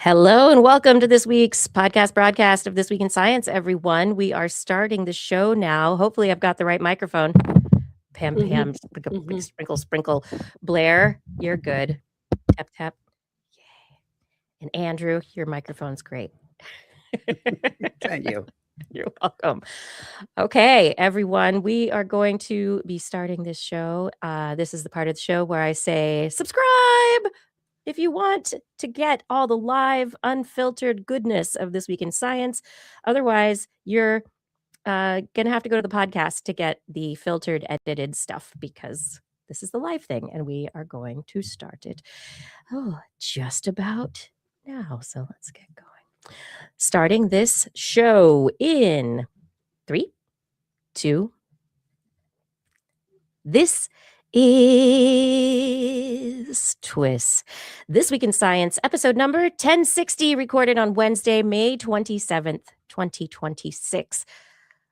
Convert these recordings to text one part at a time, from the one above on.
Hello and welcome to this week's podcast broadcast of This Week in Science, everyone. We are starting the show now. Hopefully, I've got the right microphone. Pam, Pam, sprinkle, sprinkle. Blair, you're good. Tap, tap. Yay. And Andrew, your microphone's great. Thank you. You're welcome. Okay, everyone, we are going to be starting this show. This is the part of the show where I say subscribe if you want to get all the live, unfiltered goodness of This Week in Science. Otherwise, you're going to have to go to the podcast to get the filtered, edited stuff because this is the live thing, and we are going to start it just about now. So let's get going. Starting this show in 3, 2. This is TWIS. This Week in Science, episode number 1060, recorded on Wednesday, May 27th, 2026.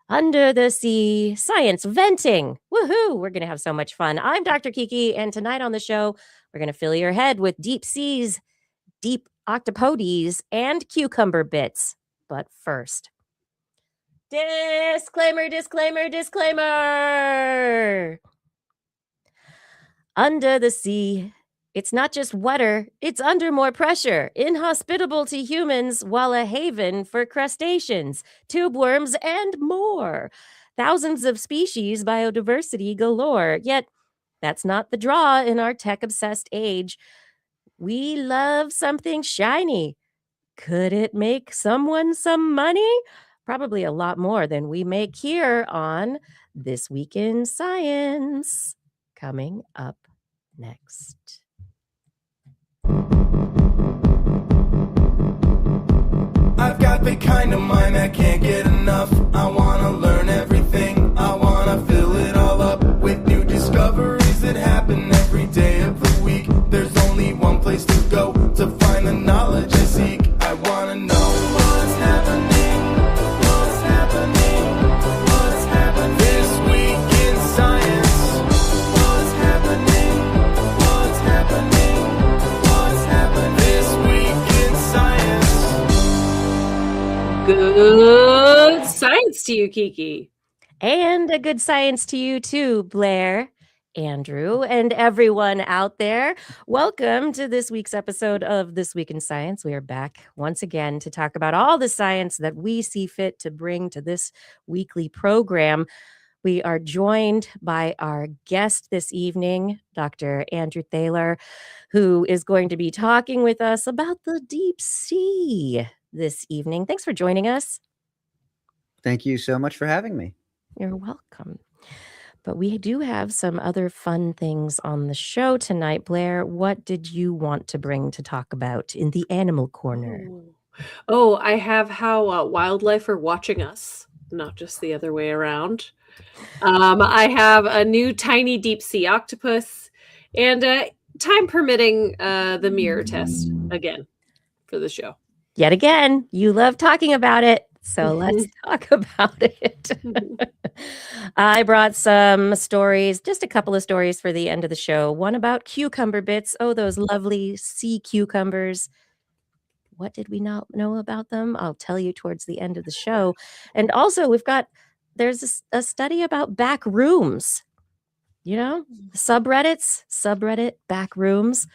Under the sea, science venting. Woohoo! We're going to have so much fun. I'm Dr. Kiki, and tonight on the show, we're going to fill your head with deep seas, deep octopodes, and cucumber bits. But first, disclaimer, disclaimer, disclaimer. Under the sea, it's not just wetter, it's under more pressure, inhospitable to humans while a haven for crustaceans, tube worms, and more. Thousands of species, biodiversity galore. Yet, that's not the draw in our tech-obsessed age. We love something shiny. Could it make someone some money? Probably a lot more than we make here on This Week in Science. Coming up next. I've got the kind of mind that can't get enough. I wanna learn everything. I wanna fill it all up with new discoveries that happen every day of the week. There's only one place to go to find the knowledge I seek. I wanna know what's happening. What's happening? What's happening this week in science? What's happening? What's happening? What's happening this week in science? Good science to you, Kiki. And a good science to you too, Blair, Andrew, and everyone out there. Welcome to this week's episode of This Week in Science. We are back once again to talk about all the science that we see fit to bring to this weekly program. We are joined by our guest this evening, Dr. Andrew Thaler, who is going to be talking with us about the deep sea this evening. Thanks for joining us. Thank you so much for having me. You're welcome. But we do have some other fun things on the show tonight. Blair, what did you want to bring to talk about in the animal corner? Oh, I have how wildlife are watching us, not just the other way around. I have a new tiny deep sea octopus, and time permitting, the mirror test again for the show. Yet again, you love talking about it. So let's talk about it. I brought some stories, just a couple of stories for the end of the show. One about cucumber bits. Oh, those lovely sea cucumbers. What did we not know about them? I'll tell you towards the end of the show. And also, there's a study about back rooms. You know, subreddit back rooms.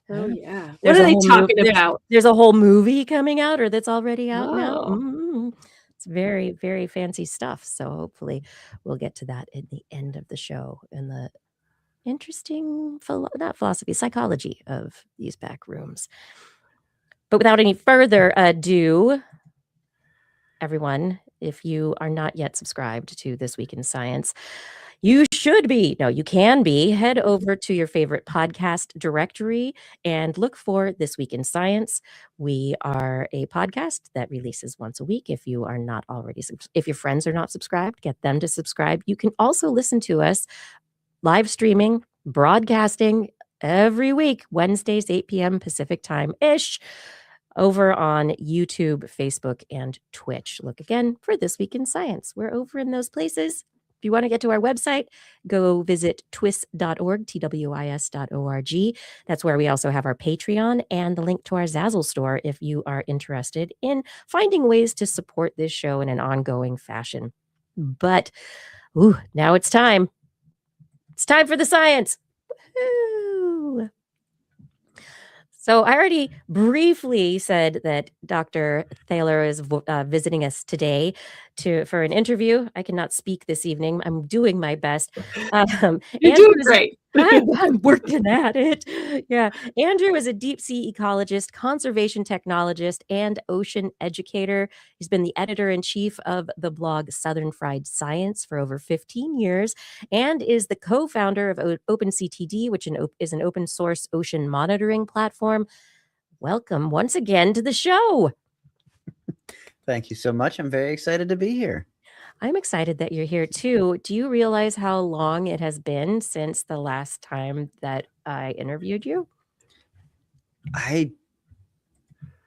Oh, yeah. There's What are a they whole talking about? There's a whole movie coming out, or that's already out now. Oh. It's very, very fancy stuff. So hopefully we'll get to that in the end of the show and the interesting, psychology of these back rooms. But without any further ado, everyone, if you are not yet subscribed to This Week in Science, you should be. No, you can be. Head over to your favorite podcast directory and look for This Week in Science. We are a podcast that releases once a week. If you are not already, if your friends are not subscribed, get them to subscribe. You can also listen to us live streaming, broadcasting every week, Wednesdays, 8 p.m. Pacific time-ish, over on YouTube, Facebook, and Twitch. Look again for This Week in Science. We're over in those places. If you want to get to our website, go visit twis.org, TWIS.org. That's where we also have our Patreon and the link to our Zazzle store if you are interested in finding ways to support this show in an ongoing fashion. But now it's time. It's time for the science. Woo! So I already briefly said that Dr. Thaler is visiting us today for an interview. I cannot speak this evening. I'm doing my best. You're doing great. I'm working at it. Yeah. Andrew is a deep sea ecologist, conservation technologist, and ocean educator. He's been the editor-in-chief of the blog Southern Fried Science for over 15 years and is the co-founder of OpenCTD, which is an open source ocean monitoring platform. Welcome once again to the show. Thank you so much. I'm very excited to be here. I'm excited that you're here too. Do you realize how long it has been since the last time that I interviewed you? I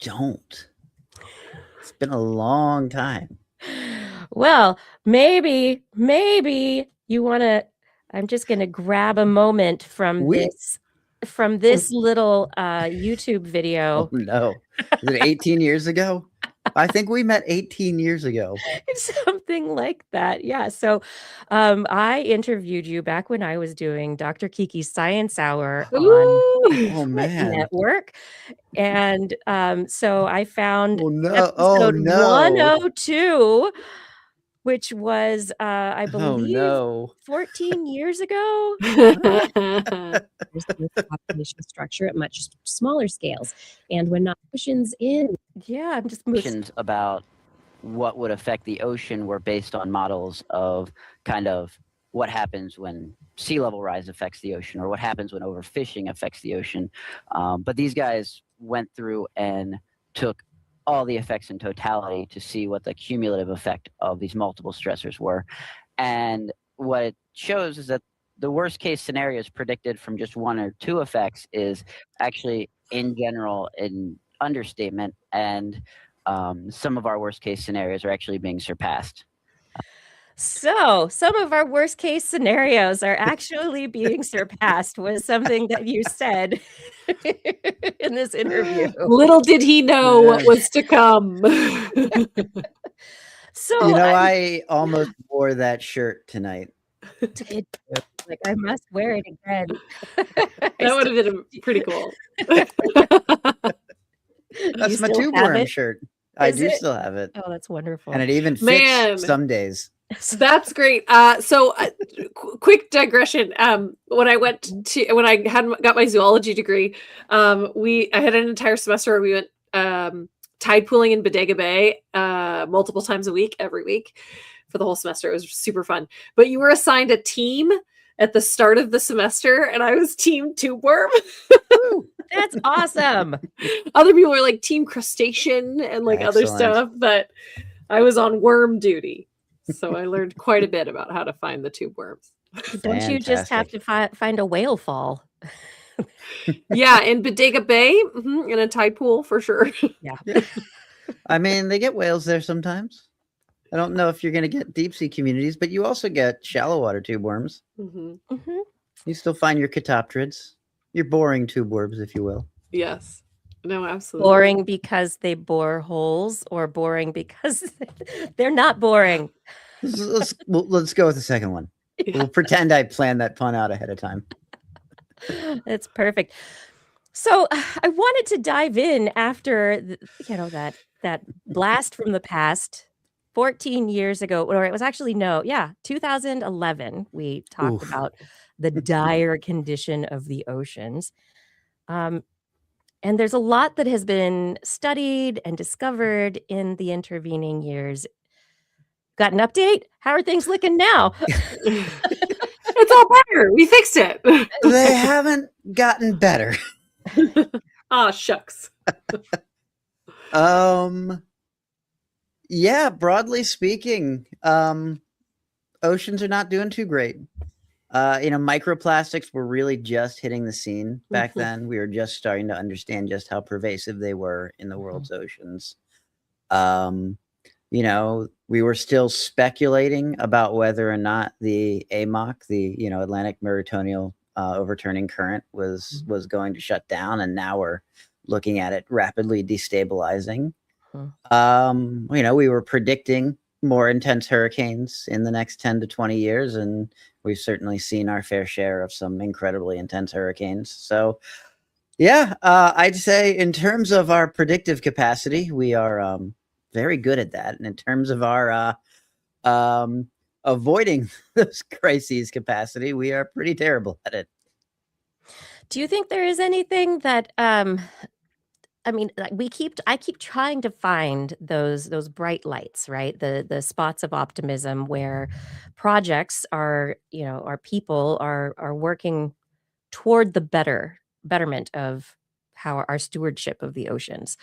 don't. It's been a long time. Well, maybe you want to. I'm just going to grab a moment from this little YouTube video. Oh no. Is it 18 years ago? I think we met 18 years ago. Something like that. Yeah. So I interviewed you back when I was doing Dr. Kiki's Science Hour on network. And so I found episode 102, which was, I believe, 14 years ago. Population structure at much smaller scales. And when oceans in, I'm just Questions about what would affect the ocean were based on models of kind of what happens when sea level rise affects the ocean or what happens when overfishing affects the ocean. But these guys went through and took all the effects in totality to see what the cumulative effect of these multiple stressors were. And what it shows is that the worst case scenarios predicted from just one or two effects is actually in general an understatement, and some of our worst case scenarios are actually being surpassed. So some of our worst case scenarios are actually being surpassed was something that you said in this interview. Little did he know what was to come. So I almost wore that shirt tonight. Like, I must wear it again. That would have been pretty cool. That's my tube worm shirt. I do still have it. Oh, that's wonderful. And it even fits some days. That's great. So quick digression. When I got my zoology degree, I had an entire semester where we went tide pooling in Bodega Bay multiple times a week, every week for the whole semester. It was super fun. But you were assigned a team at the start of the semester, and I was team tube worm. That's awesome. Other people were like team crustacean and like other stuff, but I was on worm duty. So I learned quite a bit about how to find the tube worms. Don't you just have to find a whale fall? Yeah, in Bodega Bay, in a tide pool for sure. Yeah. I mean, they get whales there sometimes. I don't know if you're going to get deep sea communities, but you also get shallow water tube worms. You still find your catoptrids, your boring tube worms, if you will. Yes. No, absolutely. Boring because they bore holes, or boring because they're not boring? Let's go with the second one. Yeah. We'll pretend I planned that pun out ahead of time. That's perfect. So I wanted to dive in after that blast from the past 14 years ago, or it was actually 2011. We talked about the dire condition of the oceans. And there's a lot that has been studied and discovered in the intervening years. Got an update? How are things looking now? It's all better. We fixed it. They haven't gotten better. Ah, shucks. Yeah, broadly speaking, oceans are not doing too great. Microplastics were really just hitting the scene back then. We were just starting to understand just how pervasive they were in the world's oceans. we were still speculating about whether or not the AMOC, the Atlantic Meridional overturning current, was going to shut down, and now we're looking at it rapidly destabilizing. We were predicting more intense hurricanes in the next 10 to 20 years, and we've certainly seen our fair share of some incredibly intense hurricanes. So, yeah, I'd say in terms of our predictive capacity, we are very good at that. And in terms of our avoiding those crises capacity, we are pretty terrible at it. Do you think there is anything that I mean, I keep trying to find those bright lights, right? The spots of optimism where projects are, our people are working toward the betterment of how our stewardship of the oceans.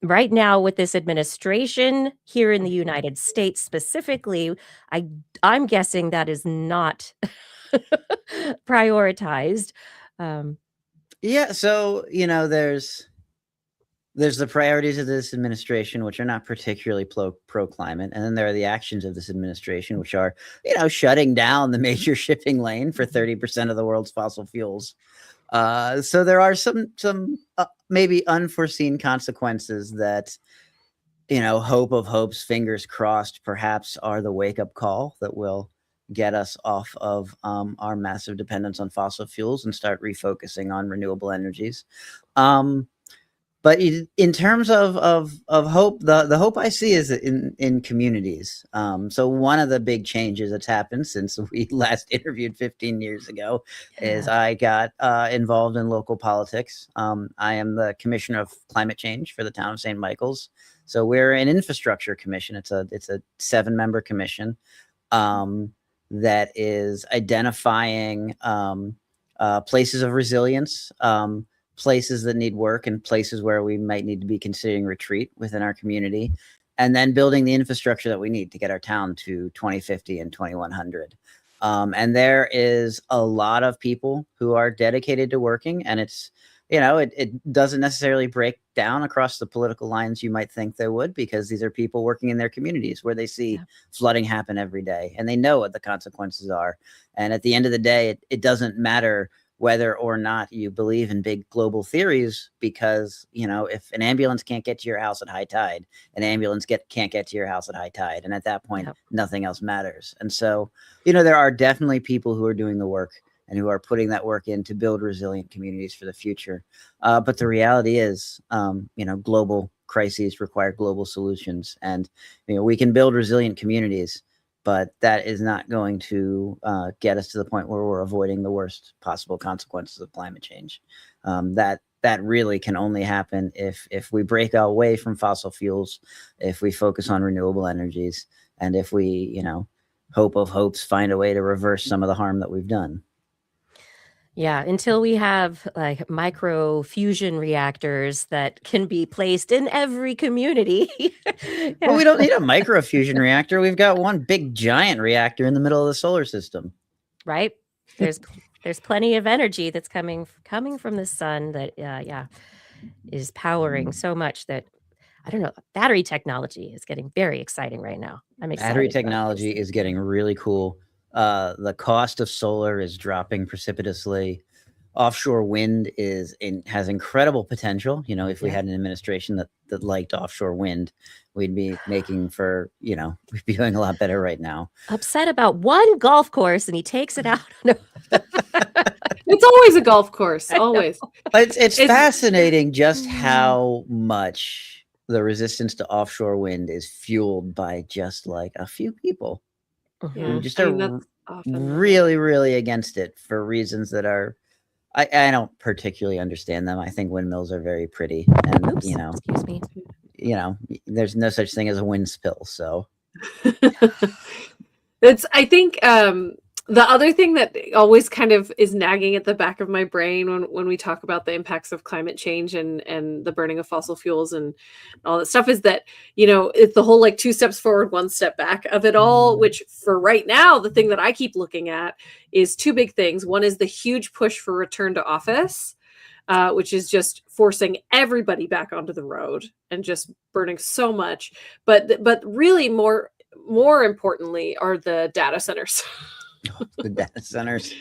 Right now, with this administration here in the United States specifically, I'm guessing that is not prioritized. Yeah, so there's the priorities of this administration, which are not particularly pro climate, and then there are the actions of this administration, which are shutting down the major shipping lane for 30% of the world's fossil fuels. So there are some maybe unforeseen consequences that hope of hopes, fingers crossed, perhaps are the wake up call that will get us off of our massive dependence on fossil fuels and start refocusing on renewable energies. But in terms of hope, the hope I see is in communities. So one of the big changes that's happened since we last interviewed 15 years ago is I got involved in local politics. I am the Commissioner of Climate Change for the town of St. Michael's. So we're an infrastructure commission. It's a 7-member commission that is identifying places of resilience, places that need work, and places where we might need to be considering retreat within our community, and then building the infrastructure that we need to get our town to 2050 and 2100. And there is a lot of people who are dedicated to working, and it's it doesn't necessarily break down across the political lines you might think they would, because these are people working in their communities where they see flooding happen every day, and they know what the consequences are. And at the end of the day, it doesn't matter whether or not you believe in big global theories, because if an ambulance can't get to your house at high tide, an ambulance can't get to your house at high tide, and at that point nothing else matters. And so there are definitely people who are doing the work and who are putting that work in to build resilient communities for the future. But the reality is, global crises require global solutions, and we can build resilient communities, but that is not going to get us to the point where we're avoiding the worst possible consequences of climate change. That really can only happen if we break away from fossil fuels, if we focus on renewable energies, and if we, hope of hopes, find a way to reverse some of the harm that we've done. Yeah, until we have like micro fusion reactors that can be placed in every community. Well, we don't need a micro fusion reactor. We've got one big giant reactor in the middle of the solar system. Right? There's plenty of energy that's coming from the sun that is powering so much that I don't know. Battery technology is getting very exciting right now. I'm excited. Battery technology is getting really cool. The cost of solar is dropping precipitously. Offshore wind has incredible potential. If we had an administration that liked offshore wind, we'd be making we'd be doing a lot better right now. Upset about one golf course and he takes it out. It's always a golf course, always. It's fascinating just how much the resistance to offshore wind is fueled by just like a few people. Yeah, Just are really, really against it for reasons that are, I don't particularly understand them. I think windmills are very pretty, and excuse me. There's no such thing as a wind spill. So I think the other thing that always kind of is nagging at the back of my brain when we talk about the impacts of climate change and the burning of fossil fuels and all that stuff is that, it's the whole like 2 steps forward, 1 step back of it all, which for right now, the thing that I keep looking at is 2 big things. One is the huge push for return to office. which is just forcing everybody back onto the road and just burning so much. But really more importantly are the data centers. The data centers.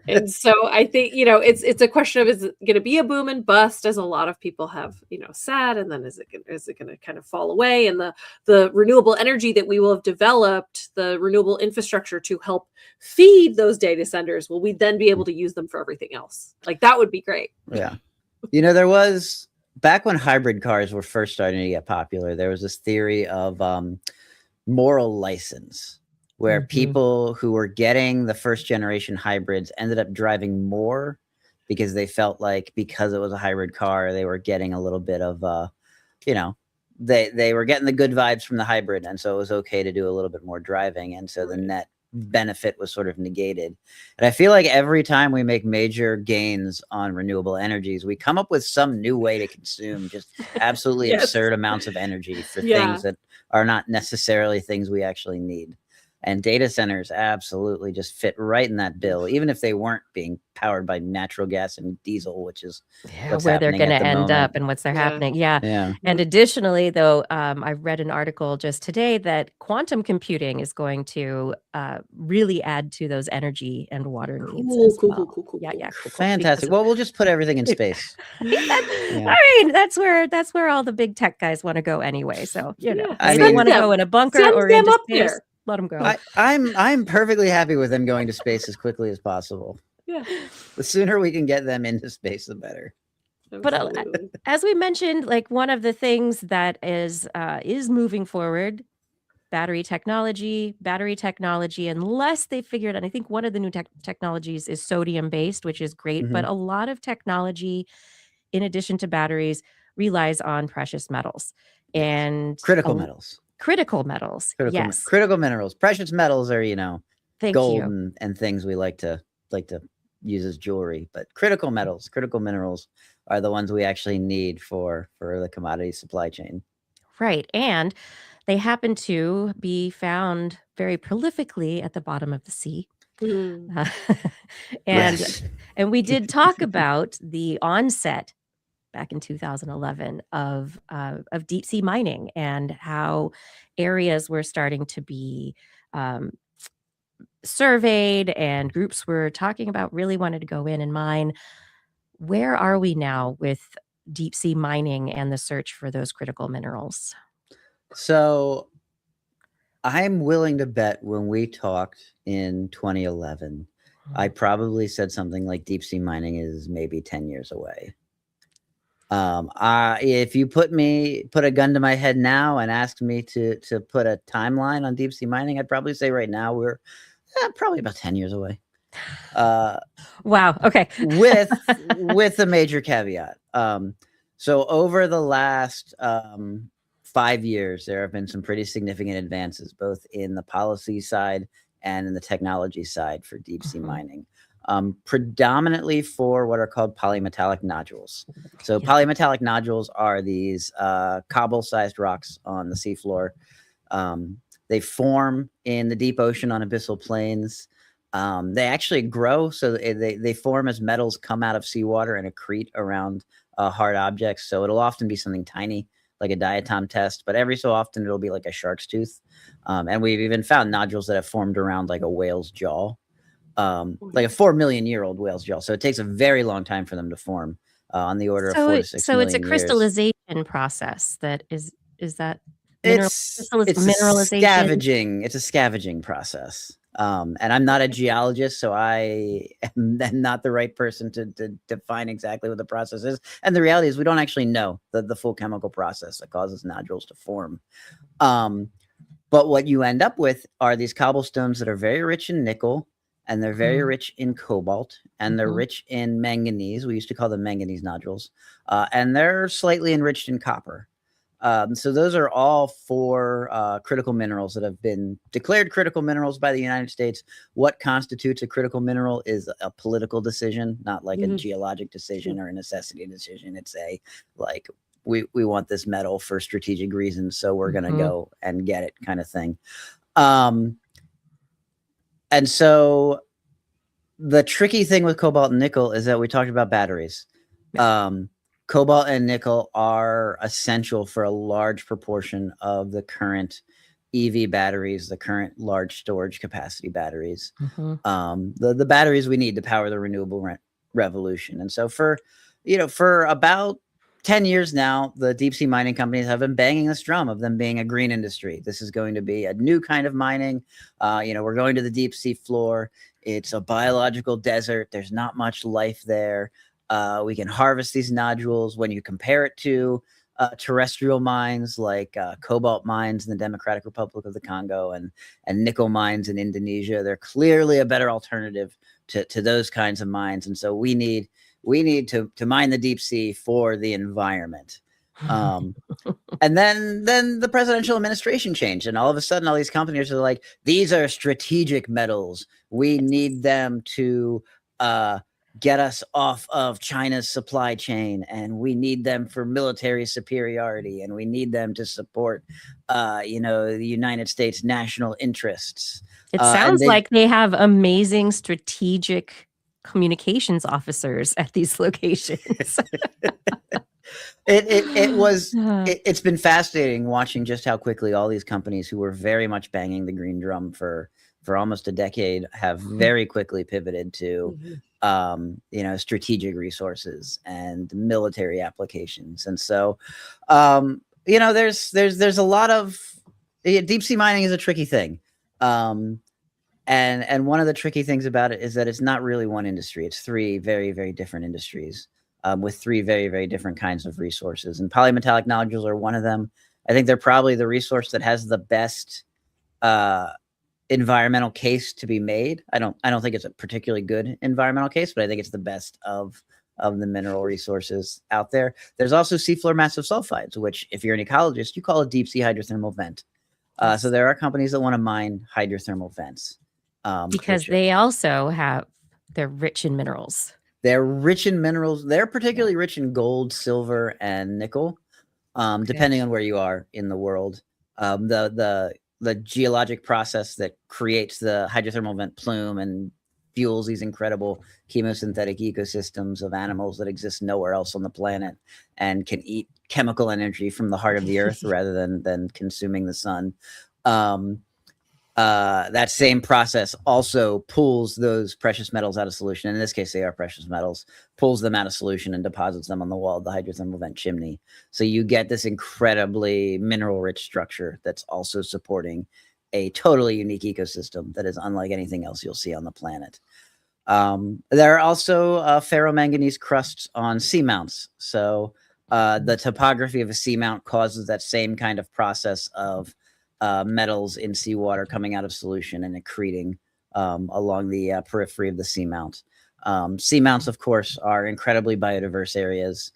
And so I think, it's a question of, is it going to be a boom and bust, as a lot of people have, said, and then is it going to kind of fall away? And the renewable energy that we will have developed, the renewable infrastructure to help feed those data centers, will we then be able to use them for everything else? Like, that would be great. Yeah. There was, back when hybrid cars were first starting to get popular, there was this theory of moral license, where people who were getting the first generation hybrids ended up driving more because they felt like, because it was a hybrid car, they were getting a little bit of, they were getting the good vibes from the hybrid. And so it was okay to do a little bit more driving. And so the net benefit was sort of negated. And I feel like every time we make major gains on renewable energies, we come up with some new way to consume just absolutely absurd amounts of energy for things that are not necessarily things we actually need. And data centers absolutely just fit right in that bill, even if they weren't being powered by natural gas and diesel, which is where they're going to end up and what's they're happening. Yeah. And additionally, though, I read an article just today that quantum computing is going to really add to those energy and water needs as well. Cool. Yeah. Fantastic. Well, we'll just put everything in space. I mean, that's where all the big tech guys want to go anyway. So, I they want to go in a bunker or into space. There. Let them go. I'm perfectly happy with them going to space as quickly as possible. Yeah. The sooner we can get them into space, the better. But as we mentioned, like, one of the things that is moving forward, battery technology, unless they figured out, I think one of the new technologies is sodium based, which is great. But a lot of technology, in addition to batteries, relies on precious metals and critical metals. Critical metals. Yes. Critical minerals. Precious metals are, gold you. and things we like to use as jewelry. But critical metals, critical minerals are the ones we actually need for the commodity supply chain. Right. And they happen to be found very prolifically at the bottom of the sea. And we did talk about the onset back in 2011 of deep sea mining, and how areas were starting to be surveyed, and groups were talking about really wanted to go in and mine. Where are we now with deep sea mining and the search for those critical minerals? So I'm willing to bet when we talked in 2011, I probably said something like deep sea mining is maybe 10 years away. If you put a gun to my head now and asked me to put a timeline on deep sea mining, I'd probably say right now we're probably about 10 years away. Wow. Okay. with a major caveat. So over the last 5 years, there have been some pretty significant advances, both in the policy side and in the technology side for deep sea mining. Predominantly for what are called polymetallic nodules. So polymetallic nodules are these cobble-sized rocks on the seafloor. They form in the deep ocean on abyssal plains. They actually grow, so they form as metals come out of seawater and accrete around hard objects. So it'll often be something tiny, like a diatom test, but every so often it'll be like a shark's tooth. And we've even found nodules that have formed around like a whale's jaw. Like a 4 million year old whale's jaw. So it takes a very long time for them to form, on the order of 4 to 6 million it's a crystallization process. That is that it's mineralization? Scavenging. It's a scavenging process. And I'm not a geologist, so I am not the right person to define exactly what the process is. And the reality is we don't actually know the full chemical process that causes nodules to form. But what you end up with are these cobblestones that are very rich in nickel, and they're very rich in cobalt, and they're rich in manganese. We used to call them manganese nodules. And they're slightly enriched in copper. So those are all 4 critical minerals that have been declared critical minerals by the United States. What constitutes a critical mineral is a political decision, not like a geologic decision or a necessity decision. It's we want this metal for strategic reasons, so we're going to go and get it kind of thing. And so the tricky thing with cobalt and nickel is that we talked about batteries. Cobalt and nickel are essential for a large proportion of the current EV batteries, the current large storage capacity batteries, the batteries we need to power the renewable revolution. And so for about 10 years now, the deep sea mining companies have been banging this drum of them being a green industry. This is going to be a new kind of mining. We're going to the deep sea floor. It's a biological desert. There's not much life there. We can harvest these nodules. When you compare it to terrestrial mines like cobalt mines in the Democratic Republic of the Congo and nickel mines in Indonesia, they're clearly a better alternative to those kinds of mines. And so we need to mine the deep sea for the environment. And then the presidential administration changed, and all of a sudden all these companies are like, these are strategic metals. We need them to get us off of China's supply chain, and we need them for military superiority, and we need them to support the United States national interests. It sounds like they have amazing strategic communications officers at these locations. It's been fascinating watching just how quickly all these companies who were very much banging the green drum for almost a decade have very quickly pivoted to strategic resources and military applications. And so there's a lot of deep sea mining is a tricky thing. And one of the tricky things about it is that it's not really one industry. It's three very, very different industries with three very, very different kinds of resources. And polymetallic nodules are one of them. I think they're probably the resource that has the best environmental case to be made. I don't think it's a particularly good environmental case, but I think it's the best of the mineral resources out there. There's also seafloor massive sulfides, which if you're an ecologist, you call a deep sea hydrothermal vent. So there are companies that want to mine hydrothermal vents. Because they're rich in minerals. They're rich in minerals. They're particularly rich in gold, silver, and nickel, depending on where you are in the world. The geologic process that creates the hydrothermal vent plume and fuels these incredible chemosynthetic ecosystems of animals that exist nowhere else on the planet and can eat chemical energy from the heart of the earth rather than consuming the sun. That same process also pulls those precious metals out of solution. In this case, they are precious metals, pulls them out of solution and deposits them on the wall of the hydrothermal vent chimney. So you get this incredibly mineral-rich structure that's also supporting a totally unique ecosystem that is unlike anything else you'll see on the planet. There are also ferromanganese crusts on seamounts. So the topography of a seamount causes that same kind of process of metals in seawater coming out of solution and accreting along the periphery of the seamount. Seamounts, of course, are incredibly biodiverse areas.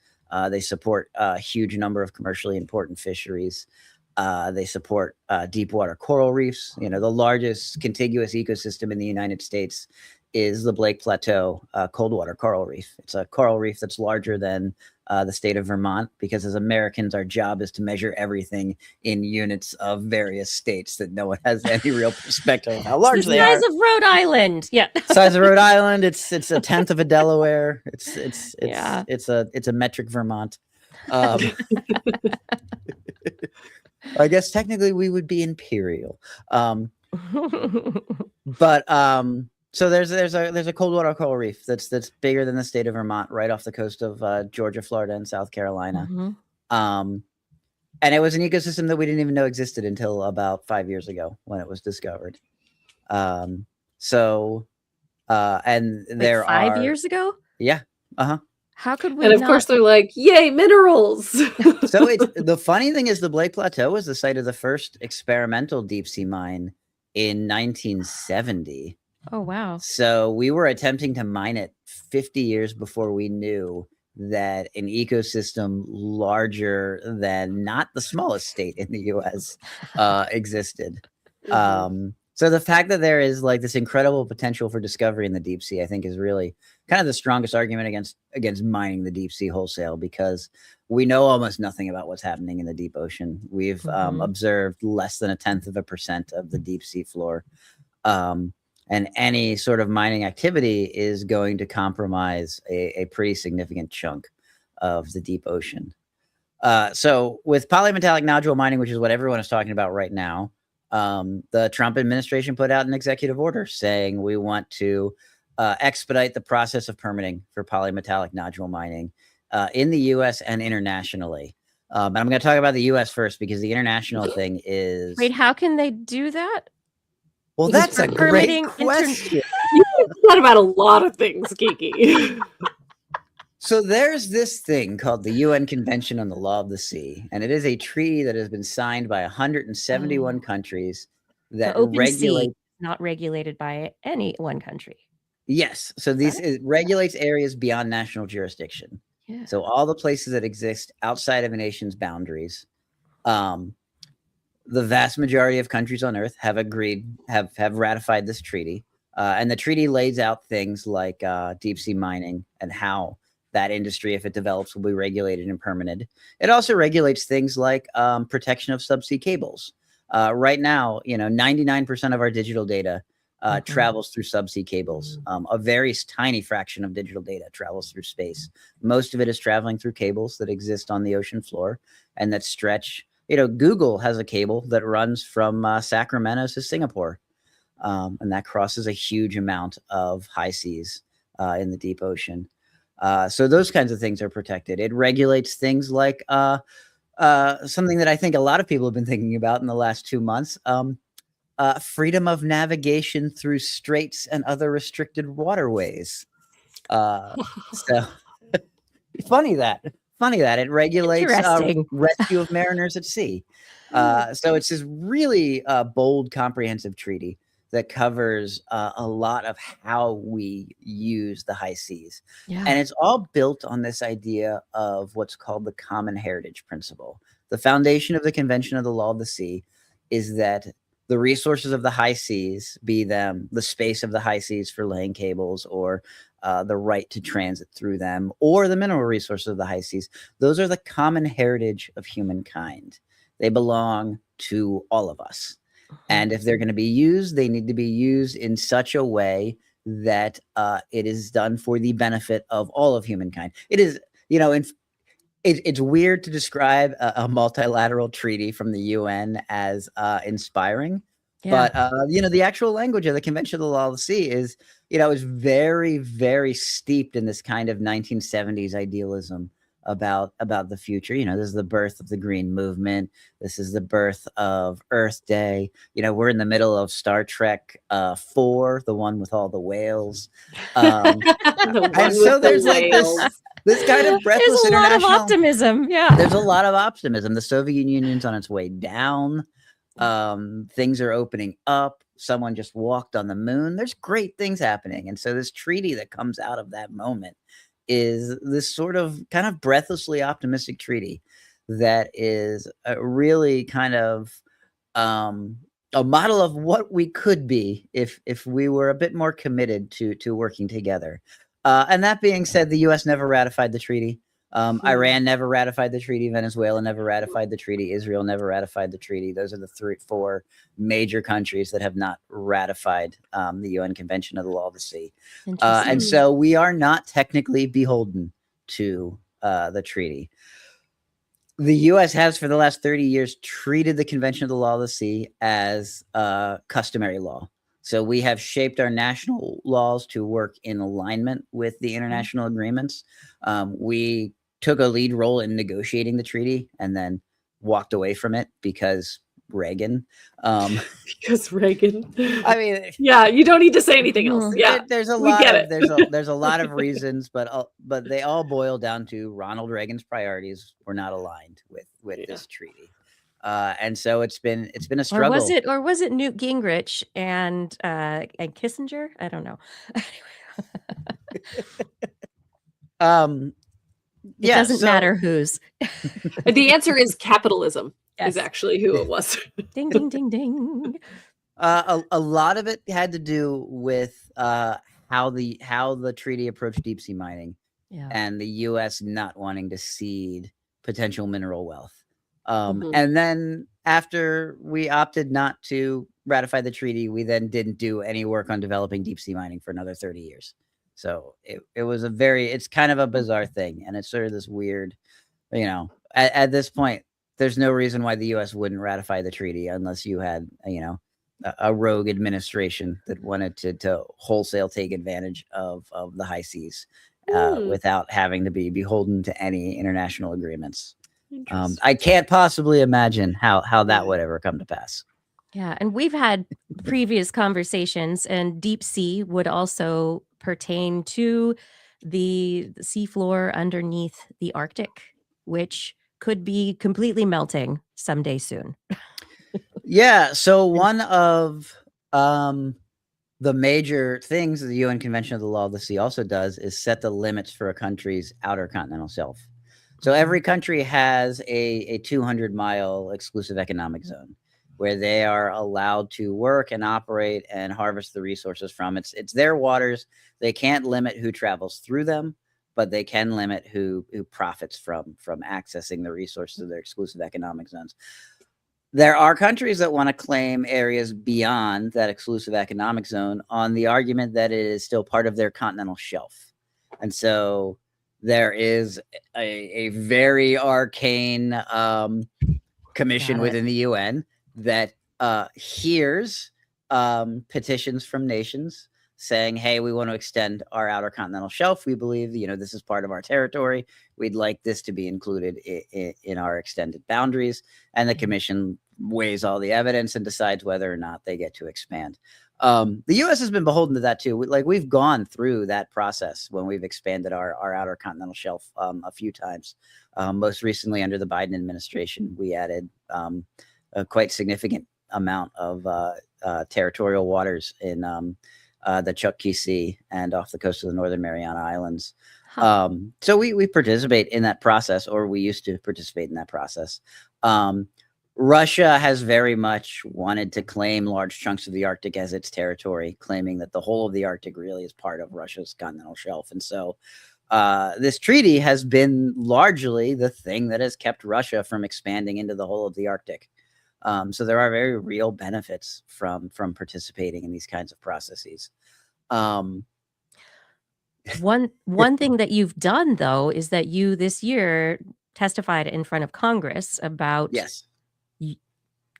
They support a huge number of commercially important fisheries. They support deep water coral reefs. The largest contiguous ecosystem in the United States is the Blake Plateau cold water coral reef. It's a coral reef that's larger than the state of Vermont, because as Americans, our job is to measure everything in units of various states that no one has any real perspective of how large they are. The size of Rhode Island. Yeah. Size of Rhode Island. It's a tenth of a Delaware. It's a metric Vermont. I guess technically we would be imperial. So there's a cold water coral reef that's bigger than the state of Vermont, right off the coast of Georgia, Florida, and South Carolina. And it was an ecosystem that we didn't even know existed until about 5 years ago when it was discovered. And there 5 years ago? Yeah. How could we? And of course they're like, yay, minerals. So the funny thing is the Blake Plateau was the site of the first experimental deep sea mine in 1970. Oh, wow. So we were attempting to mine it 50 years before we knew that an ecosystem larger than not the smallest state in the US existed. So the fact that there is like this incredible potential for discovery in the deep sea, I think, is really kind of the strongest argument against mining the deep sea wholesale, because we know almost nothing about what's happening in the deep ocean. We've observed less than 0.1% of the deep sea floor. And any sort of mining activity is going to compromise a pretty significant chunk of the deep ocean. So with polymetallic nodule mining, which is what everyone is talking about right now, the Trump administration put out an executive order saying we want to expedite the process of permitting for polymetallic nodule mining in the U.S. and internationally. And I'm going to talk about the U.S. first because the international thing is... Wait, how can they do that? Well, that's a great question. You've thought about a lot of things, Kiki. So there's this thing called the UN Convention on the Law of the Sea, and it is a treaty that has been signed by 171 countries that regulate... not regulated by any one country. Yes. So it regulates areas beyond national jurisdiction. Yeah. So all the places that exist outside of a nation's boundaries. The vast majority of countries on Earth have ratified this treaty. And the treaty lays out things like deep sea mining and how that industry, if it develops, will be regulated and permitted. It also regulates things like protection of subsea cables. Right now, 99% of our digital data travels through subsea cables. A very tiny fraction of digital data travels through space. Most of it is traveling through cables that exist on the ocean floor and that stretch. Google has a cable that runs from Sacramento to Singapore, and that crosses a huge amount of high seas in the deep ocean. So those kinds of things are protected. It regulates things like something that I think a lot of people have been thinking about in the last 2 months, freedom of navigation through straits and other restricted waterways. So funny that it regulates rescue of mariners at sea. So it's this really bold, comprehensive treaty that covers a lot of how we use the high seas. Yeah. And it's all built on this idea of what's called the common heritage principle. The foundation of the Convention of the Law of the Sea is that the resources of the high seas, be them the space of the high seas for laying cables or the right to transit through them, or the mineral resources of the high seas, those are the common heritage of humankind. They belong to all of us. And if they're going to be used, they need to be used in such a way that it is done for the benefit of all of humankind. It is, it's weird to describe a multilateral treaty from the UN as inspiring. Yeah. But, the actual language of the Convention of the Law of the Sea is, is very, very steeped in this kind of 1970s idealism about the future. This is the birth of the Green Movement. This is the birth of Earth Day. We're in the middle of Star Trek 4, the one with all the whales. And so there's like this kind of breathless international... There's a lot of optimism. Yeah. There's a lot of optimism. The Soviet Union's on its way down. Things are opening up. Someone just walked on the moon. There's great things happening. And so this treaty that comes out of that moment is this sort of kind of breathlessly optimistic treaty that is really kind of a model of what we could be if we were a bit more committed to working together. And that being said, the U.S. never ratified the treaty. Iran never ratified the treaty. Venezuela never ratified the treaty. Israel never ratified the treaty. Those are the 4 major countries that have not ratified the UN Convention of the Law of the Sea. And so we are not technically beholden to the treaty. The U.S. has, for the last 30 years, treated the Convention of the Law of the Sea as customary law. So we have shaped our national laws to work in alignment with the international agreements. We took a lead role in negotiating the treaty and then walked away from it because Reagan. Because Reagan. I mean, yeah, you don't need to say anything else. Yeah, there's a lot of reasons, but they all boil down to Ronald Reagan's priorities were not aligned with this treaty. And so it's been a struggle. Or was it Newt Gingrich and Kissinger? I don't know. It doesn't matter whose. The answer is capitalism. Yes. Is actually who it was. Ding ding ding ding. A lot of it had to do with how the treaty approached deep sea mining, and the U.S. not wanting to cede potential mineral wealth. And then after we opted not to ratify the treaty, we then didn't do any work on developing deep sea mining for another 30 years. So it was it's kind of a bizarre thing, and it's sort of this weird, at this point, there's no reason why the U.S. wouldn't ratify the treaty unless you had, a rogue administration that wanted to wholesale take advantage of the high seas without having to be beholden to any international agreements. I can't possibly imagine how that would ever come to pass. Yeah, and we've had previous conversations, and deep sea would also pertain to the seafloor underneath the Arctic, which could be completely melting someday soon. Yeah, so one of the major things the UN Convention of the Law of the Sea also does is set the limits for a country's outer continental shelf. So every country has a 200-mile exclusive economic zone where they are allowed to work and operate and harvest the resources from. It's their waters. They can't limit who travels through them, but they can limit who profits from accessing the resources of their exclusive economic zones. There are countries that want to claim areas beyond that exclusive economic zone on the argument that it is still part of their continental shelf. And so there is a very arcane commission within the UN that hears petitions from nations saying, hey, we want to extend our outer continental shelf. We believe, this is part of our territory. We'd like this to be included in our extended boundaries. And the commission weighs all the evidence and decides whether or not they get to expand. The U.S. has been beholden to that too. We've gone through that process when we've expanded our outer continental shelf a few times. Most recently under the Biden administration, we added a quite significant amount of territorial waters in the Chukchi Sea and off the coast of the Northern Mariana Islands. So we participate in that process, or we used to participate in that process. Russia has very much wanted to claim large chunks of the Arctic as its territory, claiming that the whole of the Arctic really is part of Russia's continental shelf. And so this treaty has been largely the thing that has kept Russia from expanding into the whole of the Arctic. So there are very real benefits from participating in these kinds of processes. One thing that you've done, though, is that you this year testified in front of Congress about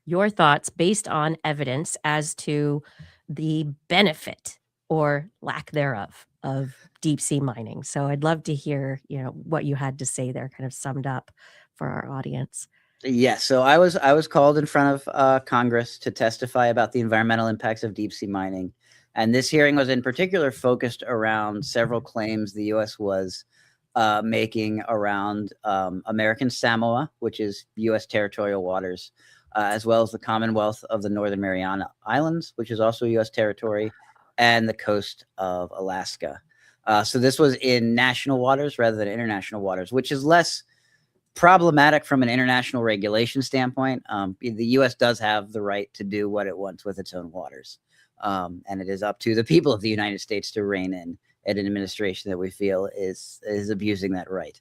your thoughts based on evidence as to the benefit or lack thereof of deep sea mining. So I'd love to hear, what you had to say there, kind of summed up for our audience. Yes. So I was called in front of Congress to testify about the environmental impacts of deep sea mining. And this hearing was in particular focused around several claims the U.S. was making around American Samoa, which is U.S. territorial waters, as well as the Commonwealth of the Northern Mariana Islands, which is also U.S. territory, and the coast of Alaska. So this was in national waters rather than international waters, which is less problematic from an international regulation standpoint. The U.S. does have the right to do what it wants with its own waters. And it is up to the people of the United States to rein in an administration that we feel is abusing that right.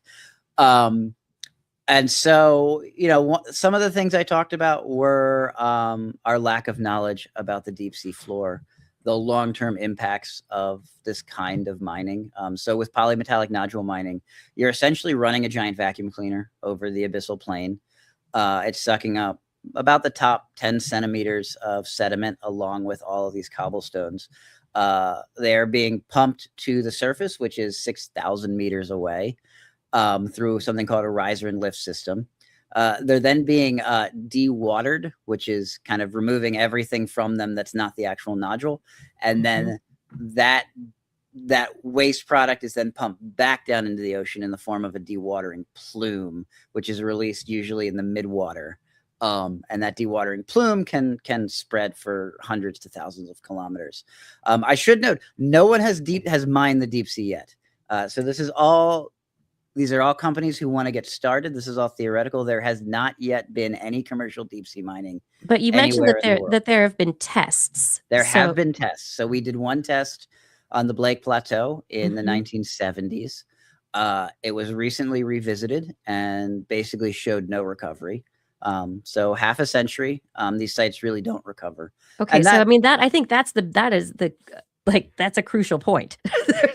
And so, some of the things I talked about were our lack of knowledge about the deep sea floor, the long-term impacts of this kind of mining. So with polymetallic nodule mining, you're essentially running a giant vacuum cleaner over the abyssal plain. It's sucking up about the top 10 centimeters of sediment along with all of these cobblestones. They're being pumped to the surface, which is 6,000 meters away, through something called a riser and lift system. They're then being dewatered, which is kind of removing everything from them that's not the actual nodule. And then that waste product is then pumped back down into the ocean in the form of a dewatering plume, which is released usually in the midwater. And that dewatering plume can spread for hundreds to thousands of kilometers. I should note, no one has mined the deep sea yet. So these are all companies who want to get started. This is all theoretical. There has not yet been any commercial deep sea mining. But you mentioned that there have been tests. There have been tests. So we did one test on the Blake Plateau in the 1970s. It was recently revisited and basically showed no recovery. So half a century, these sites really don't recover. Okay, so I mean I think that is the Like, that's a crucial point.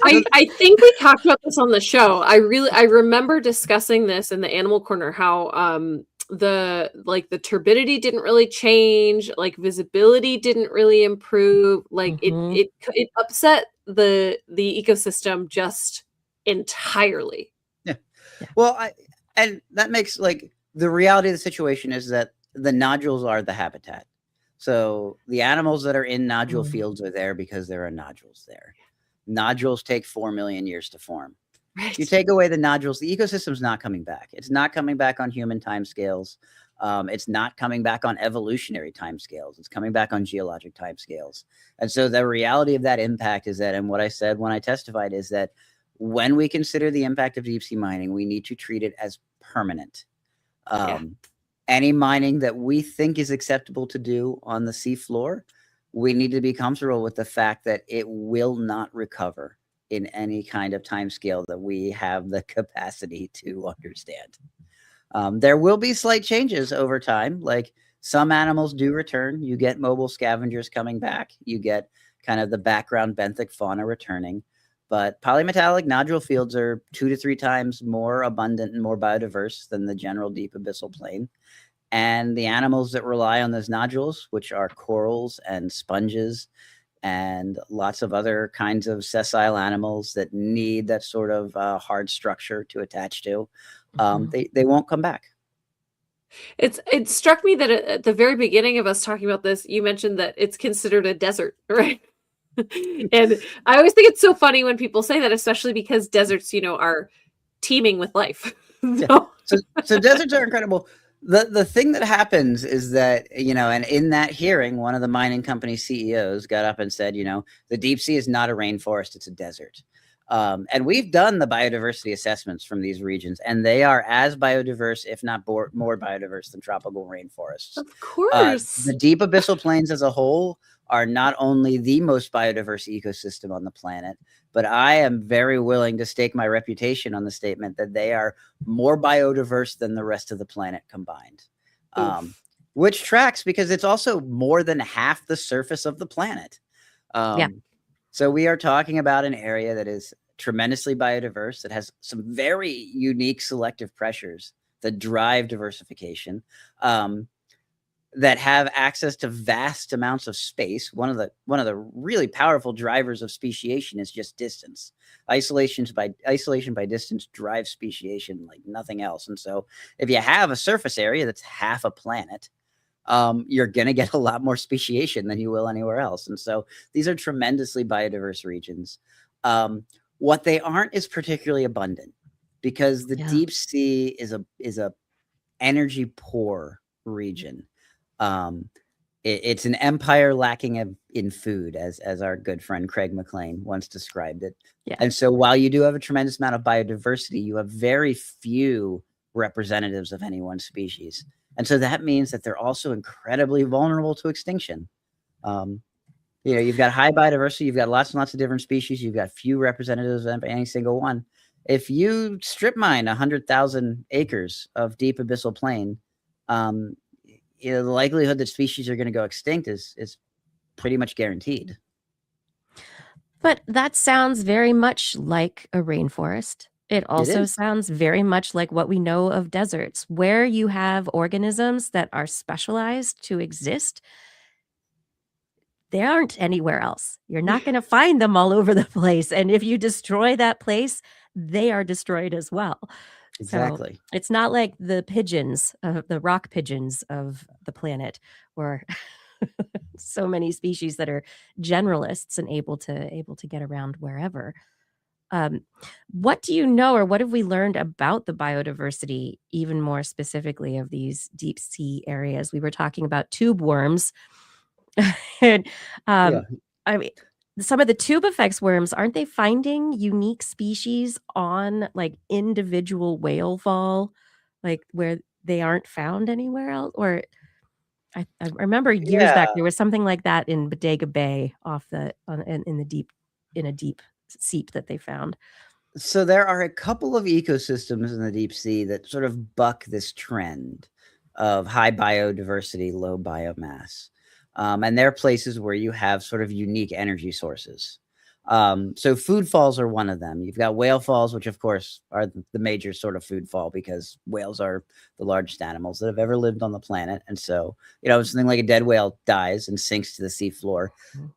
I think we talked about this on the show. I remember discussing this in the Animal Corner, how the turbidity didn't really change, like visibility didn't really improve, like Mhm. it upset the ecosystem just entirely. Yeah. Yeah. Well, and that makes, like, the reality of the situation is that the nodules are the habitat. So the animals that are in nodule fields are there because there are nodules there. Nodules take 4 million years to form. Right. You take away the nodules, the ecosystem's not coming back. It's not coming back on human timescales. It's not coming back on evolutionary timescales. It's coming back on geologic timescales. And so the reality of that impact is that, and what I said when I testified, is that when we consider the impact of deep sea mining, we need to treat it as permanent. Any mining that we think is acceptable to do on the seafloor, we need to be comfortable with the fact that it will not recover in any kind of time scale that we have the capacity to understand. There will be slight changes over time. Like, some animals do return. You get mobile scavengers coming back. You get kind of the background benthic fauna returning. But polymetallic nodule fields are 2 to 3 times more abundant and more biodiverse than the general deep abyssal plain. And the animals that rely on those nodules, which are corals and sponges and lots of other kinds of sessile animals that need that sort of hard structure to attach to, they won't come back. It struck me that at the very beginning of us talking about this, you mentioned that it's considered a desert, right? And I always think it's so funny when people say that, especially because deserts, are teeming with life. So deserts are incredible. The thing that happens is that, and in that hearing, one of the mining company CEOs got up and said, the deep sea is not a rainforest, it's a desert. And we've done the biodiversity assessments from these regions, and they are as biodiverse, if not more biodiverse, than tropical rainforests. Of course. The deep abyssal plains as a whole are not only the most biodiverse ecosystem on the planet, but I am very willing to stake my reputation on the statement that they are more biodiverse than the rest of the planet combined. Which tracks, because it's also more than half the surface of the planet. So we are talking about an area that is tremendously biodiverse, that has some very unique selective pressures that drive diversification, that have access to vast amounts of space. One of the really powerful drivers of speciation is just distance. Isolation by distance drives speciation like nothing else. And so if you have a surface area that's half a planet, you're going to get a lot more speciation than you will anywhere else. And so these are tremendously biodiverse regions. What they aren't is particularly abundant, because the deep sea is a energy poor region. It's an empire lacking in food, as our good friend Craig McLean once described it. And so while you do have a tremendous amount of biodiversity, you have very few representatives of any one species. And so that means that they're also incredibly vulnerable to extinction. You've got high biodiversity, you've got lots and lots of different species, you've got few representatives of any single one. If you strip mine 100,000 acres of deep abyssal plain, the likelihood that species are going to go extinct is pretty much guaranteed. But that sounds very much like a rainforest. It also sounds very much like what we know of deserts, where you have organisms that are specialized to exist. They aren't anywhere else. You're not going to find them all over the place. And if you destroy that place, they are destroyed as well. Exactly. So it's not like the pigeons, the rock pigeons of the planet, or so many species that are generalists and able to get around wherever. What do you know, or what have we learned about the biodiversity, even more specifically, of these deep sea areas? We were talking about tube worms. And I mean, some of the tube effects worms, aren't they finding unique species on like individual whale fall, like where they aren't found anywhere else? Or I remember years back there was something like that in Bodega Bay in a deep seep that they found. So there are a couple of ecosystems in the deep sea that sort of buck this trend of high biodiversity, low biomass. And they're places where you have sort of unique energy sources. So food falls are one of them. You've got whale falls, which of course are the major sort of food fall because whales are the largest animals that have ever lived on the planet. And so, if something like a dead whale dies and sinks to the seafloor,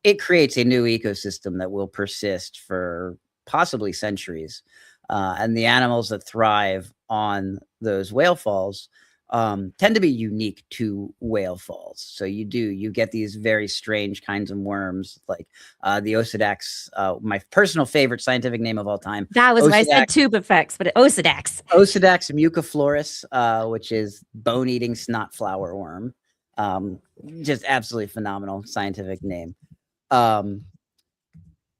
it creates a new ecosystem that will persist for possibly centuries. And the animals that thrive on those whale falls tend to be unique to whale falls. So you get these very strange kinds of worms, like the Osidax, my personal favorite scientific name of all time. That was what I said tubifex, but Osidax. Osidax muciflorus, which is bone-eating snot flower worm. Just absolutely phenomenal scientific name.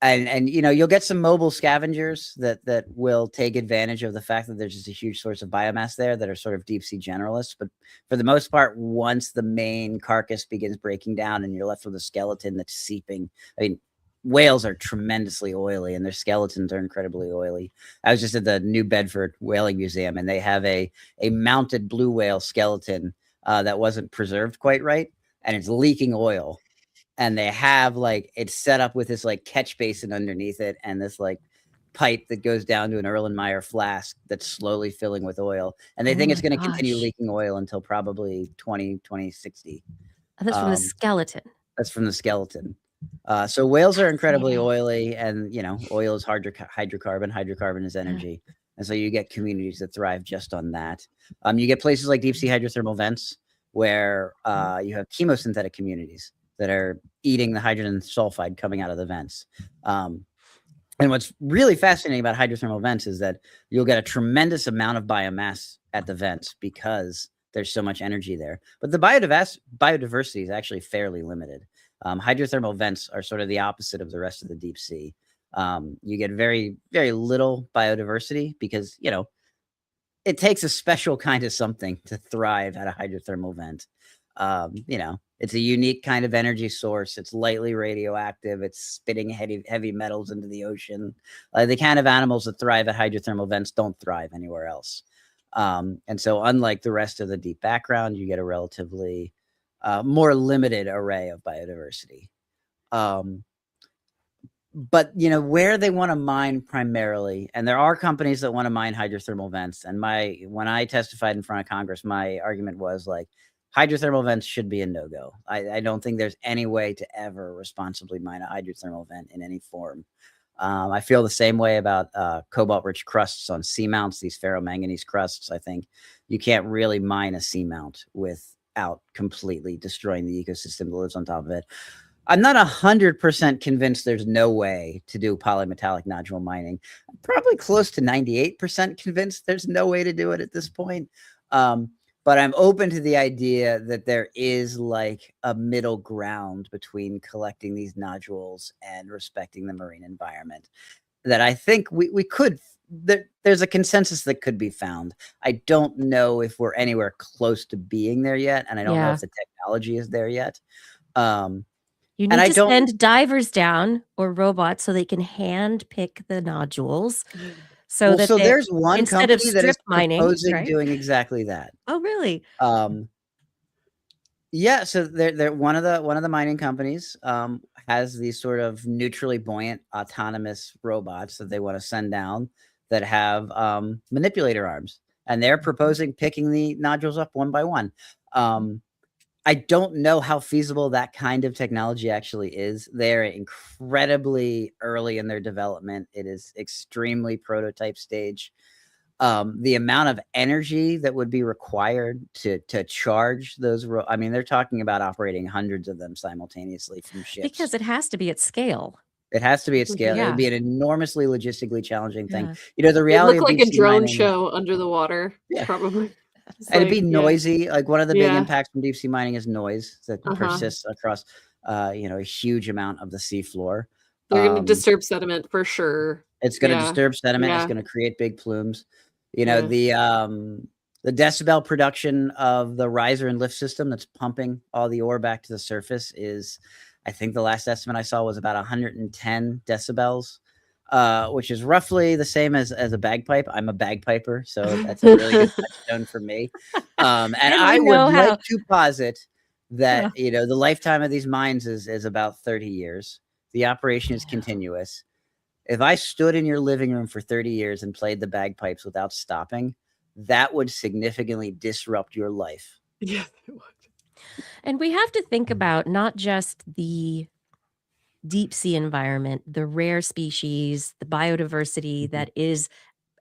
And you'll get some mobile scavengers that will take advantage of the fact that there's just a huge source of biomass there that are sort of deep sea generalists. But for the most part, once the main carcass begins breaking down and you're left with a skeleton that's seeping, I mean, whales are tremendously oily and their skeletons are incredibly oily. I was just at the New Bedford Whaling Museum and they have a mounted blue whale skeleton that wasn't preserved quite right, and it's leaking oil. And they have it's set up with this catch basin underneath it and this pipe that goes down to an Erlenmeyer flask that's slowly filling with oil. And they think it's going to continue leaking oil until probably 2060. That's from the skeleton. That's from the skeleton. So whales are incredibly oily, and oil is hydrocarbon. Hydrocarbon is energy. And so you get communities that thrive just on that. You get places like deep sea hydrothermal vents where you have chemosynthetic communities that are eating the hydrogen sulfide coming out of the vents. And what's really fascinating about hydrothermal vents is that you'll get a tremendous amount of biomass at the vents because there's so much energy there. But the biodiversity is actually fairly limited. Hydrothermal vents are sort of the opposite of the rest of the deep sea. You get very, very little biodiversity because, it takes a special kind of something to thrive at a hydrothermal vent. It's a unique kind of energy source. It's lightly radioactive. It's spitting heavy metals into the ocean. The kind of animals that thrive at hydrothermal vents don't thrive anywhere else. And so unlike the rest of the deep background, you get a relatively more limited array of biodiversity. But where they want to mine primarily, and there are companies that want to mine hydrothermal vents. And when I testified in front of Congress, my argument was hydrothermal vents should be a no-go. I don't think there's any way to ever responsibly mine a hydrothermal vent in any form. I feel the same way about cobalt-rich crusts on seamounts, these ferromanganese crusts. I think you can't really mine a seamount without completely destroying the ecosystem that lives on top of it. I'm not 100% convinced there's no way to do polymetallic nodule mining. I'm probably close to 98% convinced there's no way to do it at this point. But I'm open to the idea that there is a middle ground between collecting these nodules and respecting the marine environment that I think we could, there's a consensus that could be found. I don't know if we're anywhere close to being there yet. And I don't know if the technology is there yet. You need to send divers down or robots so they can hand pick the nodules. So there's one instead company of that is strip mining, proposing doing exactly that. Oh, really? Yeah. So they're one of the mining companies has these sort of neutrally buoyant autonomous robots that they want to send down that have manipulator arms, and they're proposing picking the nodules up one by one. I don't know how feasible that kind of technology actually is. They're incredibly early in their development. It is extremely prototype stage. The amount of energy that would be required to charge those, they're talking about operating hundreds of them simultaneously from ships. Because it has to be at scale. It has to be at scale. It would be an enormously logistically challenging thing. The reality it looked of like a drone mining, show under the water, probably. And it'd be noisy. One of the big impacts from deep sea mining is noise that persists across, a huge amount of the seafloor. They're going to disturb sediment for sure. It's going to disturb sediment. It's going to create big plumes. The decibel production of the riser and lift system that's pumping all the ore back to the surface is, I think the last estimate I saw was about 110 decibels. Which is roughly the same as a bagpipe. I'm a bagpiper, so that's a really good touchstone for me. And I would like to posit that, the lifetime of these mines is about 30 years. The operation is continuous. If I stood in your living room for 30 years and played the bagpipes without stopping, that would significantly disrupt your life. Yeah, it would. And we have to think about not just the deep sea environment, the rare species, the biodiversity that is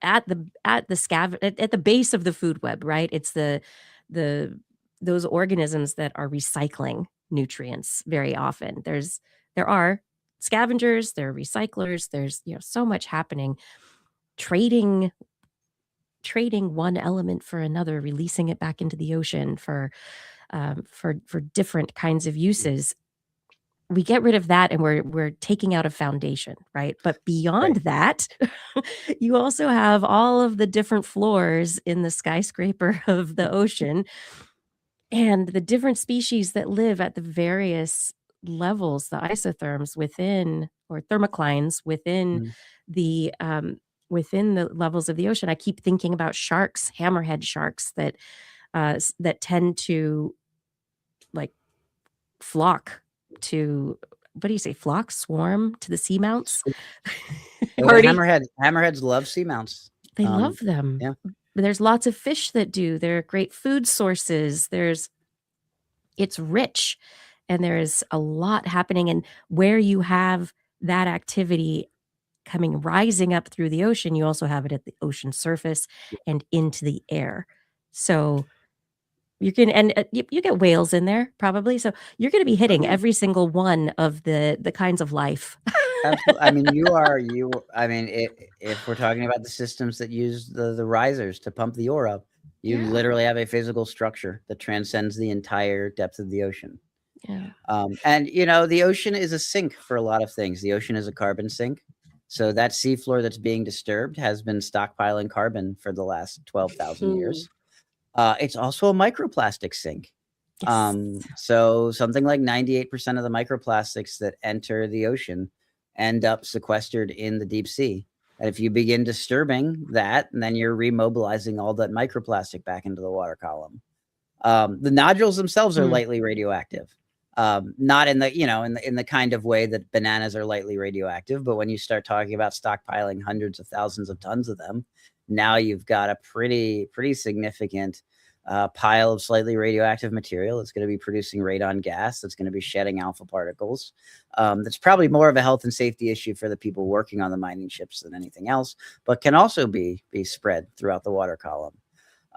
at the base of the food web, right? It's the those organisms that are recycling nutrients very often. There are scavengers, there are recyclers, there's so much happening. Trading one element for another, releasing it back into the ocean for different kinds of uses. We get rid of that and we're taking out a foundation, right? But beyond that, you also have all of the different floors in the skyscraper of the ocean and the different species that live at the various levels, the isotherms within, or thermoclines within within the levels of the ocean. I keep thinking about sharks, hammerhead sharks that tend to like flock to, what do you say, flock, swarm to the seamounts? Hammerheads love seamounts. They love them. Yeah. There's lots of fish that do. They're great food sources. It's rich, and there's a lot happening. And where you have that activity rising up through the ocean, you also have it at the ocean surface and into the air. So you can, and you get whales in there probably. So you're going to be hitting every single one of the kinds of life. Absolutely. I mean, if we're talking about the systems that use the risers to pump the ore up, you literally have a physical structure that transcends the entire depth of the ocean. Yeah. And the ocean is a sink for a lot of things. The ocean is a carbon sink. So that seafloor that's being disturbed has been stockpiling carbon for the last 12,000 years. It's also a microplastic sink. Yes. So something like 98% of the microplastics that enter the ocean end up sequestered in the deep sea. And if you begin disturbing that, then you're remobilizing all that microplastic back into the water column. The nodules themselves are lightly radioactive. Not in the, in the kind of way that bananas are lightly radioactive, but when you start talking about stockpiling hundreds of thousands of tons of them, now you've got a pretty significant pile of slightly radioactive material that's going to be producing radon gas, that's going to be shedding alpha particles. That's probably more of a health and safety issue for the people working on the mining ships than anything else, but can also be spread throughout the water column.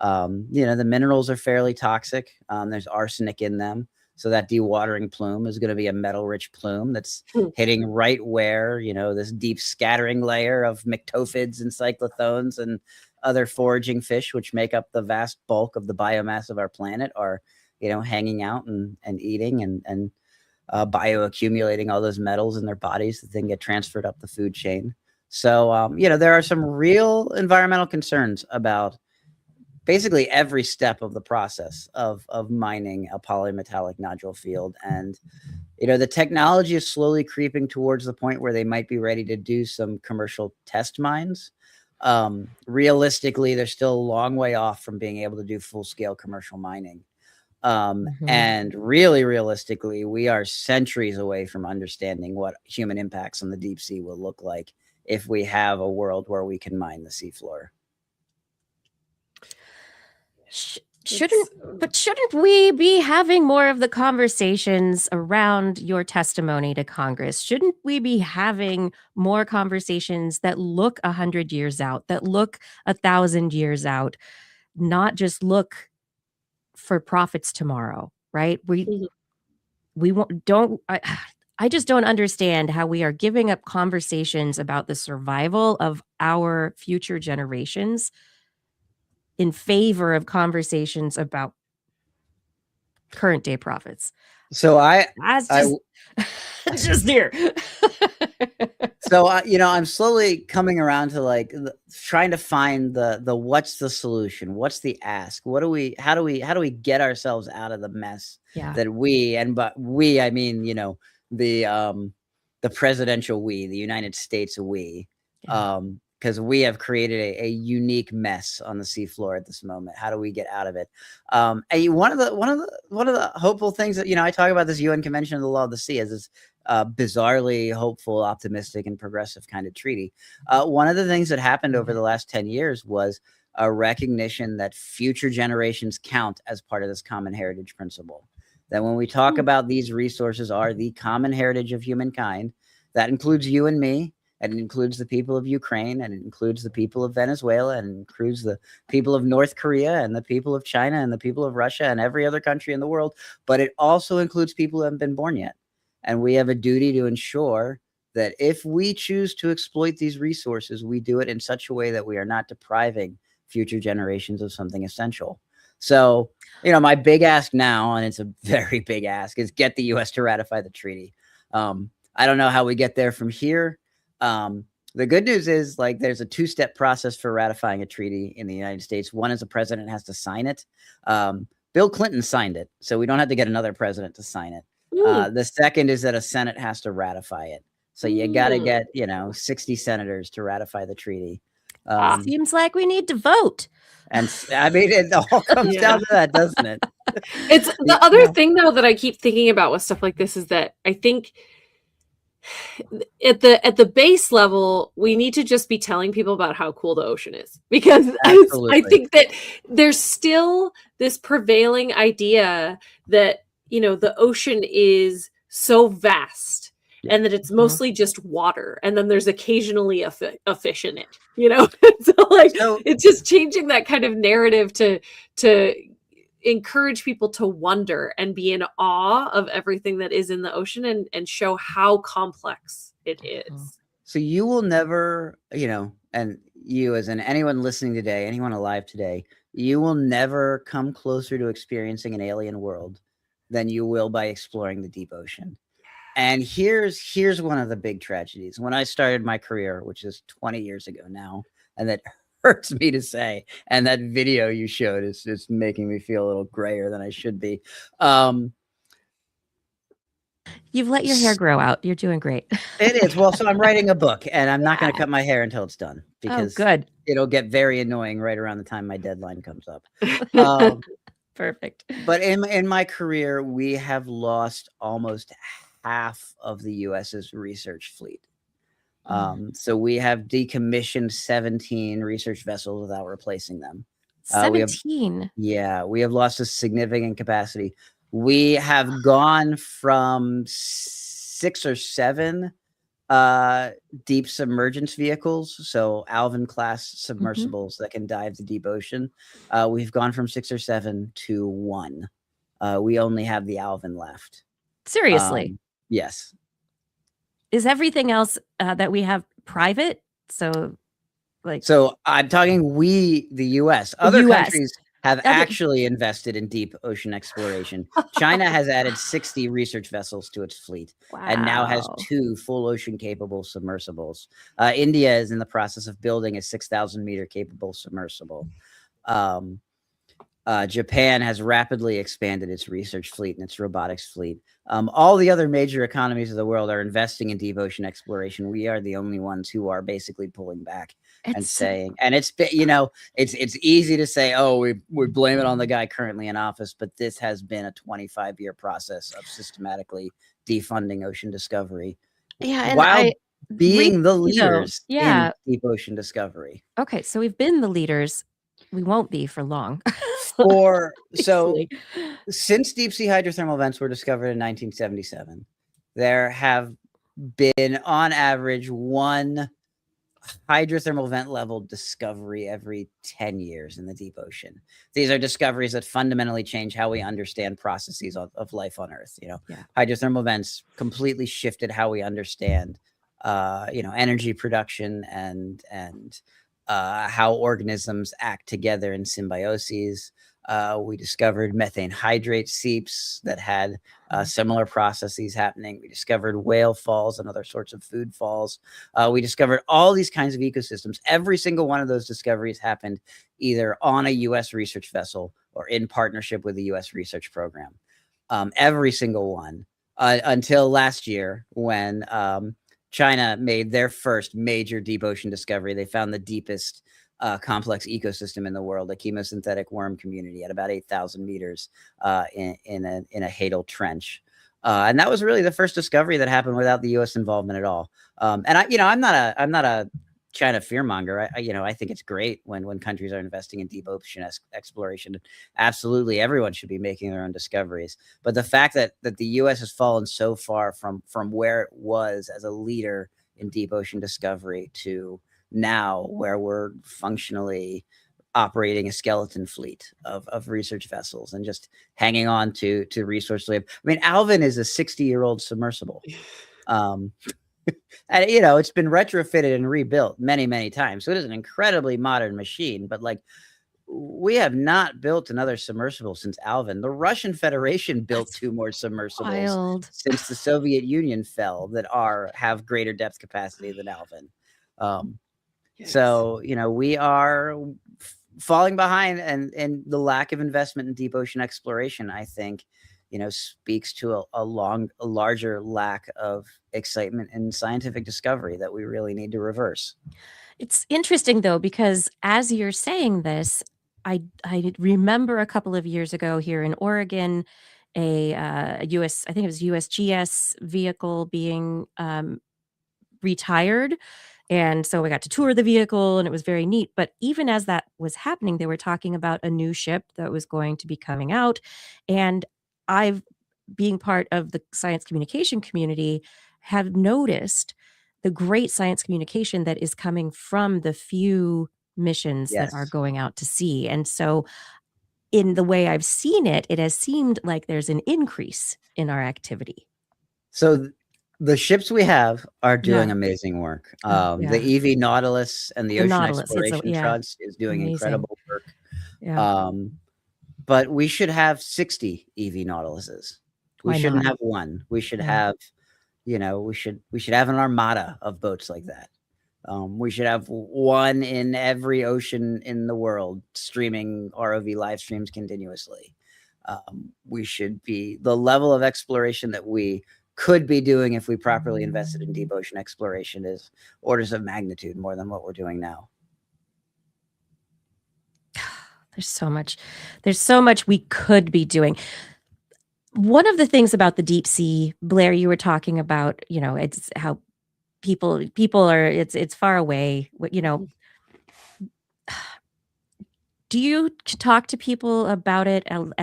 The minerals are fairly toxic. There's arsenic in them. So that dewatering plume is going to be a metal-rich plume that's hitting right where, this deep scattering layer of myctophids and cyclothones and other foraging fish, which make up the vast bulk of the biomass of our planet, are, hanging out and eating and bioaccumulating all those metals in their bodies that then get transferred up the food chain. So, there are some real environmental concerns about basically every step of the process of mining a polymetallic nodule field. And, the technology is slowly creeping towards the point where they might be ready to do some commercial test mines. Realistically, they're still a long way off from being able to do full-scale commercial mining. And really realistically, we are centuries away from understanding what human impacts on the deep sea will look like if we have a world where we can mine the seafloor. Shouldn't we be having more of the conversations around your testimony to Congress? Shouldn't we be having more conversations that look 100 years out, that look 1,000 years out, not just look for profits tomorrow, right? I just don't understand how we are giving up conversations about the survival of our future generations in favor of conversations about current day profits. So just here. So I'm slowly coming around to trying to find the what's the solution, what's the ask, how do we get ourselves out of the mess that we, I mean, the presidential we, the United States we, because we have created a unique mess on the seafloor at this moment. How do we get out of it? And one of the hopeful things that, I talk about this UN Convention of the Law of the Sea as this bizarrely hopeful, optimistic, and progressive kind of treaty. One of the things that happened over the last 10 years was a recognition that future generations count as part of this common heritage principle. That when we talk about these resources are the common heritage of humankind, that includes you and me, and it includes the people of Ukraine, and it includes the people of Venezuela, and it includes the people of North Korea, and the people of China, and the people of Russia, and every other country in the world. But it also includes people who haven't been born yet. And we have a duty to ensure that if we choose to exploit these resources, we do it in such a way that we are not depriving future generations of something essential. So, my big ask now, and it's a very big ask, is get the U.S. to ratify the treaty. I don't know how we get there from here. The good news is, there's a two-step process for ratifying a treaty in the United States. One is the president has to sign it. Bill Clinton signed it, so we don't have to get another president to sign it. The second is that a Senate has to ratify it. So you got to get, 60 senators to ratify the treaty. Seems like we need to vote. And I mean, it all comes down to that, doesn't it? It's the other thing, though, that I keep thinking about with stuff like this is that I think at the base level, we need to just be telling people about how cool the ocean is, because I think that there's still this prevailing idea that, the ocean is so vast and that it's mostly just water, and then there's occasionally a fish in it, so it's just changing that kind of narrative to encourage people to wonder and be in awe of everything that is in the ocean, and show how complex it is. So you will never, and you as in anyone listening today, anyone alive today, you will never come closer to experiencing an alien world than you will by exploring the deep ocean. And here's one of the big tragedies. When I started my career, which is 20 years ago now, and that hurts me to say, and that video you showed is just making me feel a little grayer than I should be. You've let your hair grow out. You're doing great. It is. Well, so I'm writing a book, and I'm not going to cut my hair until it's done, because good. It'll get very annoying right around the time my deadline comes up. Perfect. But in my career, we have lost almost half of the US's research fleet. So we have decommissioned 17 research vessels without replacing them. 17? We have lost a significant capacity. We have gone from 6 or 7 deep submergence vehicles, so Alvin class submersibles that can dive the deep ocean. We've gone from 6 or 7 to 1. We only have the Alvin left. Seriously? Yes. Is everything else that we have private? So I'm talking the U.S. Other countries have actually invested in deep ocean exploration. China has added 60 research vessels to its fleet and now has 2 full ocean capable submersibles. India is in the process of building a 6,000 meter capable submersible. Japan has rapidly expanded its research fleet and its robotics fleet. All the other major economies of the world are investing in deep ocean exploration. We are the only ones who are basically pulling back and saying, and it's easy to say, oh, we blame it on the guy currently in office, but this has been a 25-year process of systematically defunding ocean discovery. Yeah, while being the leaders in deep ocean discovery. Okay, so we've been the leaders. We won't be for long. Since deep sea hydrothermal vents were discovered in 1977, there have been on average 1 hydrothermal vent level discovery every 10 years in the deep ocean. These are discoveries that fundamentally change how we understand processes of life on Earth. Hydrothermal vents completely shifted how we understand energy production and how organisms act together in symbioses. We discovered methane hydrate seeps that had similar processes happening. We discovered whale falls and other sorts of food falls. We discovered all these kinds of ecosystems. Every single one of those discoveries happened either on a U.S. research vessel or in partnership with the U.S. research program. Every single one until last year when China made their first major deep ocean discovery. They found the deepest complex ecosystem in the world, a chemosynthetic worm community at about 8,000 meters in a Hadal trench. And that was really the first discovery that happened without the U.S. involvement at all. And I'm not a China fearmonger. I think it's great when countries are investing in deep ocean exploration. Absolutely, everyone should be making their own discoveries. But the fact that the U.S. has fallen so far from where it was as a leader in deep ocean discovery to now, where we're functionally operating a skeleton fleet of research vessels and just hanging on to resource lab. I mean, Alvin is a 60-year-old submersible. And it's been retrofitted and rebuilt many, many times. So it is an incredibly modern machine, but like, we have not built another submersible since Alvin. The Russian Federation built 2 more submersibles since the Soviet Union fell that have greater depth capacity than Alvin. So, we are falling behind, and the lack of investment in deep ocean exploration, I think, speaks to a larger lack of excitement in scientific discovery that we really need to reverse. It's interesting though, because as you're saying this, I remember a couple of years ago here in Oregon, a US, I think it was USGS vehicle being retired. And so we got to tour the vehicle and it was very neat. But even as that was happening, they were talking about a new ship that was going to be coming out. And being part of the science communication community, have noticed the great science communication that is coming from the few missions that are going out to sea. And so in the way I've seen it, it has seemed like there's an increase in our activity. So the ships we have are doing amazing work. The EV Nautilus and the Ocean Exploration Trust is doing incredible work. But we should have 60 EV Nautiluses. We shouldn't have one. We should have, we should have an armada of boats like that. We should have one in every ocean in the world streaming ROV live streams continuously. We should be the level of exploration that we could be doing if we properly invested in deep ocean exploration is orders of magnitude more than what we're doing now. There's so much we could be doing. One of the things about the deep sea, Blair, you were talking about, it's how people are, it's far away, do you talk to people about it and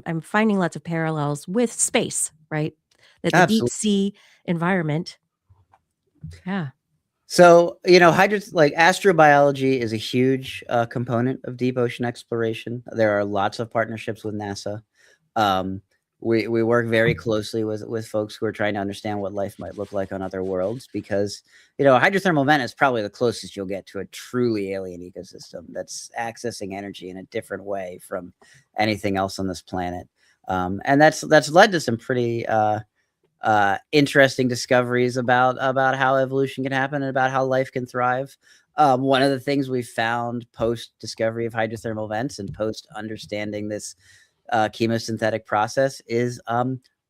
I'm finding lots of parallels with space, right? That the deep sea environment. Yeah. So, like astrobiology is a huge component of deep ocean exploration. There are lots of partnerships with NASA. We work very closely with folks who are trying to understand what life might look like on other worlds, because, a hydrothermal vent is probably the closest you'll get to a truly alien ecosystem that's accessing energy in a different way from anything else on this planet. And that's led to some pretty interesting discoveries about how evolution can happen and about how life can thrive. One of the things we found post discovery of hydrothermal vents and post understanding this chemosynthetic process is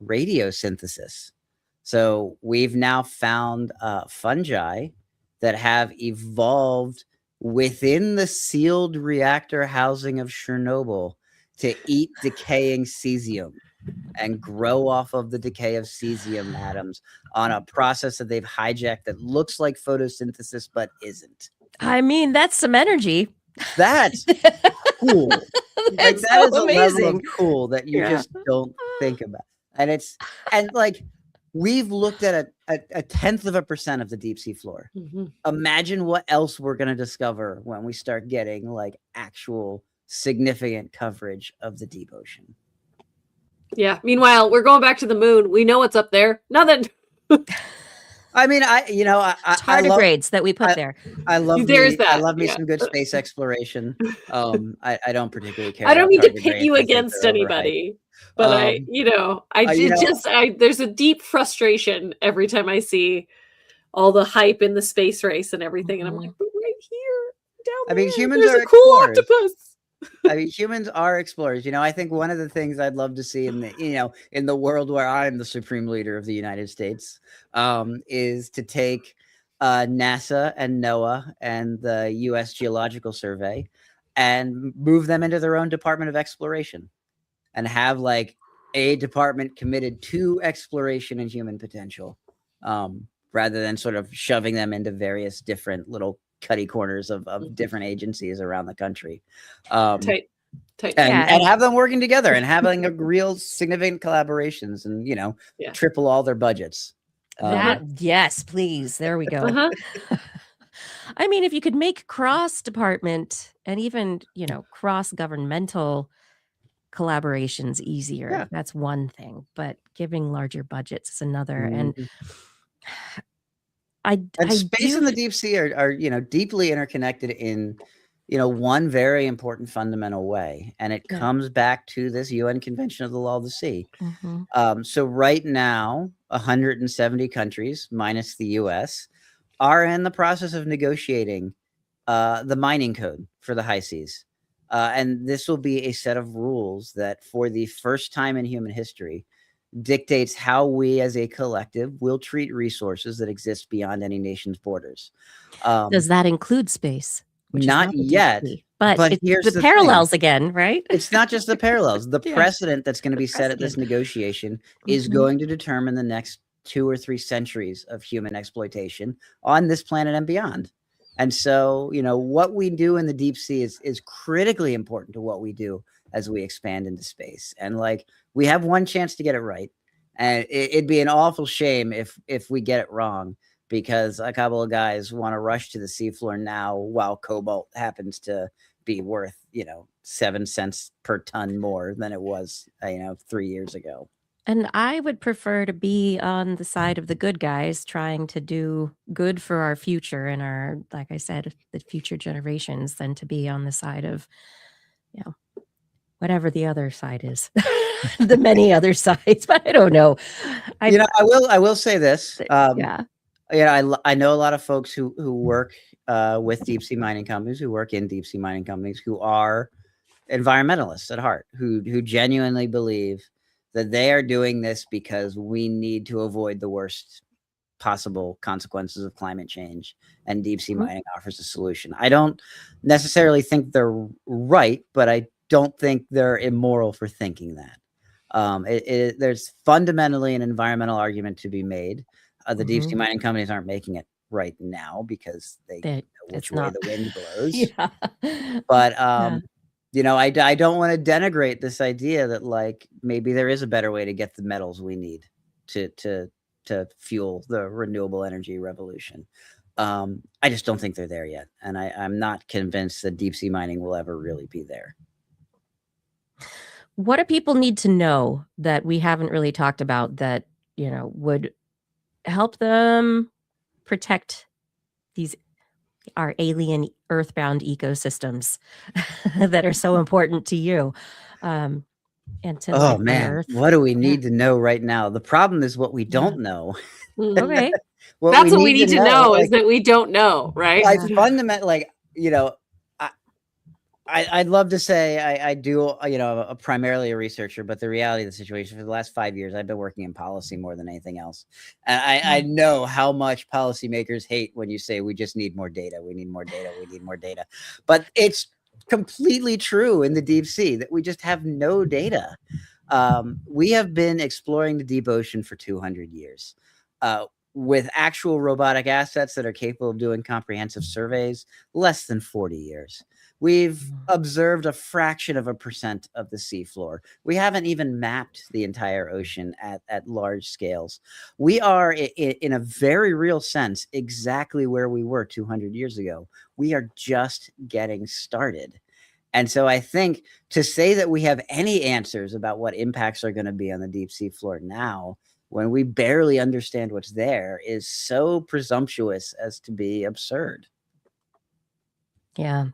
radiosynthesis. So we've now found fungi that have evolved within the sealed reactor housing of Chernobyl to eat decaying cesium and grow off of the decay of cesium atoms on a process that they've hijacked that looks like photosynthesis but isn't. I mean, that's some energy. That's cool. That's that is amazing. A level of cool that you just don't think about. And we've looked at a 0.1% of the deep sea floor. Mm-hmm. Imagine what else we're going to discover when we start getting actual significant coverage of the deep ocean. Yeah. Meanwhile, we're going back to the moon. We know what's up there. Nothing. I mean, tardigrades that we put there. I love me some good space exploration. I don't particularly care. I don't mean to pit you against anybody, but there's a deep frustration every time I see all the hype in the space race and everything, and I'm like, but right here, down there, humans there's are a cool explorers. octopus. I mean, humans are explorers. I think one of the things I'd love to see in the world where I'm the supreme leader of the United States, is to take NASA and NOAA and the U.S. Geological Survey and move them into their own Department of Exploration, and have like a department committed to exploration and human potential, rather than sort of shoving them into various different little cutty corners of different agencies around the country. Tight. And have them working together and having a real significant collaborations, and triple all their budgets. Yes, please. There we go. I mean, if you could make cross department and even cross governmental collaborations easier, that's one thing, but giving larger budgets is another. And space and the deep sea are deeply interconnected in one very important fundamental way, and it comes back to this UN Convention of the Law of the Sea. So right now, 170 countries minus the US are in the process of negotiating the mining code for the high seas. And this will be a set of rules that, for the first time in human history, dictates how we as a collective will treat resources that exist beyond any nation's borders. Does that include space? Not yet. But here's the parallels again, right? It's not just the parallels. The precedent that's going to be set at this negotiation is going to determine the next 2 or 3 centuries of human exploitation on this planet and beyond. And so, what we do in the deep sea is critically important to what we do as we expand into space. And we have one chance to get it right. And it'd be an awful shame if we get it wrong, because a couple of guys want to rush to the seafloor now while cobalt happens to be worth, 7 cents per ton more than it was, 3 years ago. And I would prefer to be on the side of the good guys trying to do good for our future and our, like I said, the future generations, than to be on the side of, whatever the other side is, the many other sides. But I don't know. I will say this. I know a lot of folks who work with deep sea mining companies, who work in deep sea mining companies, who are environmentalists at heart, who genuinely believe that they are doing this because we need to avoid the worst possible consequences of climate change, and deep sea mining offers a solution. I don't necessarily think they're right, but I don't think they're immoral for thinking that. There's fundamentally an environmental argument to be made. The deep sea mining companies aren't making it right now because they know which way the wind blows. But I don't want to denigrate this idea that maybe there is a better way to get the metals we need to fuel the renewable energy revolution. I just don't think they're there yet, and I'm not convinced that deep sea mining will ever really be there. What do people need to know that we haven't really talked about that would help them protect our alien earthbound ecosystems that are so important to you? And to Earth? What do we need to know right now? The problem is what we don't know. Okay. That's what we need to know is that we don't know, right? Fundamentally, I'd love to say I do, primarily a researcher, but the reality of the situation, for the last 5 years, I've been working in policy more than anything else. And I know how much policymakers hate when you say we just need more data. We need more data. We need more data. But it's completely true in the deep sea that we just have no data. We have been exploring the deep ocean for 200 years. With actual robotic assets that are capable of doing comprehensive surveys, less than 40 years. We've observed a fraction of a % of the seafloor. We haven't even mapped the entire ocean at large scales. We are, in a very real sense, exactly where we were 200 years ago. We are just getting started. And so I think to say that we have any answers about what impacts are going to be on the deep sea floor now, when we barely understand what's there, is so presumptuous as to be absurd. Yeah.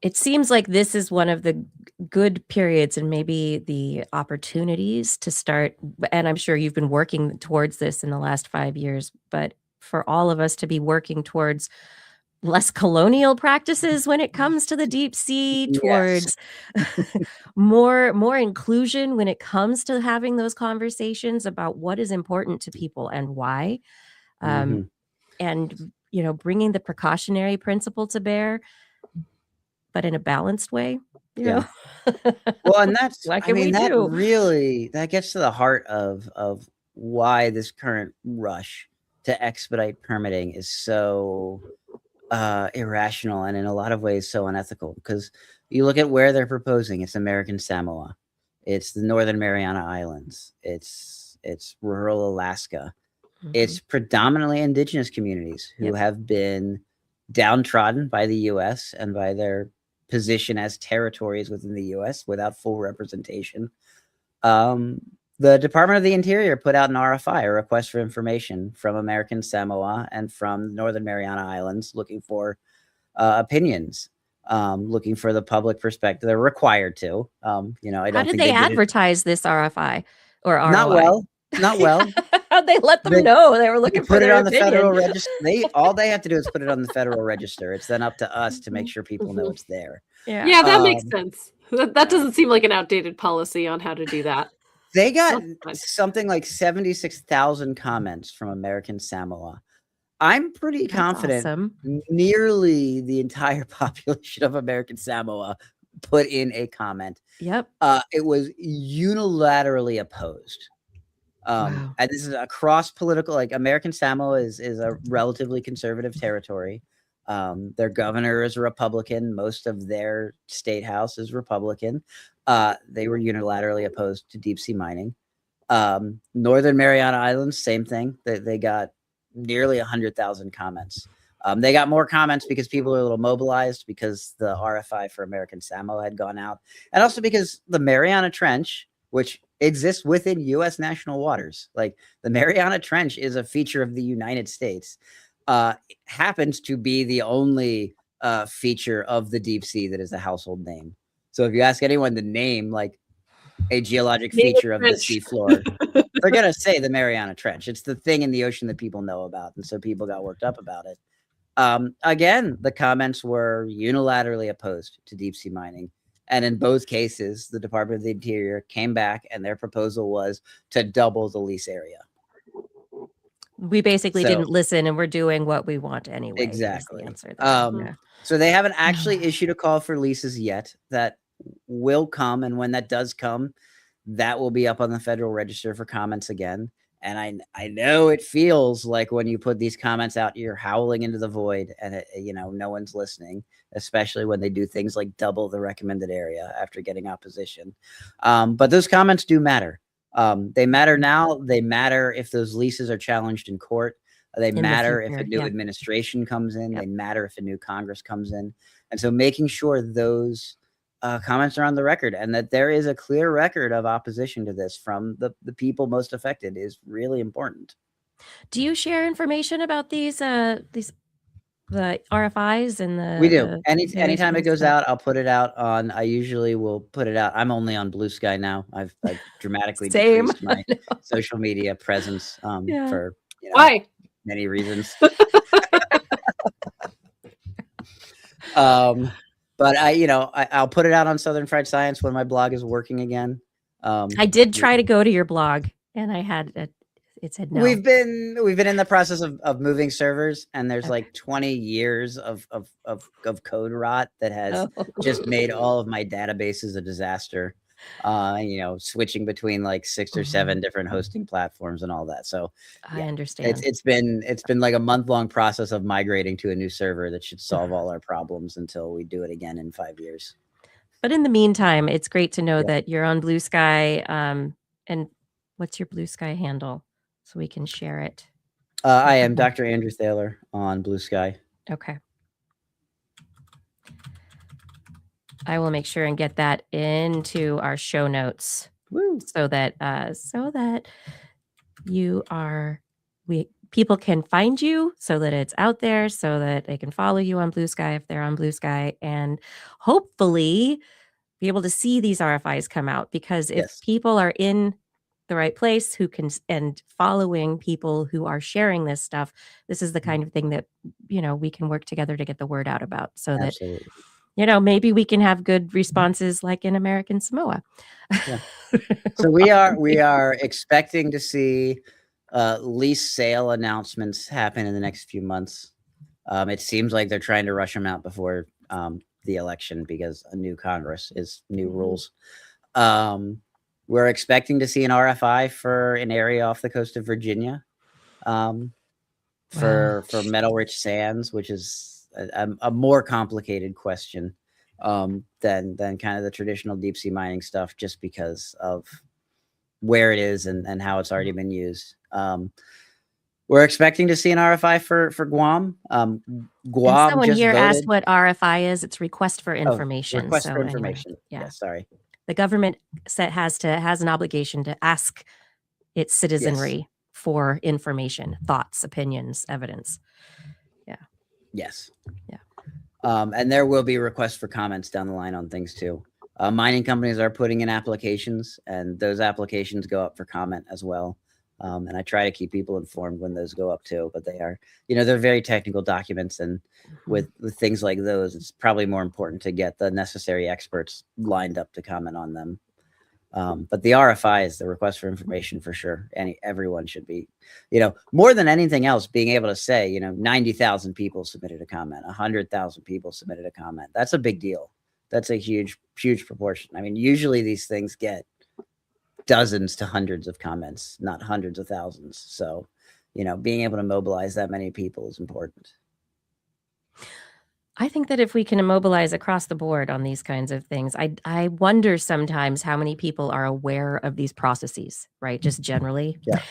It seems like this is one of the good periods and maybe the opportunities to start, and I'm sure you've been working towards this in the last 5 years, but for all of us to be working towards less colonial practices when it comes to the deep sea, Yes. towards more inclusion when it comes to having those conversations about what is important to people and why. Mhm. And, bringing the precautionary principle to bear, but in a balanced way, Yeah. Well, and that's, What I can we mean, that do? really, that gets to the heart of why this current rush to expedite permitting is so irrational and in a lot of ways so unethical. Because you look at where they're proposing, it's American Samoa, it's the Northern Mariana Islands, it's rural Alaska, it's predominantly indigenous communities who Yep. have been downtrodden by the U.S. and by their position as territories within the U.S. without full representation. The Department of the Interior put out an RFI, a request for information, from American Samoa and from Northern Mariana Islands, looking for opinions, looking for the public perspective. They're required to. I How don't did think they they did it. advertise this RFI or ROI? Not well. Not well. How'd they let them They- know they were They looking for put it their on the opinion? Federal Register. All they have to do is put it on the Federal Register. It's then up to us to make sure people know it's there. Yeah, that makes Um, sense. That doesn't seem like an outdated policy on how to do that. They got That's fine. something like 76,000 comments from American Samoa. I'm pretty That's confident awesome. nearly the entire population of American Samoa put in a comment. Yep. It was unilaterally opposed. Wow. And this is across political, like American Samoa is a relatively conservative territory. Their governor is a Republican. Most of their state house is Republican. They were unilaterally opposed to deep sea mining. Northern Mariana Islands, same thing. They got nearly 100,000 comments. They got more comments because people are a little mobilized because the RFI for American Samoa had gone out, and also because the Mariana Trench, which exists within U.S. national waters, like the Mariana Trench is a feature of the United States, happens to be the only feature of the deep sea that is a household name. So if you ask anyone to name like a geologic feature of the seafloor, they're going to say the Mariana Trench. It's the thing in the ocean that people know about. And so people got worked up about it. Again, the comments were unilaterally opposed to deep sea mining. And in both cases, the Department of the Interior came back and their proposal was to double the lease area. We basically didn't listen, and we're doing what we want anyway. Exactly. Is the answer there. So they haven't actually issued a call for leases yet. That will come. And when that does come, that will be up on the Federal Register for comments again. And I know it feels like when you put these comments out, you're howling into the void and, no one's listening, especially when they do things like double the recommended area after getting opposition. But those comments do matter. They matter now. They matter if those leases are challenged in court. They matter if a new administration comes in. They matter if a new Congress comes in. And so making sure those comments are on the record and that there is a clear record of opposition to this from the people most affected is really important. Do you share information about the RFIs and the? We do. Anytime it goes out, I'll put it out on. I usually will put it out. I'm only on Blue Sky now. I've dramatically decreased my social media presence for why many reasons. But I'll put it out on Southern Fried Science when my blog is working again. I did try to go to your blog, and I had it said no. We've been in the process of moving servers, and there's like 20 years of code rot that has just made all of my databases a disaster. Switching between like 6 or 7 different hosting platforms and all that. So I understand. It's been like a month-long process of migrating to a new server that should solve all our problems until we do it again in 5 years. But in the meantime, it's great to know that you're on Blue Sky. And what's your Blue Sky handle so we can share it? I am Dr. Andrew Thaler on Blue Sky. Okay. I will make sure and get that into our show notes. Woo. so that people can find you, so that it's out there, so that they can follow you on Blue Sky if they're on Blue Sky, and hopefully be able to see these RFIs come out, because if people are in the right place, who can, and following people who are sharing this stuff, this is the kind of thing that, we can work together to get the word out about, so that, Absolutely. maybe we can have good responses like in American Samoa. Yeah. So we are expecting to see lease sale announcements happen in the next few months. It seems like they're trying to rush them out before the election, because a new Congress is new rules. We're expecting to see an RFI for an area off the coast of Virginia for metal rich sands, which is a more complicated question than kind of the traditional deep sea mining stuff, just because of where it is and how it's already been used. We're expecting to see an RFI for Guam. Guam someone just here asked voted. what RFI is. It's request for information. Request so for anyway, information. yeah. Yeah, sorry. The government has an obligation to ask its citizenry for information, thoughts, opinions, evidence. Yes. Yeah. And there will be requests for comments down the line on things too. Mining companies are putting in applications, and those applications go up for comment as well. And I try to keep people informed when those go up too, but they are, they're very technical documents, and with things like those, it's probably more important to get the necessary experts lined up to comment on them. But the RFI is the request for information for sure. Everyone should be, more than anything else, being able to say, 90,000 people submitted a comment, 100,000 people submitted a comment. That's a big deal. That's a huge, huge proportion. I mean, usually these things get dozens to hundreds of comments, not hundreds of thousands. So, being able to mobilize that many people is important. I think that if we can immobilize across the board on these kinds of things, I wonder sometimes how many people are aware of these processes, right? Just generally. Yeah.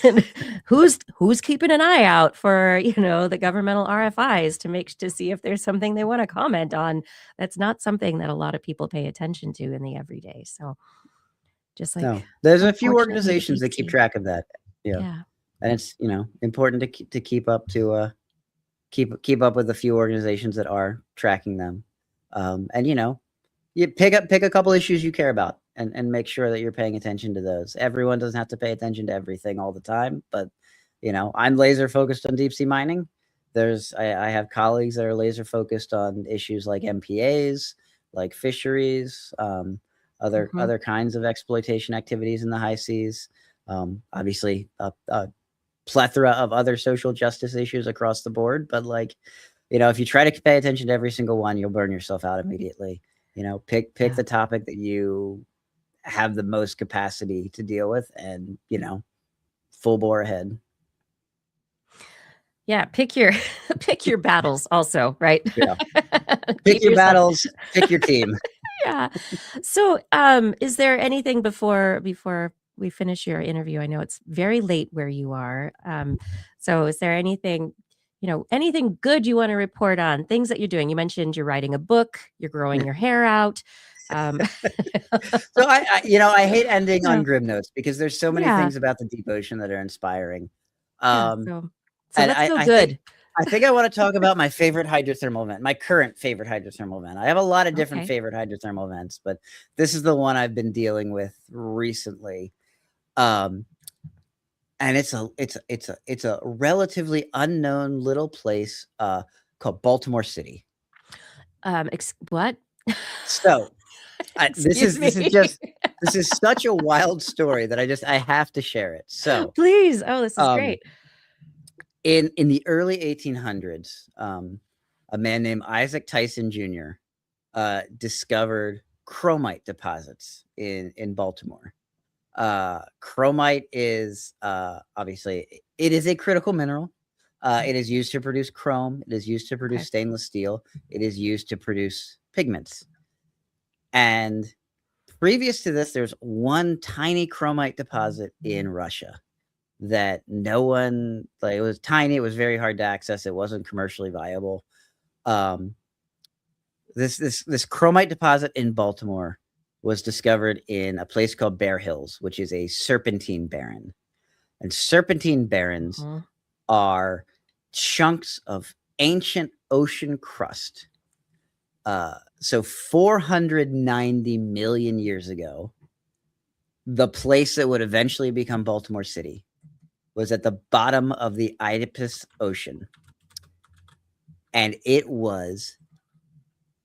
And who's keeping an eye out for, the governmental RFIs to see if there's something they want to comment on. That's not something that a lot of people pay attention to in the everyday. So just like, no, there's a few unfortunately, the organizations that deep keep sea. track of that. Yeah. And it's, important to keep up to, keep up with a few organizations that are tracking them. And you pick a couple issues you care about and make sure that you're paying attention to those. Everyone doesn't have to pay attention to everything all the time, but I'm laser focused on deep sea mining. I have colleagues that are laser focused on issues like MPAs, like fisheries, other kinds of exploitation activities in the high seas. Obviously, plethora of other social justice issues across the board, but if you try to pay attention to every single one, you'll burn yourself out immediately. Pick the topic that you have the most capacity to deal with, and full bore ahead. Yeah, pick your battles also, right? Yeah. Pick your battles, pick your team. Yeah. So, is there anything before we finish your interview? I know it's very late where you are. So is there anything, anything good you want to report on? Things that you're doing? You mentioned you're writing a book, you're growing your hair out. So I hate ending on grim notes, because there's so many things about the deep ocean that are inspiring. So let's go good. I think I want to talk about my favorite hydrothermal event, my current favorite hydrothermal event. I have a lot of different favorite hydrothermal events, but this is the one I've been dealing with recently. And it's a relatively unknown little place called Baltimore City. What? So this is such a wild story that I have to share it. So please. Oh, this is great. In the early 1800s, a man named Isaac Tyson Jr. Discovered chromite deposits in Baltimore. Chromite is obviously, it is a critical mineral. It is used to produce chrome. It is used to produce stainless steel. It is used to produce pigments. And previous to this, there's one tiny chromite deposit in Russia that no one, it was tiny. It was very hard to access. It wasn't commercially viable. This chromite deposit in Baltimore was discovered in a place called Bear Hills, which is a serpentine barren. And serpentine barrens are chunks of ancient ocean crust. So 490 million years ago, the place that would eventually become Baltimore City was at the bottom of the Oedipus Ocean. And it was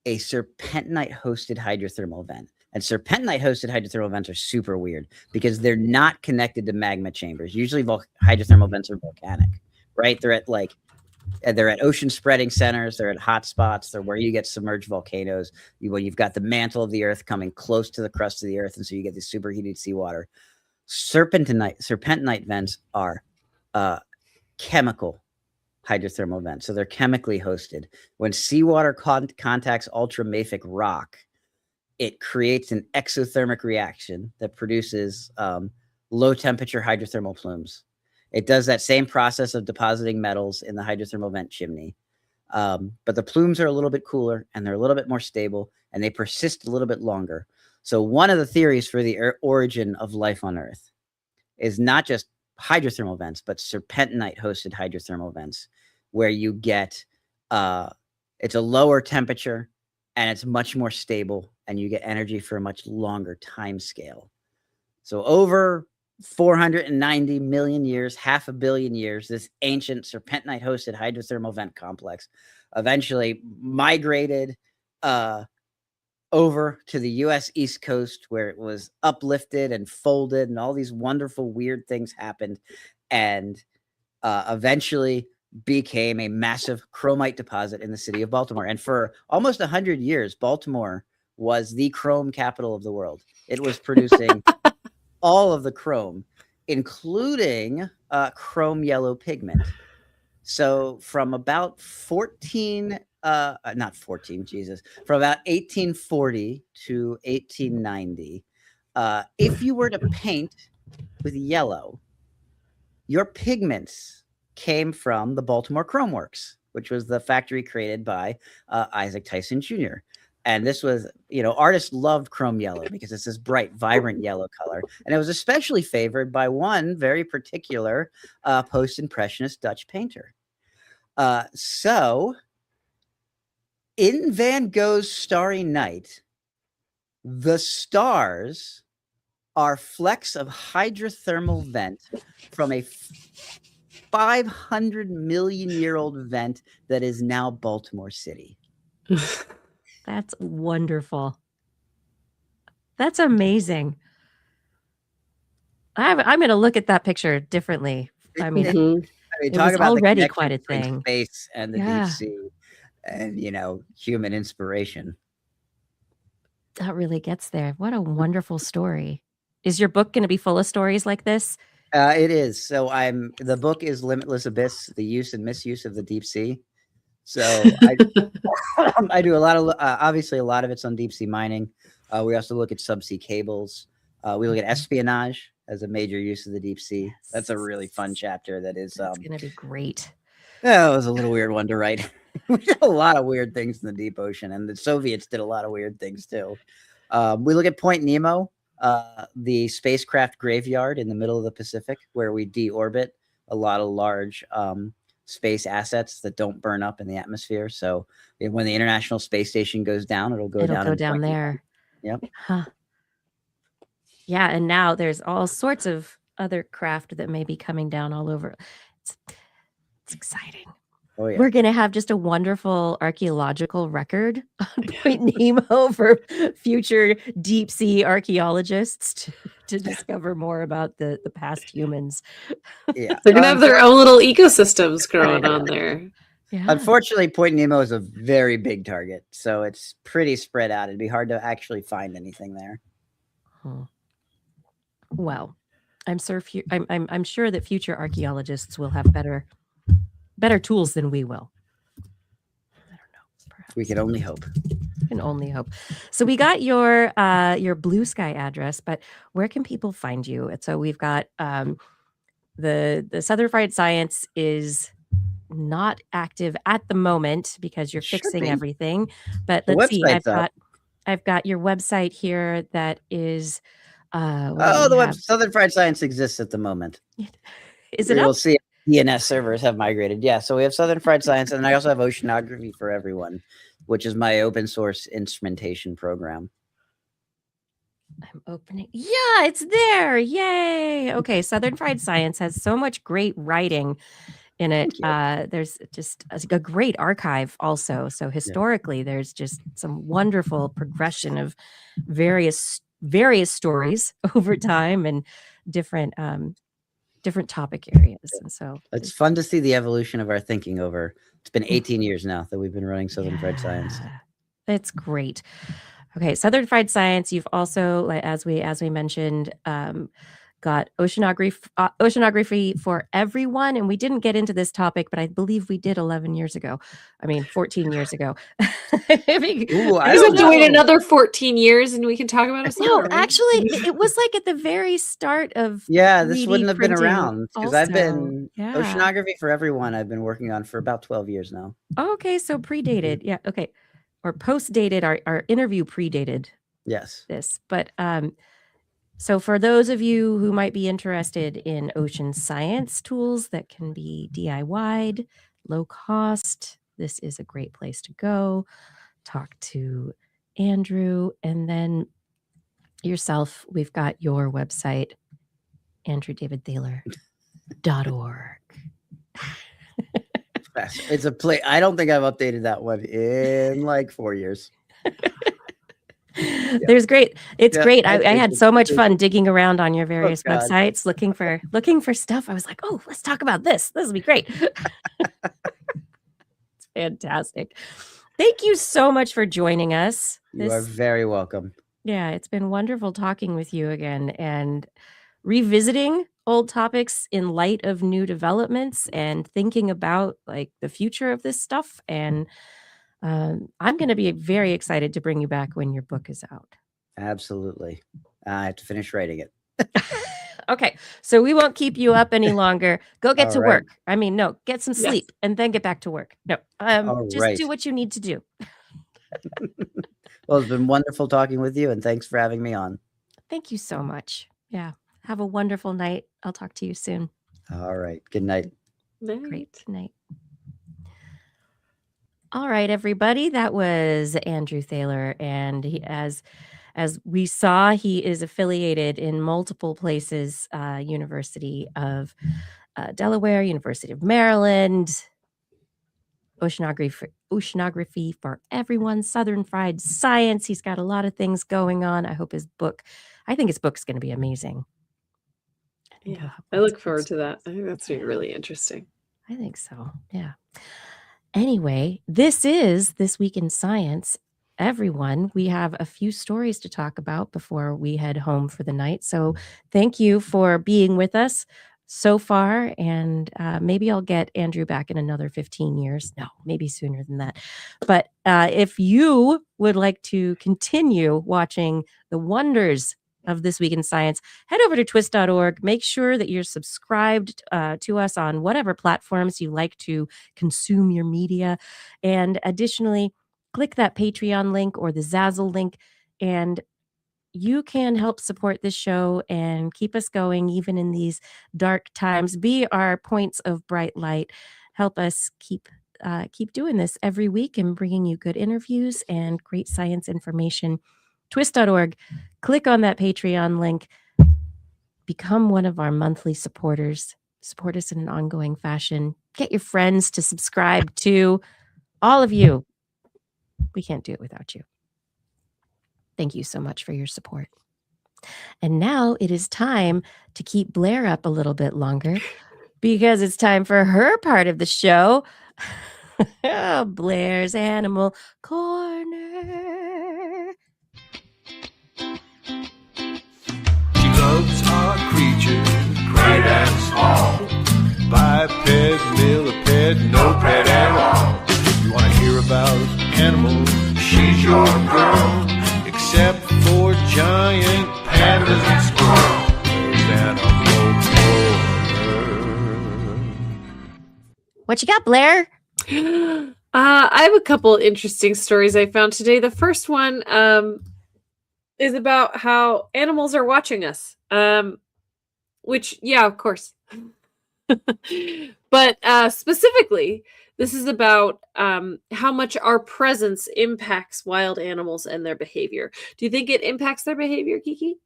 a serpentinite-hosted hydrothermal vent. And serpentinite-hosted hydrothermal vents are super weird because they're not connected to magma chambers. Usually hydrothermal vents are volcanic, right? They're at ocean spreading centers. They're at hot spots. They're where you get submerged volcanoes. You've got the mantle of the earth coming close to the crust of the earth. And so you get this superheated seawater. Serpentinite vents are chemical hydrothermal vents. So they're chemically hosted. When seawater contacts ultramafic rock, it creates an exothermic reaction that produces low temperature hydrothermal plumes. It does that same process of depositing metals in the hydrothermal vent chimney. But the plumes are a little bit cooler and they're a little bit more stable and they persist a little bit longer. So one of the theories for the origin of life on Earth is not just hydrothermal vents, but serpentinite hosted hydrothermal vents where you get, it's a lower temperature and it's much more stable and you get energy for a much longer time scale. So over 490 million years, 500 million years, this ancient serpentinite hosted hydrothermal vent complex eventually migrated over to the US East Coast where it was uplifted and folded and all these wonderful weird things happened and eventually became a massive chromite deposit in the city of Baltimore. And for almost 100 years, Baltimore was the chrome capital of the world. It was producing all of the chrome, including chrome yellow pigment. So from about from about 1840 to 1890, if you were to paint with yellow, your pigments came from the Baltimore Chrome Works, which was the factory created by Isaac Tyson Jr. And this was, artists loved chrome yellow because it's this bright, vibrant yellow color. And it was especially favored by one very particular post-impressionist Dutch painter. So in Van Gogh's Starry Night, the stars are flecks of hydrothermal vent from a 500 million year old vent that is now Baltimore City. That's wonderful. That's amazing. I'm going to look at that picture differently. I mean, it talk was about already the quite a thing. Space and the deep sea and, human inspiration. That really gets there. What a wonderful story. Is your book going to be full of stories like this? It is. So the book is Limitless Abyss, the use and misuse of the deep sea. So I do a lot of, obviously a lot of it's on deep sea mining. We also look at subsea cables. We look at espionage as a major use of the deep sea. Yes. That's a really fun chapter. It's going to be great. Yeah, it was a little weird one to write. We did a lot of weird things in the deep ocean, and the Soviets did a lot of weird things too. We look at Point Nemo, the spacecraft graveyard in the middle of the Pacific, where we deorbit a lot of large space assets that don't burn up in the atmosphere. So when the International Space Station goes down, it'll go down there. Yep. Huh. Yeah, and now there's all sorts of other craft that may be coming down all over. It's exciting. Oh, yeah. We're going to have just a wonderful archaeological record on Point Nemo for future deep sea archaeologists to discover more about the past humans. Yeah, they're going to have their own little ecosystems growing on there. Yeah. Unfortunately, Point Nemo is a very big target, so it's pretty spread out. It'd be hard to actually find anything there. Well, I'm sure that future archaeologists will have better tools than we will. I don't know. Perhaps. We can only hope. So we got your Blue Sky address, but where can people find you? And so we've got the Southern Fried Science is not active at the moment because you're fixing everything. But let's see. I've got your website here that is Southern Fried Science exists at the moment. Is it up? We'll see. DNS servers have migrated. Yeah, so we have Southern Fried Science, and I also have Oceanography for Everyone, which is my open source instrumentation program. I'm opening. Yeah, it's there. Yay. Okay. Southern Fried Science has so much great writing in it. There's just a great archive also. So historically, there's just some wonderful progression of various stories over time and different topic areas. And so it's fun to see the evolution of our thinking over. It's been 18 years now that we've been running Southern Fried Science. It's great. Okay, Southern Fried Science. You've also, as we mentioned, got oceanography for everyone, and we didn't get into this topic, but I believe we did 11 years ago. I mean, 14 years ago. I just have to wait another 14 years, and we can talk about it. No, actually, it was like at the very start of this 3D wouldn't have been printing around because I've been also. oceanography for everyone. I've been working on for about 12 years now. Okay, so predated, yeah. Okay, or post-dated. Our interview predated. Yes. This, but so for those of you who might be interested in ocean science tools that can be DIY'd, low cost, this is a great place to go. Talk to Andrew, and then yourself. We've got your website, andrewdavidthaler.org. It's a play. I don't think I've updated that one in like 4 years. There's great. It's great. I had so much fun digging around on your various websites, looking for stuff. I was like, oh, let's talk about this. This will be great. It's fantastic. Thank you so much for joining us. You are very welcome. Yeah, it's been wonderful talking with you again and revisiting old topics in light of new developments and thinking about like the future of this stuff. And I'm going to be very excited to bring you back when your book is out. Absolutely. I have to finish writing it. Okay, so we won't keep you up any longer. Go get to work. I mean, no, get some sleep and then get back to work. No, just do what you need to do. Well, it's been wonderful talking with you, and thanks for having me on. Thank you so much. Yeah, have a wonderful night. I'll talk to you soon. All right. Good night. Great night. All right, everybody. That was Andrew Thaler, and he, as we saw, he is affiliated in multiple places: University of Delaware, University of Maryland, oceanography for everyone, Southern Fried Science. He's got a lot of things going on. I think his book's going to be amazing. Yeah, I look forward to that. I think that's going to be really interesting. I think so. Yeah. Anyway, this is This Week in Science. Everyone, we have a few stories to talk about before we head home for the night. So thank you for being with us so far. And maybe I'll get Andrew back in another 15 years. No, maybe sooner than that. But if you would like to continue watching the wonders of This Week in Science, head over to TWIS.org. Make sure that you're subscribed to us on whatever platforms you like to consume your media. And additionally, click that Patreon link or the Zazzle link, and you can help support this show and keep us going even in these dark times. Be our points of bright light. Help us keep doing this every week and bringing you good interviews and great science information. TWIS.org. Click on that Patreon link. Become one of our monthly supporters. Support us in an ongoing fashion. Get your friends to subscribe to. All of you. We can't do it without you. Thank you so much for your support. And now it is time to keep Blair up a little bit longer because it's time for her part of the show. Blair's Animal Corner. She loves our creatures, great and small. Biped, millipede, no pet at all. You want to hear about animals? She's your girl. Except for giant pandas and squirrels. There's Animal Corner. What you got, Blair? I have a couple interesting stories I found today. The first one is about how animals are watching us. Which, yeah, of course. But specifically, this is about how much our presence impacts wild animals and their behavior. Do you think it impacts their behavior, Kiki?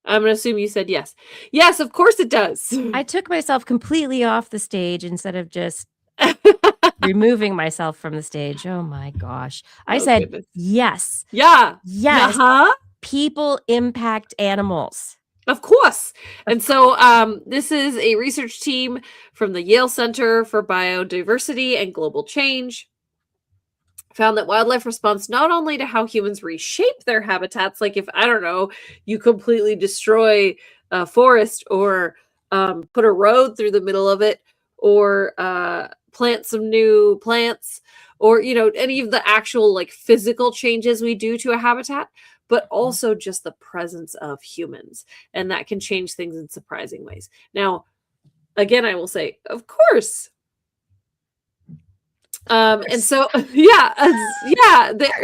I'm going to assume you said yes. Yes, of course it does. I took myself completely off the stage instead of just removing myself from the stage. Oh my gosh. I said, goodness. yes. Yeah. Yes. Uh-huh. People impact animals. Of course. And so this is a research team from the Yale Center for Biodiversity and Global Change. Found that wildlife responds not only to how humans reshape their habitats, like if, I don't know, you completely destroy a forest or put a road through the middle of it or plant some new plants or, any of the actual like physical changes we do to a habitat, but also just the presence of humans. And that can change things in surprising ways. Now, again, I will say, of course, and so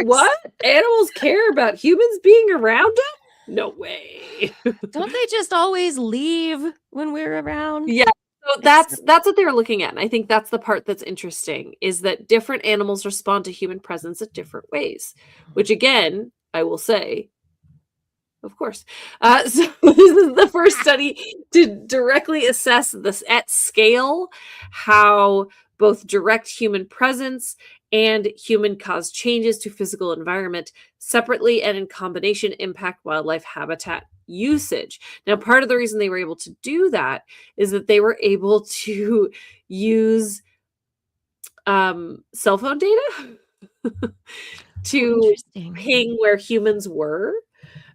what animals care about humans being around them? No way. Don't they just always leave when we're around? Yeah. So that's what they were looking at. And I think that's the part that's interesting is that different animals respond to human presence in different ways, which again, I will say, of course. So this is the first study to directly assess this at scale, how both direct human presence and human-caused changes to physical environment separately and in combination impact wildlife habitat usage. Now, part of the reason they were able to do that is that they were able to use cell phone data to ping where humans were.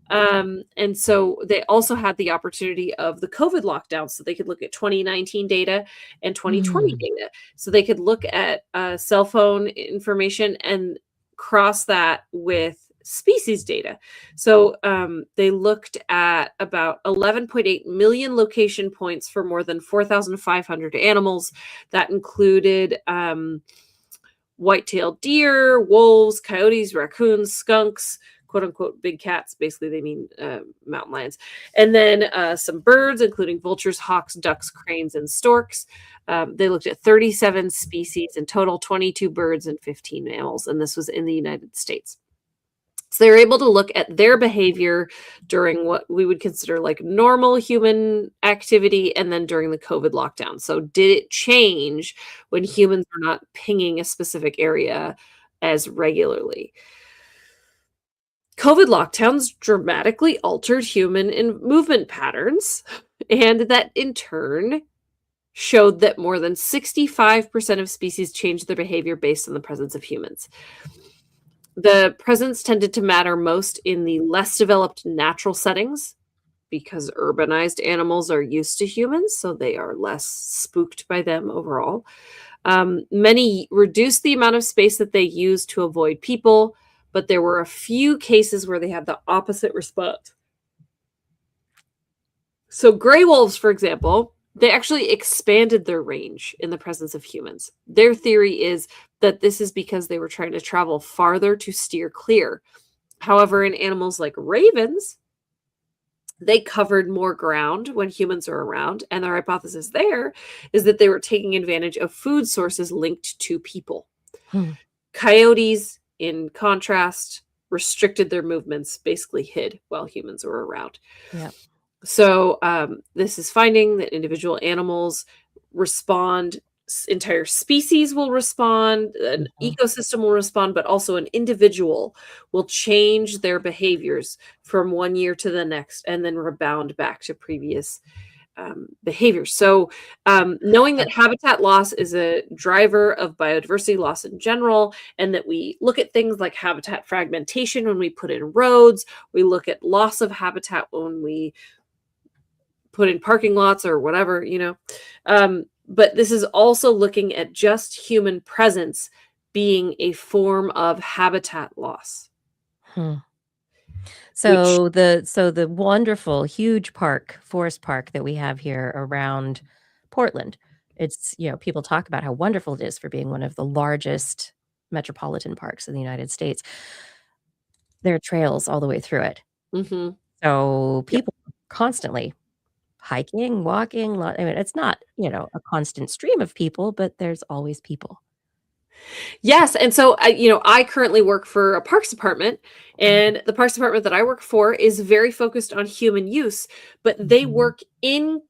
And so they also had the opportunity of the COVID lockdown. So they could look at 2019 data and 2020 data. So they could look at cell phone information and cross that with species data. So they looked at about 11.8 million location points for more than 4,500 animals. That included white-tailed deer, wolves, coyotes, raccoons, skunks, quote unquote big cats. Basically, they mean mountain lions. And then some birds, including vultures, hawks, ducks, cranes, and storks. They looked at 37 species in total, 22 birds and 15 mammals. And this was in the United States. So they were able to look at their behavior during what we would consider like normal human activity and then during the COVID lockdown. So did it change when humans are not pinging a specific area as regularly? COVID lockdowns dramatically altered human and movement patterns, and that in turn showed that more than 65% of species changed their behavior based on the presence of humans. The presence tended to matter most in the less developed natural settings because urbanized animals are used to humans, so they are less spooked by them overall. Many reduced the amount of space that they use to avoid people, but there were a few cases where they had the opposite response. So gray wolves, for example, they actually expanded their range in the presence of humans. Their theory is that this is because they were trying to travel farther to steer clear. However, in animals like ravens, they covered more ground when humans are around. And their hypothesis there is that they were taking advantage of food sources linked to people. Coyotes, in contrast, restricted their movements, basically hid while humans were around. Yeah. So this is finding that individual animals respond, entire species will respond, an ecosystem will respond, but also an individual will change their behaviors from one year to the next and then rebound back to previous behavior. So knowing that habitat loss is a driver of biodiversity loss in general, and that we look at things like habitat fragmentation when we put in roads, we look at loss of habitat when we put in parking lots or whatever, but this is also looking at just human presence being a form of habitat loss. So the wonderful huge forest park that we have here around Portland, it's, people talk about how wonderful it is for being one of the largest metropolitan parks in the United States. There are trails all the way through it. So people constantly hiking, walking. I mean, it's not, a constant stream of people, but there's always people. Yes, and so I currently work for a parks department, and the parks department that I work for is very focused on human use, but they work in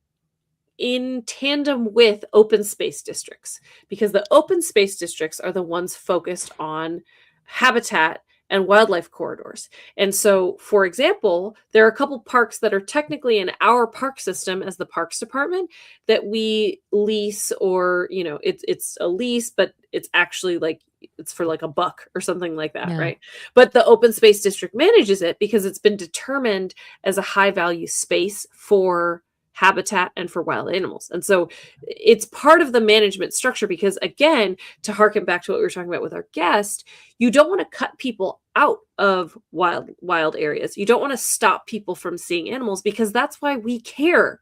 tandem with open space districts, because the open space districts are the ones focused on habitat and wildlife corridors. And so, for example, there are a couple parks that are technically in our park system as the parks department that we lease, or it's a lease, but it's actually like it's for like $1 or something like that, Yeah. right? But the open space district manages it because it's been determined as a high value space for habitat and for wild animals. And so it's part of the management structure, because again, to harken back to what we were talking about with our guest, you don't want to cut people out of wild areas. You don't want to stop people from seeing animals, because that's why we care.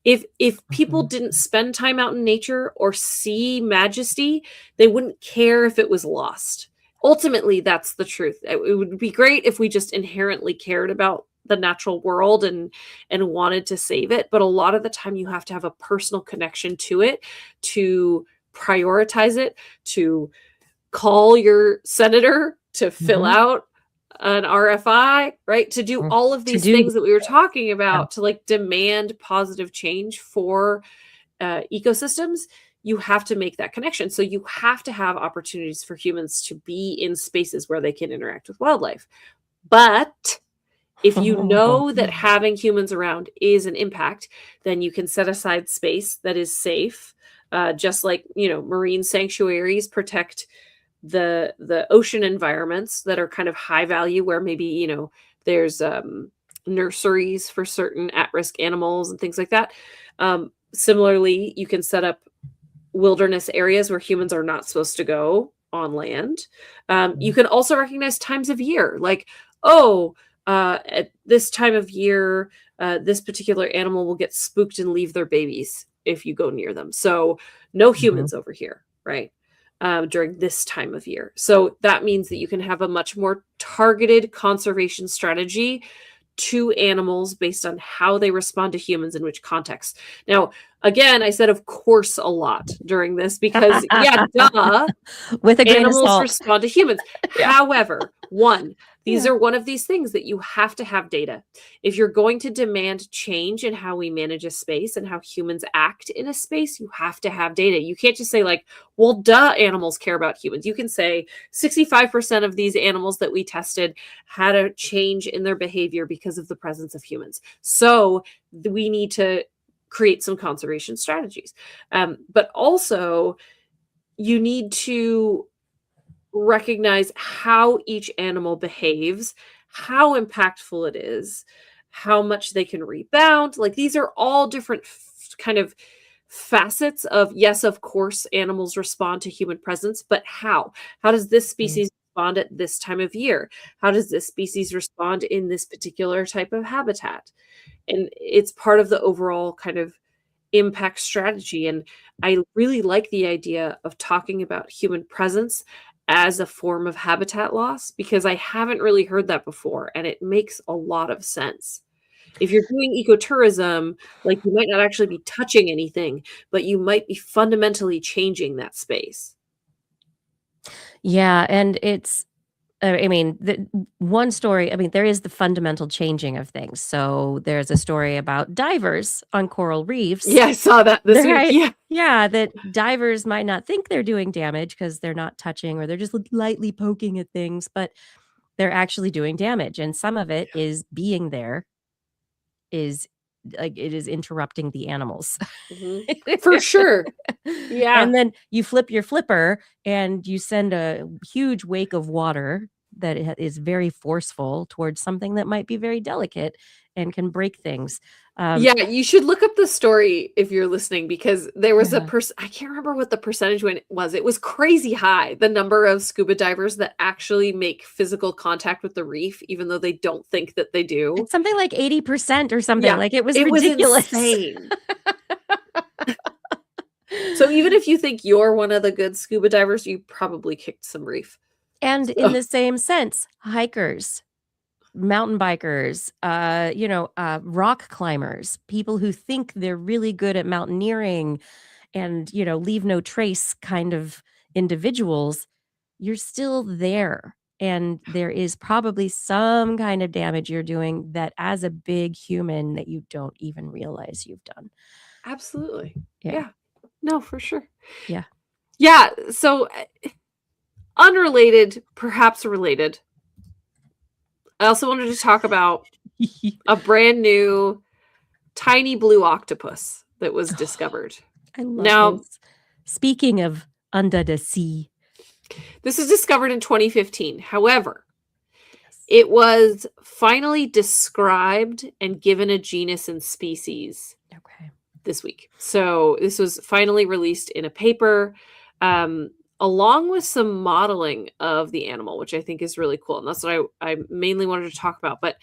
If people didn't spend time out in nature or see majesty, they wouldn't care if it was lost. Ultimately, that's the truth. It would be great if we just inherently cared about the natural world and wanted to save it, but a lot of the time you have to have a personal connection to it, to prioritize it, to call your senator to fill out an RFI, right? To do all of these things that we were talking about, to like demand positive change for ecosystems. You have to make that connection. So you have to have opportunities for humans to be in spaces where they can interact with wildlife. But if you know that having humans around is an impact, then you can set aside space that is safe. Just like, marine sanctuaries protect the ocean environments that are kind of high value, where maybe, there's nurseries for certain at-risk animals and things like that. Similarly, you can set up wilderness areas where humans are not supposed to go on land. You can also recognize times of year, like, at this time of year, this particular animal will get spooked and leave their babies if you go near them. So no humans over here, right? During this time of year. So that means that you can have a much more targeted conservation strategy to animals based on how they respond to humans in which context. Now, again, I said, of course, a lot during this, because duh, with a grain of animals salt. respond to humans. However, these are one of these things that you have to have data. If you're going to demand change in how we manage a space and how humans act in a space, you have to have data. You can't just say like, well, duh, animals care about humans. You can say 65% of these animals that we tested had a change in their behavior because of the presence of humans. So we need to create some conservation strategies. But also, you need to recognize how each animal behaves, how impactful it is, how much they can rebound. Like, these are all different kind of facets of, yes, of course, animals respond to human presence, but how? How does this species respond at this time of year? How does this species respond in this particular type of habitat? And it's part of the overall kind of impact strategy. And I really like the idea of talking about human presence as a form of habitat loss, because I haven't really heard that before, and it makes a lot of sense. If you're doing ecotourism, like, you might not actually be touching anything, but you might be fundamentally changing that space. Yeah, and it's the one story, there is the fundamental changing of things. So there's a story about divers on coral reefs. Yeah, I saw that this week. Yeah. Yeah, that divers might not think they're doing damage because they're not touching, or they're just lightly poking at things, but they're actually doing damage. And some of it is being there is like, it is interrupting the animals. For sure. Yeah. And then you flip your flipper and you send a huge wake of water that is very forceful towards something that might be very delicate and can break things. Yeah, you should look up the story if you're listening, because there was a person, I can't remember what the percentage was. It was crazy high, the number of scuba divers that actually make physical contact with the reef, even though they don't think that they do. It's something like 80% or something. Yeah, like, it was ridiculous. Was insane. So even if you think you're one of the good scuba divers, you probably kicked some reef. And in the same sense, hikers. mountain bikers, rock climbers, people who think they're really good at mountaineering and, leave no trace kind of individuals, you're still there. And there is probably some kind of damage you're doing that as a big human that you don't even realize you've done. Absolutely. Yeah. Yeah. No, for sure. Yeah. Yeah. So unrelated, perhaps related. I also wanted to talk about a brand new tiny blue octopus that was discovered. I love those. Speaking of under the sea. This was discovered in 2015. However, it was finally described and given a genus and species this week. So this was finally released in a paper, along with some modeling of the animal, which I think is really cool. And that's what I mainly wanted to talk about. But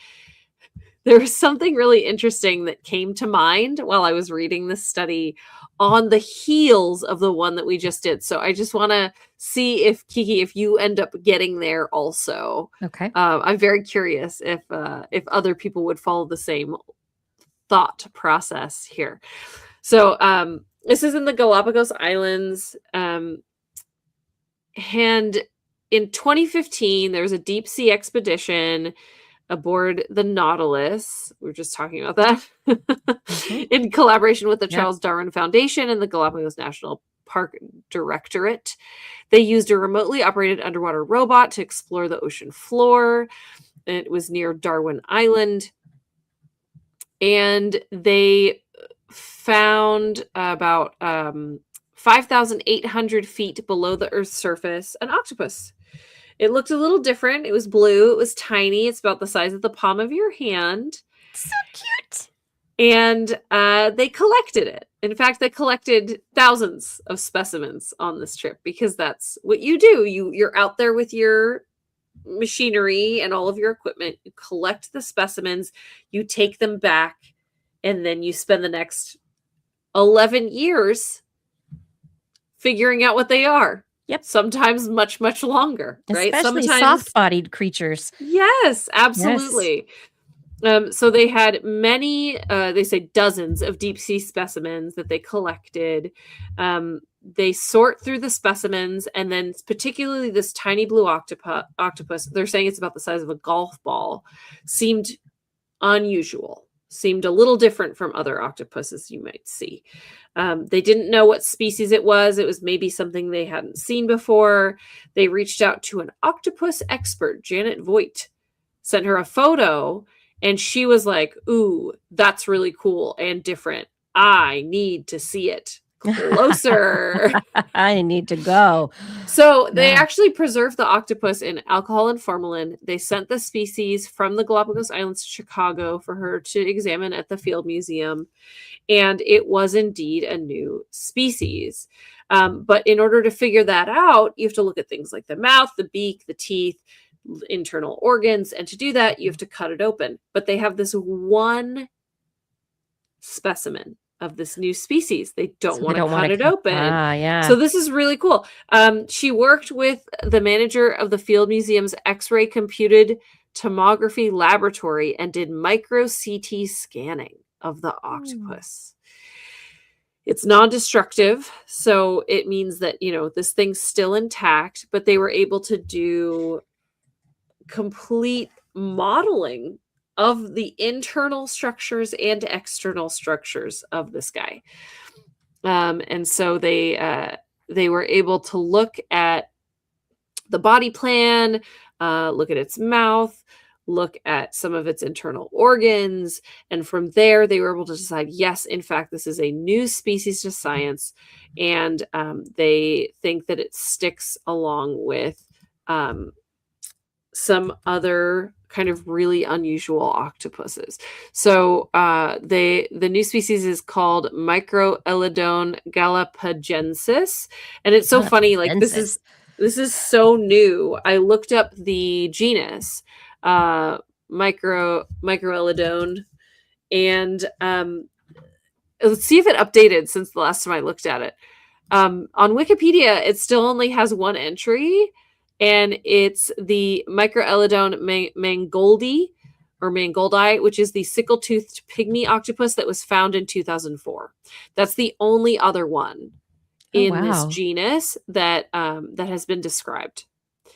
there was something really interesting that came to mind while I was reading this study on the heels of the one that we just did. So I just want to see if, Kiki, if you end up getting there also. Okay. I'm very curious if other people would follow the same thought process here. So this is in the Galapagos Islands. And in 2015, there was a deep sea expedition aboard the Nautilus. We were just talking about that in collaboration with the Charles Darwin Foundation and the Galapagos National Park Directorate. They used a remotely operated underwater robot to explore the ocean floor. It was near Darwin Island. And they found about 5,800 feet below the Earth's surface an octopus. It looked a little different. It was blue. It was tiny. It's about the size of the palm of your hand. So cute. And they collected it. In fact, they collected thousands of specimens on this trip because that's what you do. You're out there with your machinery and all of your equipment. You collect the specimens. You take them back. And then you spend the next 11 years figuring out what they are. Yep. Sometimes much, much longer, right? Especially Sometimes soft-bodied creatures. Yes, absolutely. Yes. So they had many, they say dozens of deep sea specimens that they collected. They sort through the specimens, and then particularly this tiny blue octopus, they're saying it's about the size of a golf ball, seemed unusual, seemed a little different from other octopuses you might see. They didn't know what species it was. It was maybe something they hadn't seen before. They reached out to an octopus expert, Janet Voigt, sent her a photo, and she was like, ooh, that's really cool and different. I need to see it closer. I need to go. So they actually preserved the octopus in alcohol and formalin. They sent the species from the Galapagos Islands to Chicago for her to examine at the Field Museum. And it was indeed a new species. But in order to figure that out, you have to look at things like the mouth, the beak, the teeth, internal organs. And to do that, you have to cut it open. But they have this one specimen of this new species. They don't want to cut it open. So this is really cool. She worked with the manager of the Field Museum's X-ray computed tomography laboratory and did micro CT scanning of the octopus. It's non-destructive, so it means that, this thing's still intact, but they were able to do complete modeling of the internal structures and external structures of this guy. And so they were able to look at the body plan, look at its mouth, look at some of its internal organs. And from there, they were able to decide, yes, in fact, this is a new species to science. And they think that it sticks along with some other kind of really unusual octopuses. So the new species is called Microelodon galapagensis. And it's so funny, like this is so new. I looked up the genus Microelodon, and let's see if it updated since the last time I looked at it. On Wikipedia, it still only has one entry, and it's the Microelodon mangoldii, or Mangoldii, which is the sickle-toothed pygmy octopus that was found in 2004. That's the only other one in this genus that that has been described.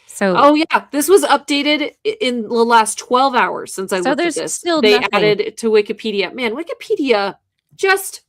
So, oh yeah, this was updated in the last 12 hours since I looked at this. Still they nothing. added it to Wikipedia. Man, Wikipedia just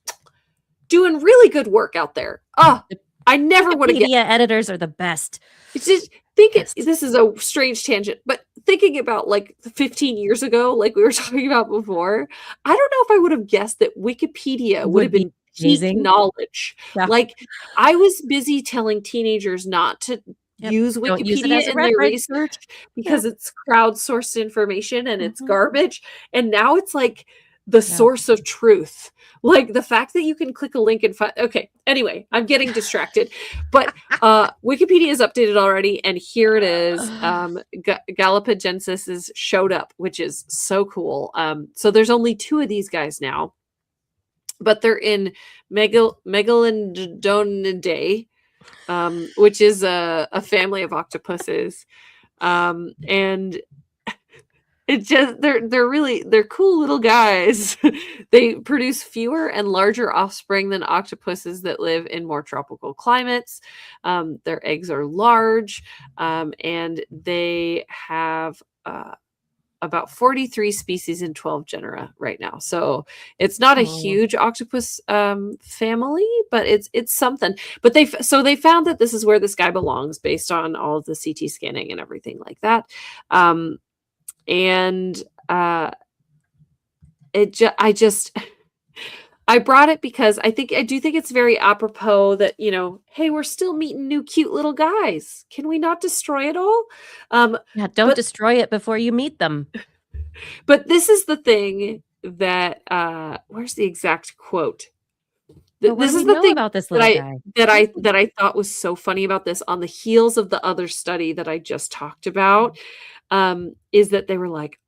doing really good work out there. Oh, I never would have guessed. Wikipedia editors are the best. It's just this is a strange tangent, but thinking about like 15 years ago, like we were talking about before, I don't know if I would have guessed that Wikipedia would have been peak knowledge. Yeah. Like I was busy telling teenagers not to use Wikipedia in their research because it's crowdsourced information and it's garbage. And now it's like the source of truth. Like the fact that you can click a link and find. Okay. Anyway, I'm getting distracted, but Wikipedia is updated already, and here it is. Galapagensis is showed up, which is so cool. So there's only 2 of these guys now, but they're in Megalodonidae, which is a family of octopuses, and it just they're cool little guys. They produce fewer and larger offspring than octopuses that live in more tropical climates. Their eggs are large, and they have about 43 species in 12 genera right now. So it's not a huge octopus family, but it's something. But they found that this is where this guy belongs based on all of the CT scanning and everything like that. I brought it because I do think it's very apropos that, hey, we're still meeting new cute little guys. Can we not destroy it all? Don't destroy it before you meet them. But this is the thing that where's the exact quote? This is the thing about this little guy that I thought was so funny about this on the heels of the other study that I just talked about, is that they were like,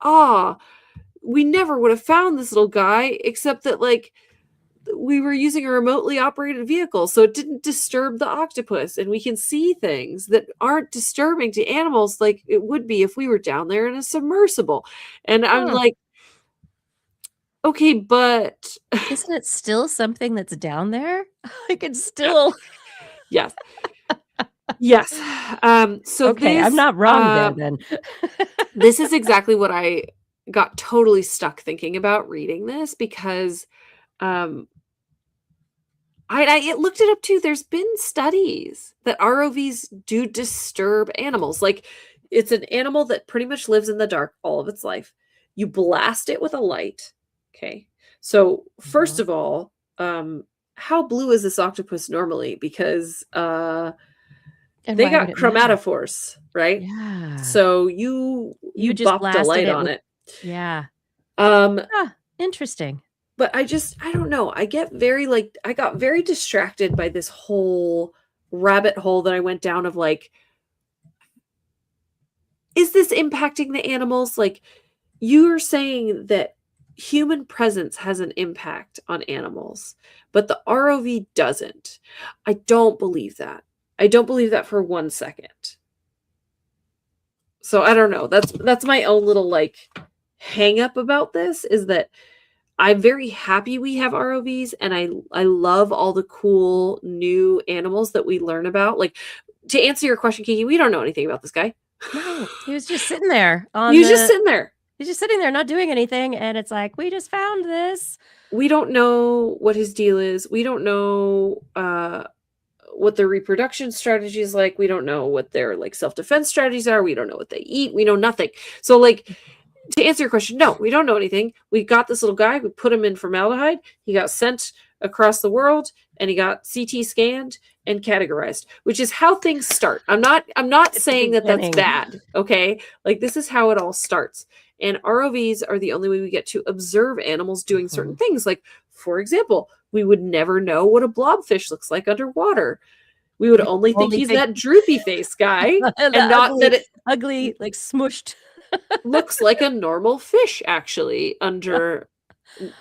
we never would have found this little guy except that like we were using a remotely operated vehicle, so it didn't disturb the octopus, and we can see things that aren't disturbing to animals like it would be if we were down there in a submersible. And I'm like, okay, but isn't it still something that's down there? I could still yes. So okay, I'm not wrong there then. This is exactly what I got totally stuck thinking about reading this, because I looked it up too. There's been studies that ROVs do disturb animals. Like it's an animal that pretty much lives in the dark all of its life. You blast it with a light. Okay. So first of all, how blue is this octopus normally? Because they got chromatophores, right? Yeah. So you just bopped a light on it. Yeah. Interesting. But I don't know. I got very distracted by this whole rabbit hole that I went down of like, is this impacting the animals? Like you're saying that human presence has an impact on animals, but the ROV doesn't. I don't believe that. I don't believe that for 1 second. So I don't know. That's my own little like hang up about this, is that I'm very happy we have ROVs, and I love all the cool new animals that we learn about. Like, to answer your question, Kiki, we don't know anything about this guy. No, he was just sitting there. He's just sitting there, not doing anything, and it's like, we just found this. We don't know what his deal is. We don't know what their reproduction strategy is like. We don't know what their like self-defense strategies are. We don't know what they eat. We know nothing. So like, to answer your question, no, we don't know anything. We got this little guy. We put him in formaldehyde. He got sent across the world, and he got CT scanned and categorized, which is how things start. I'm not saying that that's bad. Okay. Like this is how it all starts. And ROVs are the only way we get to observe animals doing certain things. Like, for example, we would never know what a blobfish looks like underwater. We would only think he's that droopy face guy, and not that it ugly, like smushed. looks like a normal fish actually under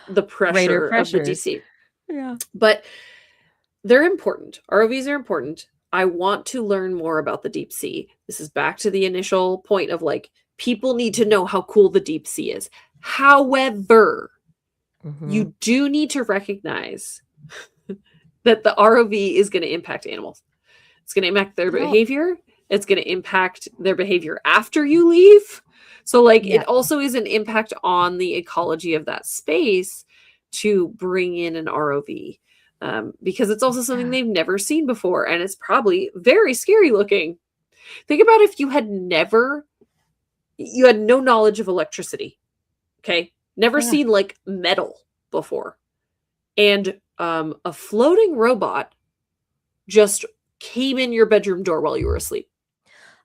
the pressure of the DC. Yeah. But they're important. ROVs are important. I want to learn more about the deep sea. This is back to the initial point of like, people need to know how cool the deep sea is. However, Mhm. you do need to recognize that the ROV is going to impact animals. It's going to impact their behavior. It's going to impact their behavior after you leave. So, like, Yeah. it also is an impact on the ecology of that space to bring in an ROV. Because it's also something Yeah. they've never seen before, and it's probably very scary looking. Think about if you had no knowledge of electricity, okay? Never Yeah. seen like metal before. And a floating robot just came in your bedroom door while you were asleep.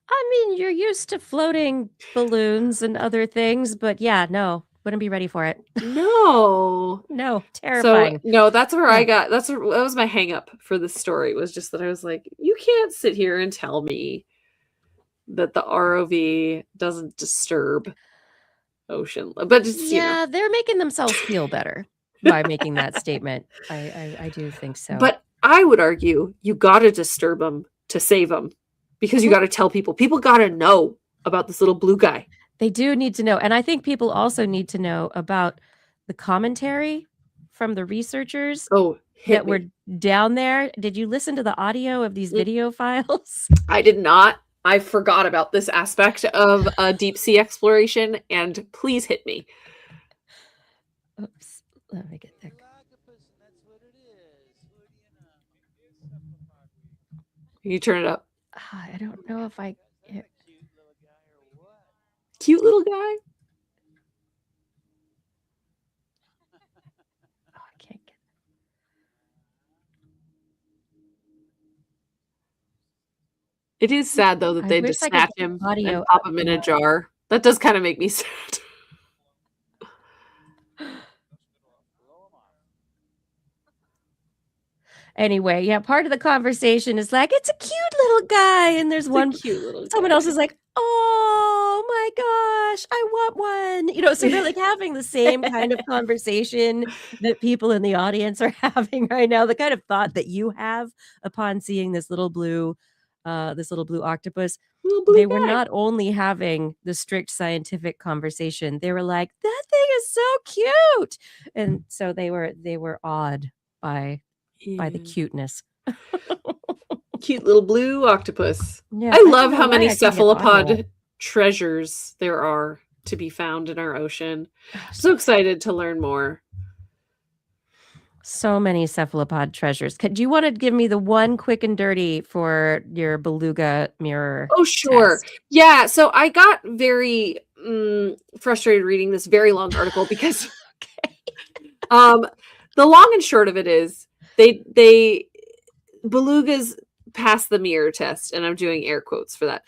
I mean, you're used to floating balloons and other things, but yeah, no, wouldn't be ready for it. No. No, So terrifying. no, that's where I Yeah. got that was my hang up for this story, was just that I was like, you can't sit here and tell me that the ROV doesn't disturb ocean. But just, Yeah, they're making themselves feel better by making that statement. I do think so. But I would argue you got to disturb them to save them, because you got to tell people. People got to know about this little blue guy. They do need to know, and I think people also need to know about the commentary from the researchers Oh, that were down there. Did you listen to the audio of these video files? I did not. I forgot about this aspect of deep sea exploration, and please hit me. Oops, let me get there. Can you turn it up? I don't know if I... Cute little guy? Oh, I can't get... It is sad, though, that I they wish just I could snatch get him audio and pop up him in a there. jar. That does kind of make me sad. Anyway, yeah, part of the conversation is like, it's a cute little guy. And there's one, cute little someone guy. else is like, oh my gosh, I want one. So they're like having the same kind of conversation that people in the audience are having right now. The kind of thought that you have upon seeing this little blue octopus. They were not only having the strict scientific conversation, they were like, that thing is so cute. And so they were awed by the cuteness. Cute little blue octopus. Yeah, I love how many I can get audio. cephalopod treasures there are to be found in our ocean. I'm so excited to learn more. So many cephalopod treasures. Do you want to give me the one quick and dirty for your beluga mirror? Oh, sure. Test? Yeah. So I got very frustrated reading this very long article because the long and short of it is they belugas pass the mirror test, and I'm doing air quotes for that.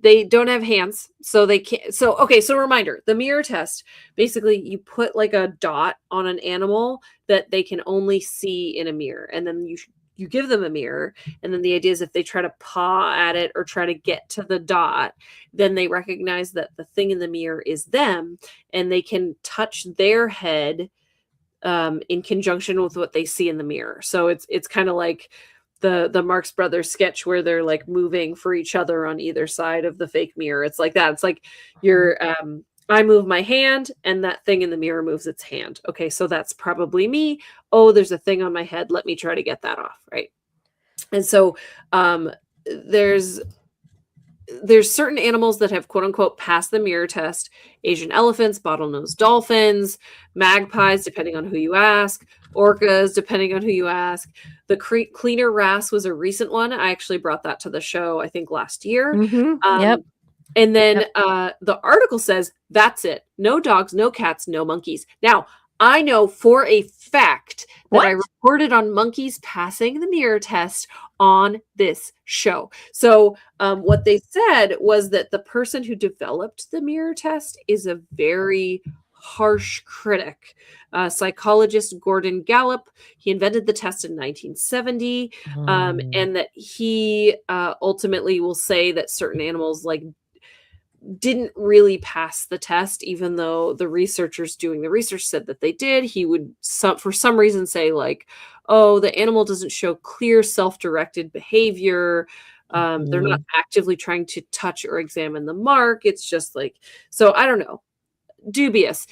They don't have hands, so they can't. So reminder: the mirror test, basically, you put like a dot on an animal that they can only see in a mirror, and then you give them a mirror, and then the idea is if they try to paw at it or try to get to the dot, then they recognize that the thing in the mirror is them, and they can touch their head in conjunction with what they see in the mirror. So it's kind of like the Marx Brothers sketch where they're like moving for each other on either side of the fake mirror. It's like that. It's like I move my hand and that thing in the mirror moves its hand. Okay, so that's probably me. Oh, there's a thing on my head. Let me try to get that off, right? And so there's certain animals that have quote unquote passed the mirror test: Asian elephants, bottlenose dolphins, magpies, depending on who you ask, orcas, depending on who you ask. The cleaner wrasse was a recent one. I actually brought that to the show, I think last year. Yep. And then the article says, that's it. No dogs, no cats, no monkeys. Now, I know for a fact that I reported on monkeys passing the mirror test on this show. So what they said was that the person who developed the mirror test is a very harsh critic. Psychologist Gordon Gallup, he invented the test in 1970, and that he ultimately will say that certain animals didn't really pass the test, even though the researchers doing the research said that they did. He would for some reason say oh, the animal doesn't show clear self-directed behavior. They're not actively trying to touch or examine the mark. It's just so I don't know. dubious.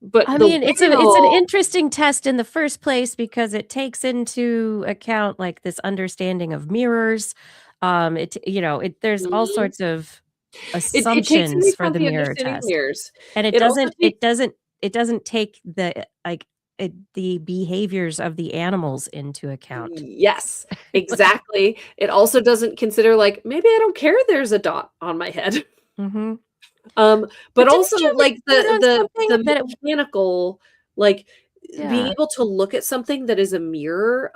But I the mean, it's an whale, interesting test in the first place because it takes into account, like, this understanding of mirrors. There's all Mhm. sorts of It takes into assumptions for account the the mirror understanding of test, mirrors. and It also takes it doesn't take the behaviors of the animals into account. Yes, exactly. It also doesn't consider, like, maybe I don't care there's a dot on my head. Mhm. But But also, didn't you like, report on something the that it mechanical, like, being yeah. able to look at something that is a mirror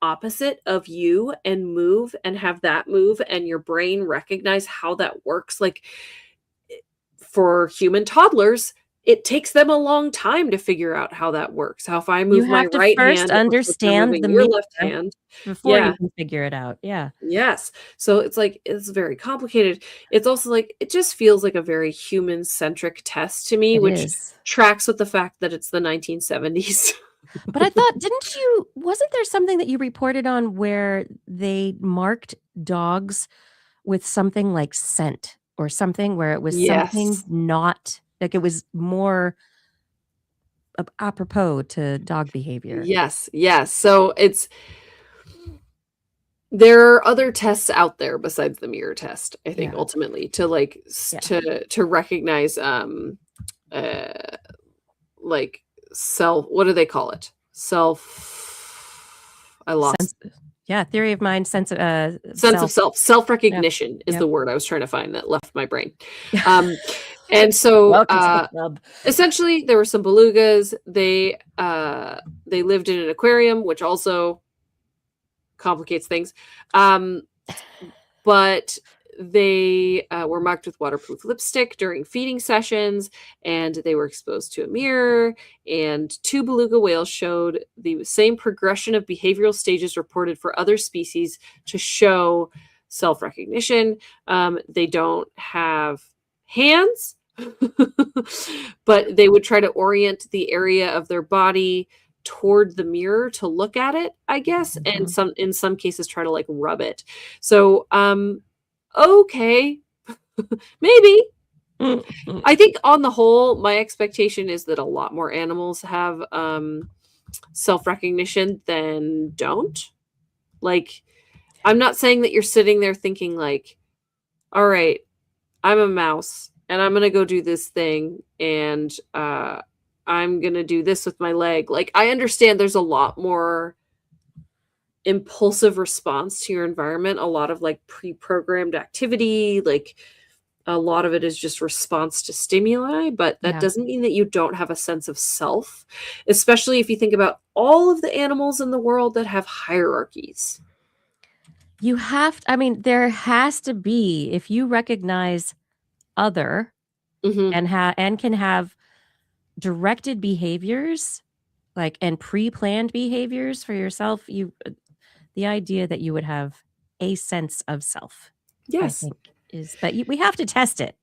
opposite of you and move and have that move and your brain recognize how that works, like, for human toddlers, it takes them a long time to figure out how that works. How if I You move my have to right first hand, it looks like you're understand moving the your left mirror hand. before you Yeah. can figure it out. Yeah, Yes. So it's like it's very complicated. It's also like it just feels like a very human-centric test to me, it which is. tracks with the fact that it's the 1970s. But I thought wasn't there something that you reported on where they marked dogs with something like scent or something where it was something Yes. not like it was more apropos to dog behavior? Yes. Yes. So it's there are other tests out there besides the mirror test, I think, Yeah, ultimately to like yeah. to recognize uh like self, what do they call it? Self, I lost Sense yeah, theory of mind, sense of, sense of self. self. Yep, Self-recognition is yep. the word I was trying to find that left my brain. Um, and so Welcome to the club. essentially there were some belugas. They lived in an aquarium, which also complicates things. But they were marked with waterproof lipstick during feeding sessions, and they were exposed to a mirror. And two beluga whales showed the same progression of behavioral stages reported for other species to show self recognition. They don't have hands. But they would try to orient the area of their body toward the mirror to look at it, I guess, and Mhm. in some cases try to like rub it. So, okay, maybe. Mhm. I think on the whole, my expectation is that a lot more animals have self-recognition than don't. Like, I'm not saying that you're sitting there thinking like, all right, I'm a mouse and I'm gonna go do this thing and I'm gonna do this with my leg. Like, I understand there's a lot more impulsive response to your environment, a lot of like pre-programmed activity, like a lot of it is just response to stimuli, but that Yeah. doesn't mean that you don't have a sense of self, especially if you think about all of the animals in the world that have hierarchies. I mean, there has to be if you recognize other Hmm. and can have directed behaviors, like, and pre-planned behaviors for yourself, the idea that you would have a sense of self, I Yes. think we have to test it.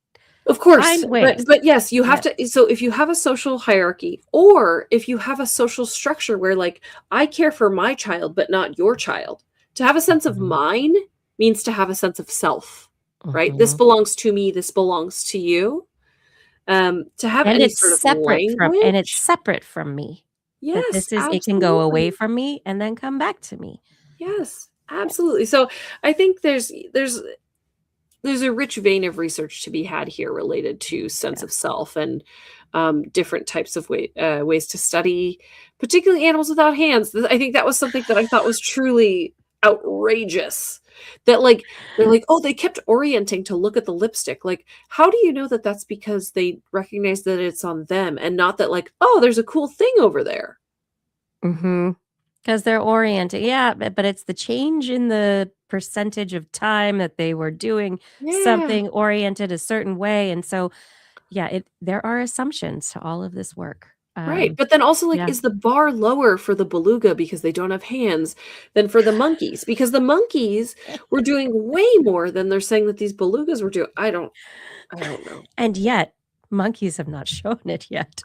Of course, Find ways. but yes, you have Yeah. to. So if you have a social hierarchy, or if you have a social structure where, like, I care for my child, but not your child, to have a sense of Mhm. mine means to have a sense of self, right? This Mhm. belongs to me. This belongs to you. To have And any it's sort of separate language, from me. That yes, it can go away absolutely, from me and then come back to me. yes, Yeah. absolutely. So I think there's a rich vein of research to be had here related to sense Yeah. of self and different types of ways to study, particularly animals without hands. I think that was something that I thought was truly outrageous. That like they're like, oh, they kept orienting to look at the lipstick. Like, how do you know that that's because they recognize that it's on them and not that like, oh, there's a cool thing over there? Mhm. 'Cause they're oriented. Yeah, but it's the change in the percentage of time that they were doing Yeah. something oriented a certain way, and so, yeah, there are assumptions to all of this work. Right, but then also, like, Yeah. is the bar lower for the beluga because they don't have hands than for the monkeys? Because the monkeys were doing way more than they're saying that these belugas were doing. I don't know. And yet, monkeys have not shown it yet.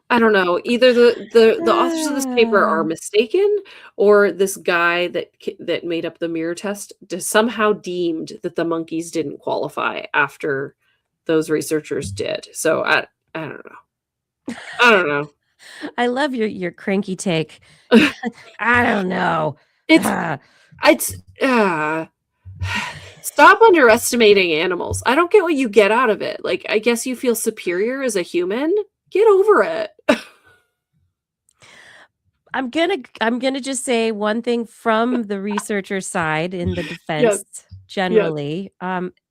I don't know. Either the authors of this paper are Ah. mistaken, or this guy that made up the mirror test somehow deemed that the monkeys didn't qualify after those researchers did. So I don't know. I don't know. I love your cranky take. I don't know. It's Ah. Stop underestimating animals. I don't get what you get out of it. Like, I guess you feel superior as a human. Get over it. I'm gonna just say one thing from the researcher side in the defense Yes. generally.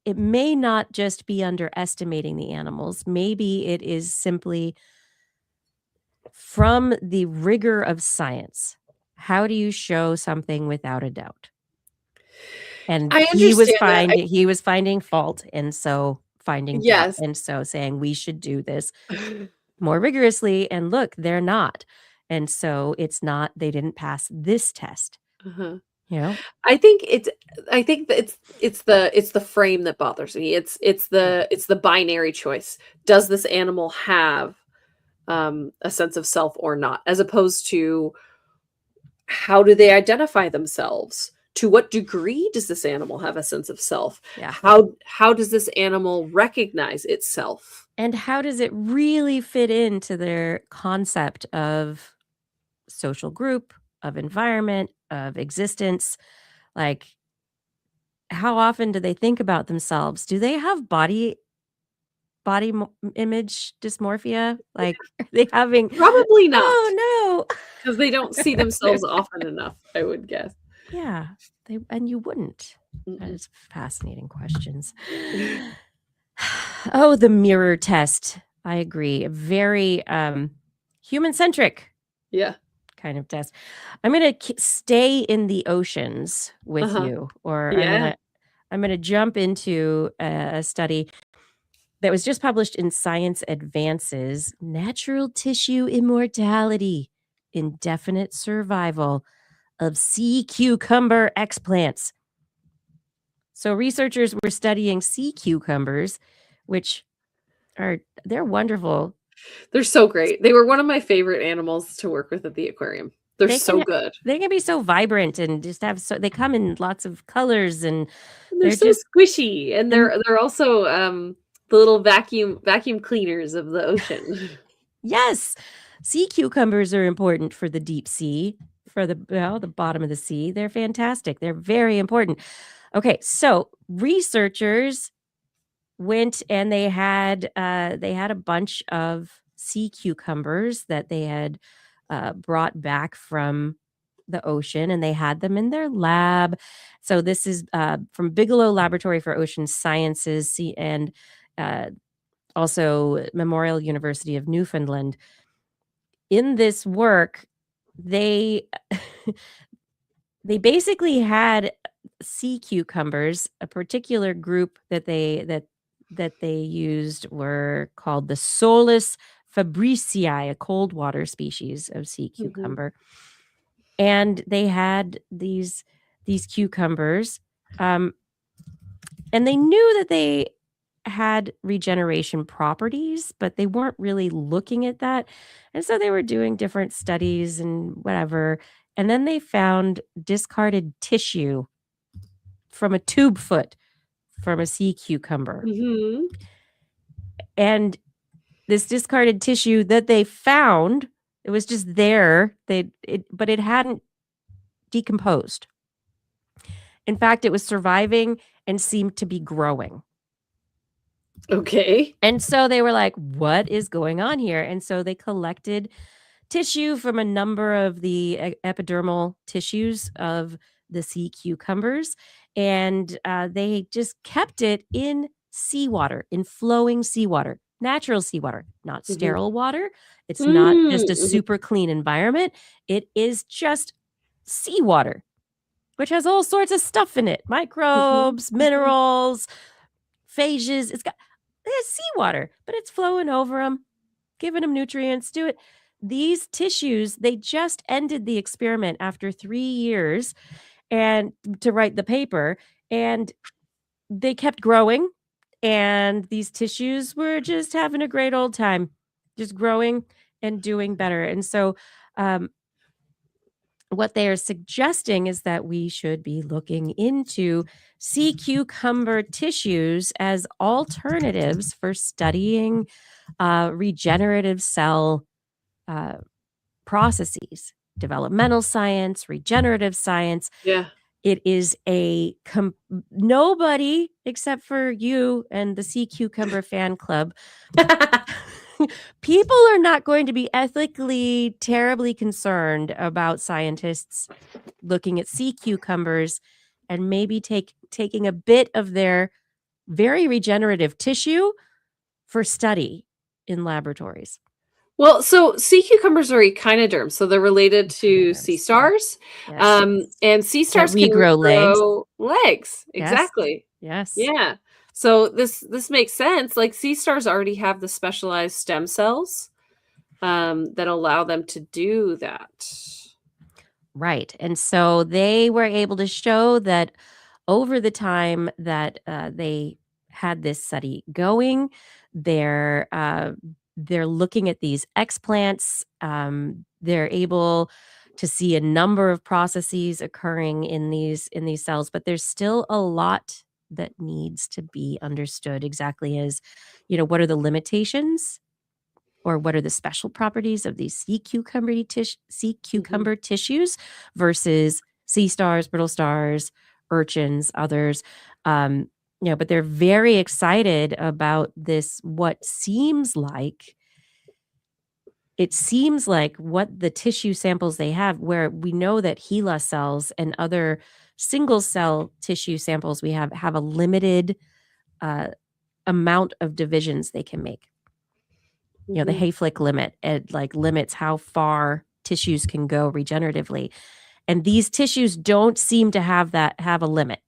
It may not just be underestimating the animals. Maybe it is simply from the rigor of science. How do you show something without a doubt? And I understand that. he was finding fault, and so finding doubt, Yes. and so saying we should do this more rigorously, and look, they're not. And so it's not they didn't pass this test, Uh-huh. you know? I think that it's the frame that bothers me. It's the binary choice. Does this animal have a sense of self or not, as opposed to how do they identify themselves? To what degree does this animal have a sense of self? Yeah. How does this animal recognize itself? And how does it really fit into their concept of social group, of environment, of existence? Like, how often do they think about themselves? Do they have body image dysmorphia? Like, are they having Probably not, oh no. because they don't see themselves often enough, I would guess. Yeah, and you wouldn't. That Mm-mm. is fascinating questions. Oh, the mirror test. I agree. A very human-centric Yeah. kind of test. I'm gonna stay in the oceans with Uh-huh. you, or Yeah. I'm gonna jump into a study that was just published in Science Advances: Natural Tissue Immortality, Indefinite Survival of Sea Cucumber Explants. So researchers were studying sea cucumbers, which they're wonderful. They're so great. They were one of my favorite animals to work with at the aquarium. They're They so can good. they can be so vibrant and just have they come in lots of colors, and And they're they're so just squishy, and and they're also the little vacuum cleaners of the ocean. yes, sea cucumbers are important for the deep sea, for the the bottom of the sea. They're fantastic. They're very important. Okay, so researchers went and they had a bunch of sea cucumbers that they had brought back from the ocean, and they had them in their lab. So this is from Bigelow Laboratory for Ocean Sciences, and uh, also Memorial University of Newfoundland. In this work, they they basically had sea cucumbers. A particular group that they used were called the Solus fabricii, a cold water species of sea Mhm. cucumber. And they had these cucumbers, and they knew that they had regeneration properties, but they weren't really looking at that. And so they were doing different studies and whatever. And then they found discarded tissue from a tube foot from a sea cucumber. Mhm. And this discarded tissue that they found, it was just there. But it hadn't decomposed. In fact, it was surviving and seemed to be growing. Okay. And so they were like, what is going on here? And so they collected tissue from a number of the epidermal tissues of the sea cucumbers, and they just kept it in seawater, in flowing seawater, natural seawater, not Mhm. sterile water. It's not just a Mhm. super clean environment. It is just seawater, which has all sorts of stuff in it, microbes, minerals, phages. It has seawater, but it's flowing over them, giving them nutrients. Do it. These tissues, they just ended the experiment after 3 years and to write the paper, and they kept growing, and these tissues were just having a great old time, just growing and doing better. And so, um, what they are suggesting is that we should be looking into sea cucumber tissues as alternatives for studying regenerative cell processes, developmental science, regenerative science. Yeah. It is nobody except for you and the sea cucumber fan club. People are not going to be ethically terribly concerned about scientists looking at sea cucumbers and maybe taking a bit of their very regenerative tissue for study in laboratories. Well, so sea cucumbers are echinoderms, so they're related to sea Echinoderms, stars. Yes. And sea stars can regrow legs. regrow legs. Yes. Exactly. Yes. Yeah. So this makes sense. Like sea stars already have the specialized stem cells that allow them to do that. Right. And so they were able to show that over the time that they had this study going, they're looking at these explants. They're able to see a number of processes occurring in these cells, but there's still a lot that needs to be understood exactly as, what are the limitations or what are the special properties of these sea cucumber tissues versus sea stars, brittle stars, urchins, others. But they're very excited about this, what seems like what the tissue samples they have, where we know that HeLa cells and other single cell tissue samples we have a limited amount of divisions they can make. The Hayflick limit, it limits how far tissues can go regeneratively. And these tissues don't seem to have a limit.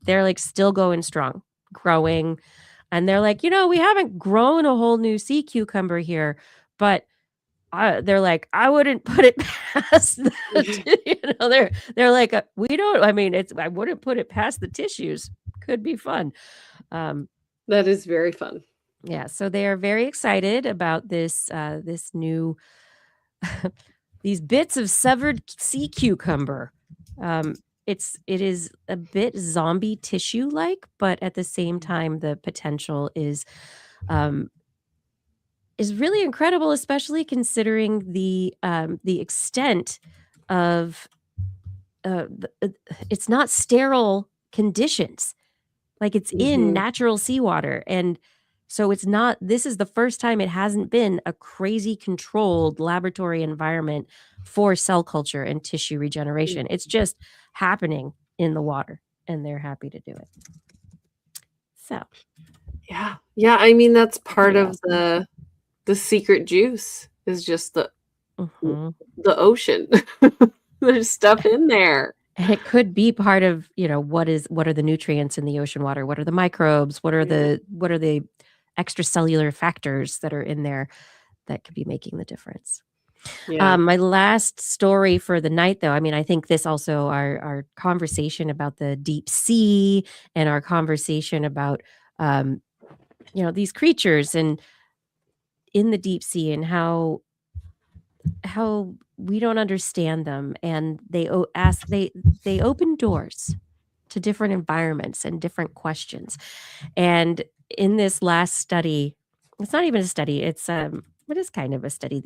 They're still going strong, growing. And they're we haven't grown a whole new sea cucumber here, but they're I wouldn't put it past they're we don't, I wouldn't put it past the tissues. Could be fun. That is very fun. Yeah, so they are very excited about this new these bits of severed sea cucumber. It is a bit zombie tissue like, but at the same time, the potential is really incredible, especially considering the extent of it's not sterile conditions. It's in natural seawater. And so this is the first time it hasn't been a crazy controlled laboratory environment for cell culture and tissue regeneration. It's just happening in the water, and they're happy to do it. So, yeah. That's part of the secret juice is just the ocean. There's stuff in there. And it could be part of, what are the nutrients in the ocean water? What are the microbes? What are the extracellular factors that are in there that could be making the difference? Yeah. My last story for the night, though, I think this also, our conversation about the deep sea and our conversation about, these creatures and in the deep sea and how we don't understand them, and they open doors to different environments and different questions. And in this last study, it's not even a study, it's what is kind of a study.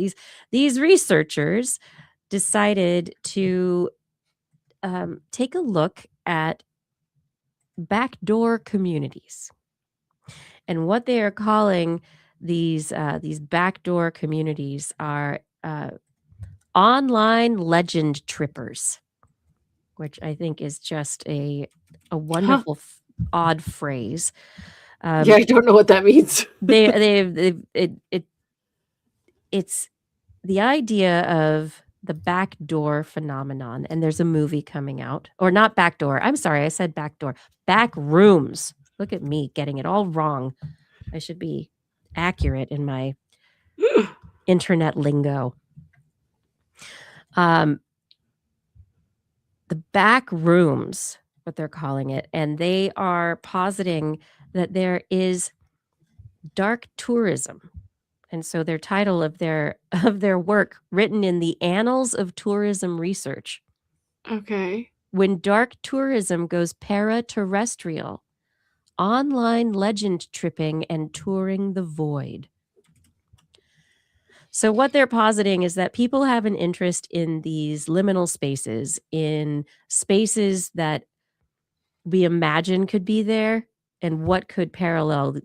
These researchers decided to take a look at backdoor communities. And what they are calling these backdoor communities are online legend trippers, which I think is just a wonderful odd phrase. I don't know what that means. It's the idea of the backdoor phenomenon, and there's a movie coming out, or not backdoor. I'm sorry, I said backdoor. Back rooms. Look at me getting it all wrong. I should be accurate in my internet lingo. The back rooms, what they're calling it, and they are positing that there is dark tourism And so their title of their work, written in the Annals of Tourism Research, Okay. When Dark Tourism Goes Para-Terrestrial, Online Legend Tripping and Touring the Void. So what they're positing is that people have an interest in these liminal spaces, in spaces that we imagine could be there, and what could parallel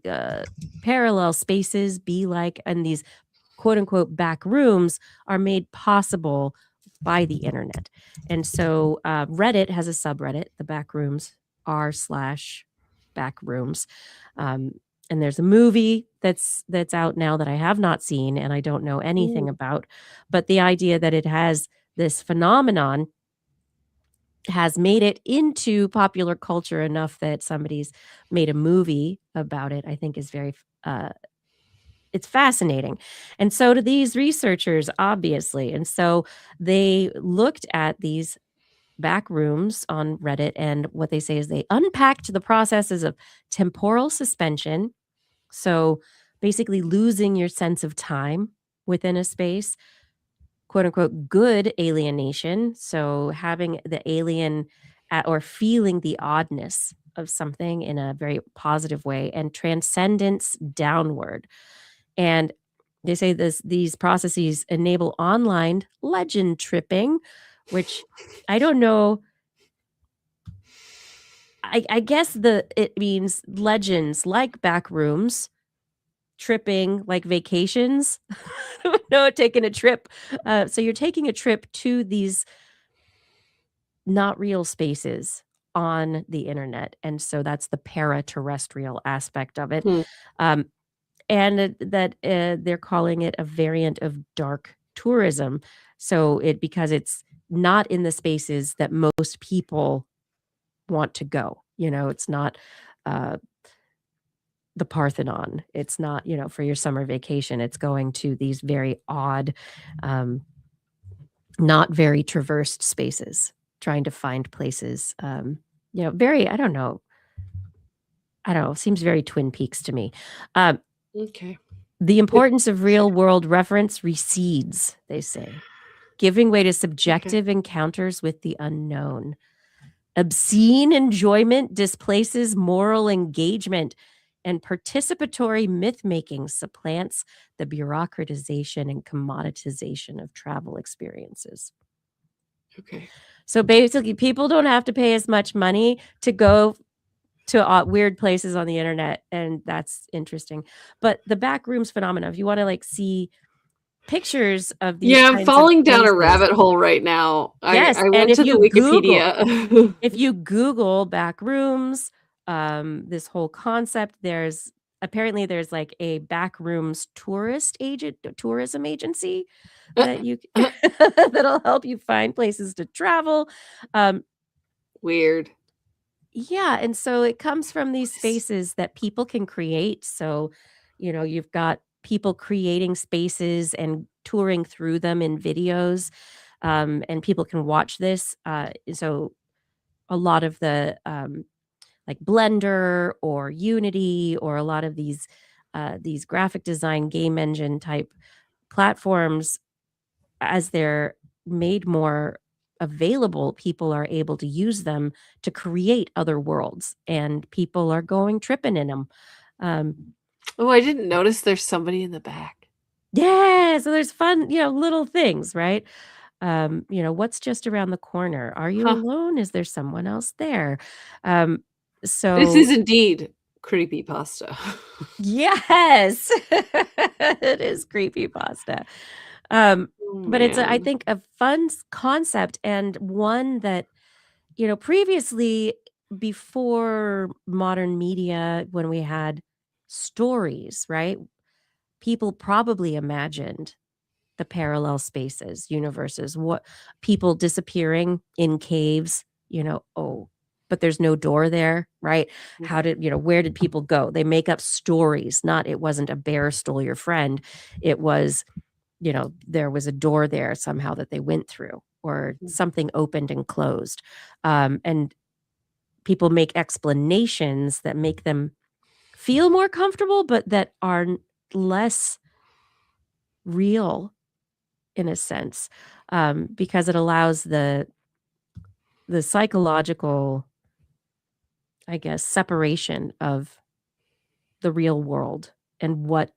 spaces be like, and these quote unquote back rooms are made possible by the internet. And so Reddit has a subreddit, the backrooms r/backrooms. And there's a movie that's out now that I have not seen and I don't know anything about. But the idea that it has this phenomenon has made it into popular culture enough that somebody's made a movie about it, I think is very it's fascinating. And so do these researchers, obviously. And so they looked at these back rooms on Reddit, and what they say is they unpacked the processes of temporal suspension. So basically losing your sense of time within a space, quote unquote, good alienation. So having the alien or feeling the oddness of something in a very positive way, and transcendence downward. And they say these processes enable online legend tripping, which I don't know. I guess it means legends like back rooms, tripping like vacations. No, taking a trip. So you're taking a trip to these not real spaces on the internet. And so that's the para-terrestrial aspect of it. Hmm. And that they're calling it a variant of dark tourism. So because it's not in the spaces that most people want to go. It's not the Parthenon. It's not, for your summer vacation. It's going to these very odd, not very traversed spaces, trying to find places, very, I don't know, seems very Twin Peaks to me. Okay. The importance of real world reference recedes, they say, giving way to subjective encounters with the unknown. Obscene enjoyment displaces moral engagement, and participatory myth-making supplants the bureaucratization and commoditization of travel experiences. Okay. So basically, people don't have to pay as much money to go to weird places on the internet, and that's interesting. But the backrooms phenomena, if you want to see pictures of these I'm kinds falling of down a places, rabbit hole right now. yes, I and went to the Wikipedia. if you Google back rooms, this whole concept, there's like a back rooms tourism agency that you that'll help you find places to travel. Weird. Yeah, and so it comes from these spaces that people can create. So, you've got people creating spaces and touring through them in videos, and people can watch this. So a lot of the like Blender or Unity or a lot of these graphic design game engine type platforms, as they're made more available, people are able to use them to create other worlds, and people are going tripping in them. I didn't notice there's somebody in the back. Yeah, so there's fun, little things, right? What's just around the corner? Are you alone? Is there someone else there? This is indeed creepypasta. Yes, it is creepypasta. But it's, I think, a fun concept, and one that, previously, before modern media, when we had stories, right? People probably imagined the parallel spaces, universes, what people disappearing in caves, but there's no door there, right? Where did people go? They make up stories, not it wasn't a bear stole your friend. It was, there was a door there somehow that they went through, or something opened and closed. And people make explanations that make them feel more comfortable, but that are less real in a sense, because it allows the psychological, I guess, separation of the real world and what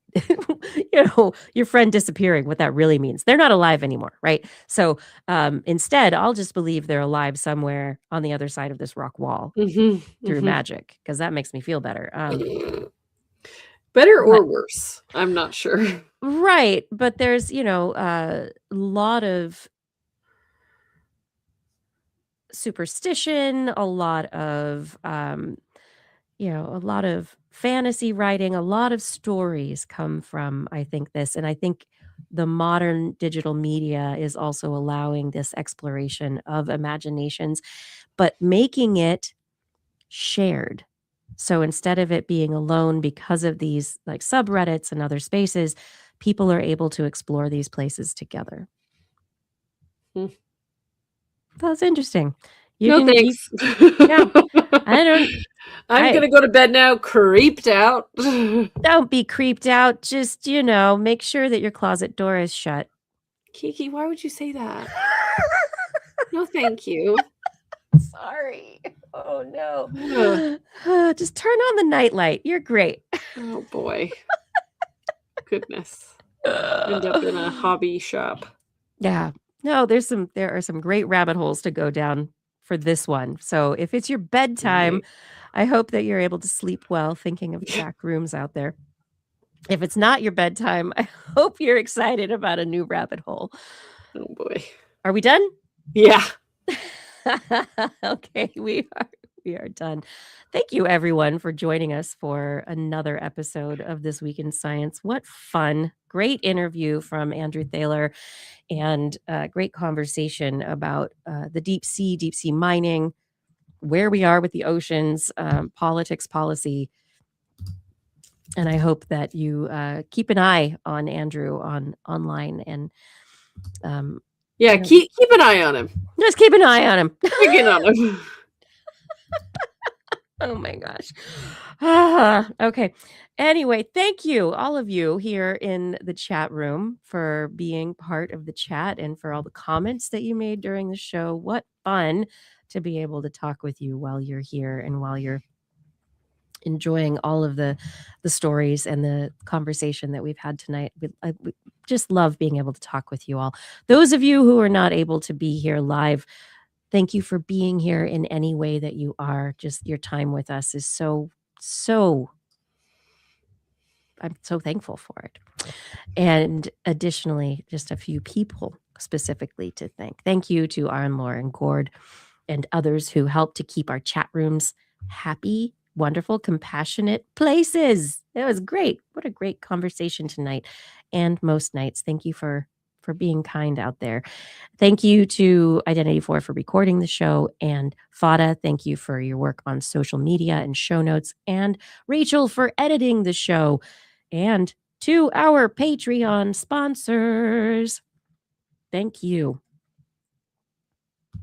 your friend disappearing, what that really means. They're not alive anymore, right? So instead, I'll just believe they're alive somewhere on the other side of this rock wall through magic, because that makes me feel better. Better or worse? I'm not sure. Right, but there's a lot of superstition, a lot of a lot of fantasy writing, a lot of stories come from, I think, this. And I think the modern digital media is also allowing this exploration of imaginations, but making it shared. So instead of it being alone because of these like subreddits and other spaces, people are able to explore these places together. That's interesting. Thanks. Yeah, I'm gonna go to bed now, creeped out. Don't be creeped out. Just, make sure that your closet door is shut. Kiki, why would you say that? No, thank you. Sorry. Oh, no. Just turn on the nightlight. You're great. Oh, boy. Goodness. End up in a hobby shop. Yeah. No, there are some great rabbit holes to go down for this one. So if it's your bedtime, I hope that you're able to sleep well thinking of back rooms out there. If it's not your bedtime, I hope you're excited about a new rabbit hole. Oh, boy. Are we done? Yeah. Okay, we are done. Thank you, everyone, for joining us for another episode of This Week in Science. What fun. Great interview from Andrew Thaler, and great conversation about the deep sea mining, where we are with the oceans, politics, policy. And I hope that you keep an eye on Andrew online and keep an eye on him. Just keep an eye on him. Checking on him. Oh my gosh. Okay. Anyway, thank you, all of you here in the chat room, for being part of the chat and for all the comments that you made during the show. What fun to be able to talk with you while you're here and while you're enjoying all of the stories and the conversation that we've had tonight. We just love being able to talk with you all. Those of you who are not able to be here live, thank you for being here in any way that you are. Just your time with us is so I'm so thankful for it. And additionally, just a few people specifically to thank. Thank you to Aaron, Laura, and Gord and others who helped to keep our chat rooms happy, wonderful, compassionate places. It was great. What a great conversation tonight and most nights. Thank you for being kind out there. Thank you to Identity 4 for recording the show, and Fada, thank you for your work on social media and show notes, and Rachel for editing the show, and to our Patreon sponsors, thank you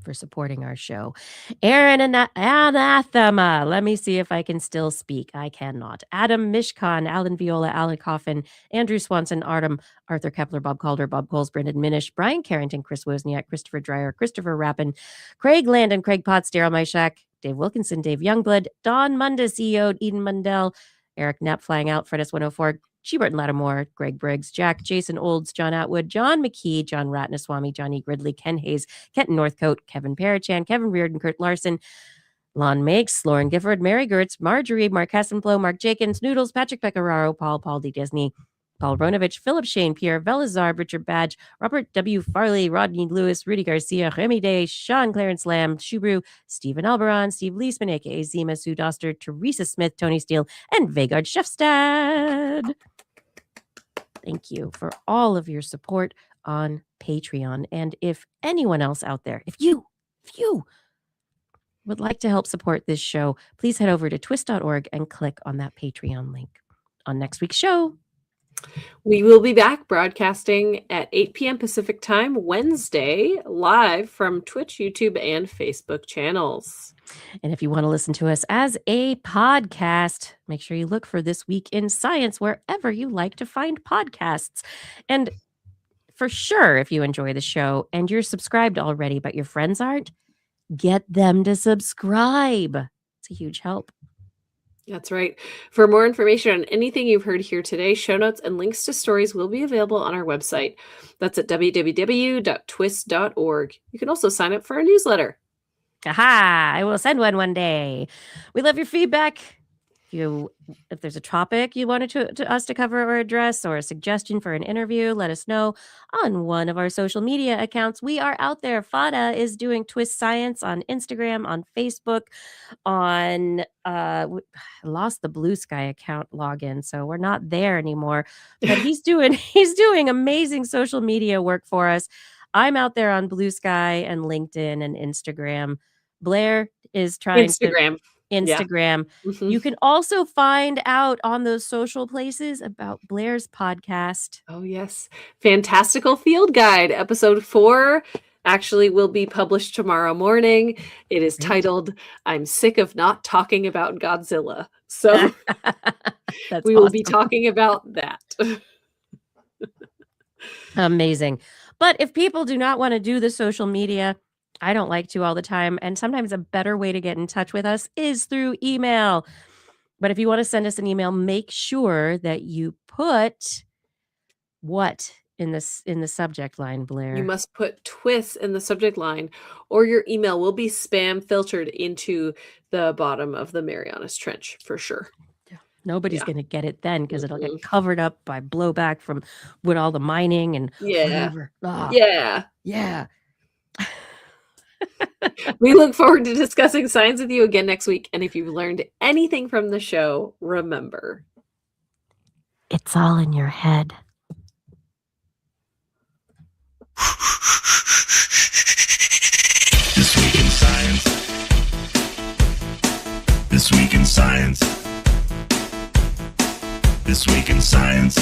for supporting our show. Aaron Anathema. Let me see if I can still speak. I cannot. Adam Mishkan, Alan Viola, Alan Coffin, Andrew Swanson, Artem, Arthur Kepler, Bob Calder, Bob Coles, Brendan Minish, Brian Carrington, Chris Wozniak, Christopher Dreyer, Christopher Rappin, Craig Landon, Craig Potts, Daryl Myshak, Dave Wilkinson, Dave Youngblood, Don Mundus, EO, Eden Mundell, Eric Knapp flying out, Fred S104, Shebert Lattimore, Greg Briggs, Jack, Jason Olds, John Atwood, John McKee, John Ratnaswamy, Johnny Gridley, Ken Hayes, Kenton Northcote, Kevin Parachan, Kevin Reardon, Kurt Larson, Lon Makes, Lauren Gifford, Mary Gertz, Marjorie, Mark Hassenflow, Mark Jenkins, Noodles, Patrick Pecoraro, Paul D. Disney, Paul Ronovich, Philip Shane, Pierre Velazar, Richard Badge, Robert W. Farley, Rodney Lewis, Rudy Garcia, Remy Day, Sean Clarence Lamb, Shubru, Stephen Alberon, Steve Leisman, aka Zima, Sue Doster, Teresa Smith, Tony Steele, and Vegard Shefstad. Thank you for all of your support on Patreon. And if anyone else out there, if you would like to help support this show, please head over to twis.org and click on that Patreon link. On next week's show, we will be back broadcasting at 8 p.m. Pacific time, Wednesday, live from Twitch, YouTube, and Facebook channels. And if you want to listen to us as a podcast, make sure you look for This Week in Science wherever you like to find podcasts. And for sure, if you enjoy the show and you're subscribed already, but your friends aren't, get them to subscribe. It's a huge help. That's right. For more information on anything you've heard here today, show notes and links to stories will be available on our website. That's at www.twis.org. You can also sign up for our newsletter. Aha! I will send one day. We love your feedback. If there's a topic you wanted to us to cover or address, or a suggestion for an interview, let us know on one of our social media accounts. We are out there. Fada is doing TWIS Science on Instagram, on Facebook, on I lost the Blue Sky account login, so we're not there anymore. But he's doing amazing social media work for us. I'm out there on Blue Sky and LinkedIn and Instagram. Blair is trying Instagram. Yeah. Mm-hmm. You can also find out on those social places about Blair's podcast. Oh, yes. Fantastical Field Guide, episode 4, actually will be published tomorrow morning. It is titled, I'm Sick of Not Talking About Godzilla. So we will be talking about that. Amazing. But if people do not want to do the social media, I don't like to all the time. And sometimes a better way to get in touch with us is through email. But if you want to send us an email, make sure that you put what in the subject line, Blair? You must put TWIS in the subject line, or your email will be spam filtered into the bottom of the Marianas Trench for sure. Nobody's going to get it then because it'll get covered up by blowback from with all the mining and whatever. Oh, yeah. We look forward to discussing science with you again next week. And if you've learned anything from the show, remember, it's all in your head. This week in science. This week in science. This week in science.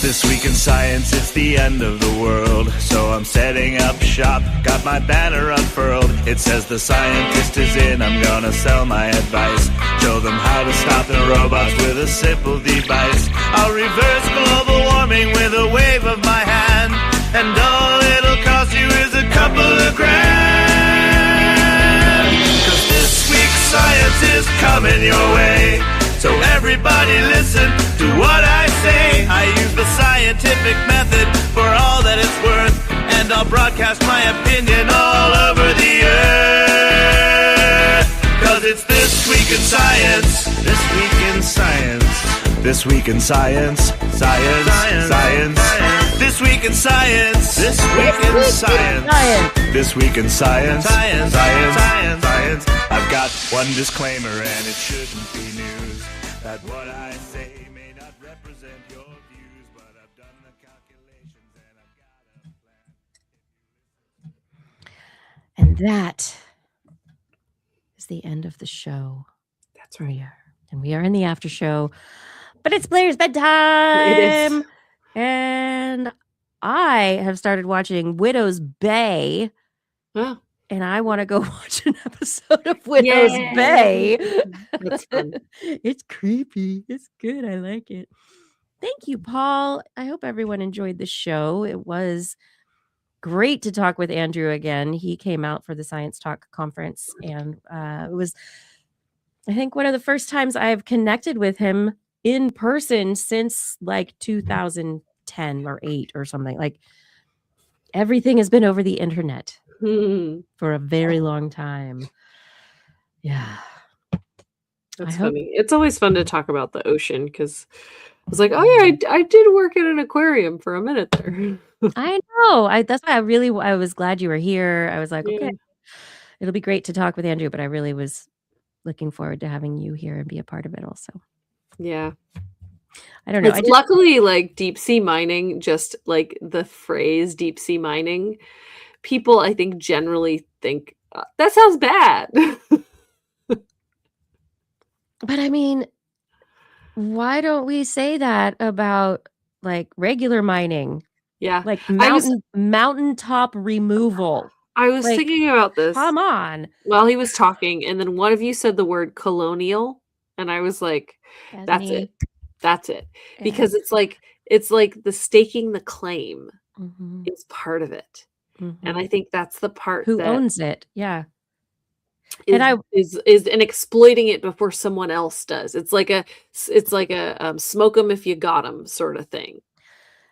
This week in science, it's the end of the world. So I'm setting up shop, got my banner unfurled. It says the scientist is in, I'm gonna sell my advice. Show them how to stop the robots with a simple device. I'll reverse global warming with a wave of my hand. And all it'll cost you is a couple of grand. 'Cause this week's science is coming your way. So everybody listen to what I say. I use the scientific method for all that it's worth, and I'll broadcast my opinion all over the earth. 'Cause it's This Week in Science. This Week in Science. This Week in Science. Science. This Week in Science. This Week in Science. This Week in Science. Science. I've got one disclaimer, and it shouldn't be news. That what I say may not represent your views, but I've done the calculations and I've got a plan. And that is the end of the show. That's right. And we are in the after show, but it's Blair's bedtime. It is. And I have started watching Widow's Bay. Oh. And I want to go watch an episode of Widow's Bay. That's fun. It's creepy. It's good. I like it. Thank you, Paul. I hope everyone enjoyed the show. It was great to talk with Andrew again. He came out for the Science Talk conference, and it was, I think, one of the first times I've connected with him in person since like 2010 or 8 or something. Like everything has been over the internet. For a very long time. Yeah. That's funny. It's always fun to talk about the ocean because I was like, oh yeah, I did work at an aquarium for a minute there. I know. That's why I was glad you were here. I was like, okay, it'll be great to talk with Andrew, but I really was looking forward to having you here and be a part of it also. Yeah. I don't know. Luckily, like deep sea mining, just like the phrase deep sea mining, people, I think, generally think that sounds bad. But I mean, why don't we say that about like regular mining? Yeah. Like mountaintop removal. I was thinking about this. Come on. While he was talking, and then one of you said the word colonial, and I was like, that's it. That's it. Yeah. Because it's like the staking the claim Mhm. is part of it. And Mhm. I think that's the part Who that owns it? Yeah. is And I and exploiting it before someone else does. It's like a smoke 'em if you got 'em sort of thing.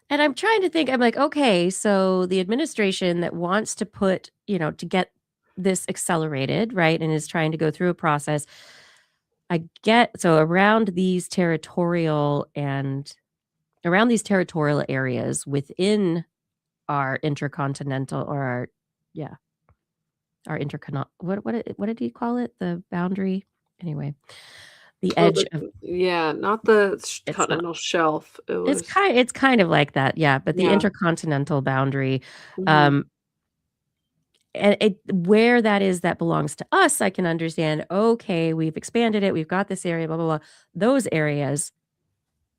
And I'm trying to think, I'm like, okay, so the administration that wants to put, to get this accelerated, right, and is trying to go through a process, I get so around these territorial areas within our intercontinental or our yeah, our intercon what did he call it? The boundary? Anyway, the Oh, edge of not the it's not continental shelf. It was it's kind of like that, yeah, but the yeah. intercontinental boundary, Mhm. and where that is that belongs to us, I can understand, okay, we've expanded it, we've got this area, blah, blah, blah. Those areas,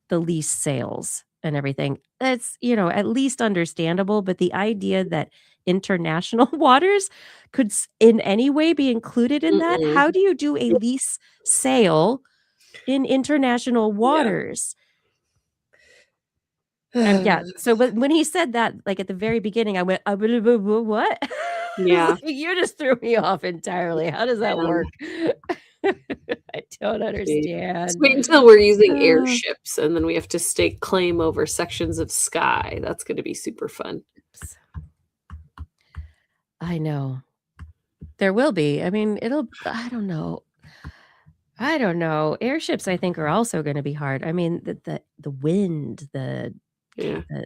the lease sales and everything, that's, at least understandable, but the idea that international waters could in any way be included in that, Mm-mm. how do you do a lease sale in international Yeah. waters? Yeah, so when he said that, like, at the very beginning, I went, what?" Yeah. Like, you just threw me off entirely. How does that work? I don't Just understand. wait until we're using Uh, airships, and then we have to stake claim over sections of sky. That's gonna be super fun. I know. There will be. I mean, I don't know. I don't know. Airships, I think, are also gonna be hard. I mean, the wind, Yeah. the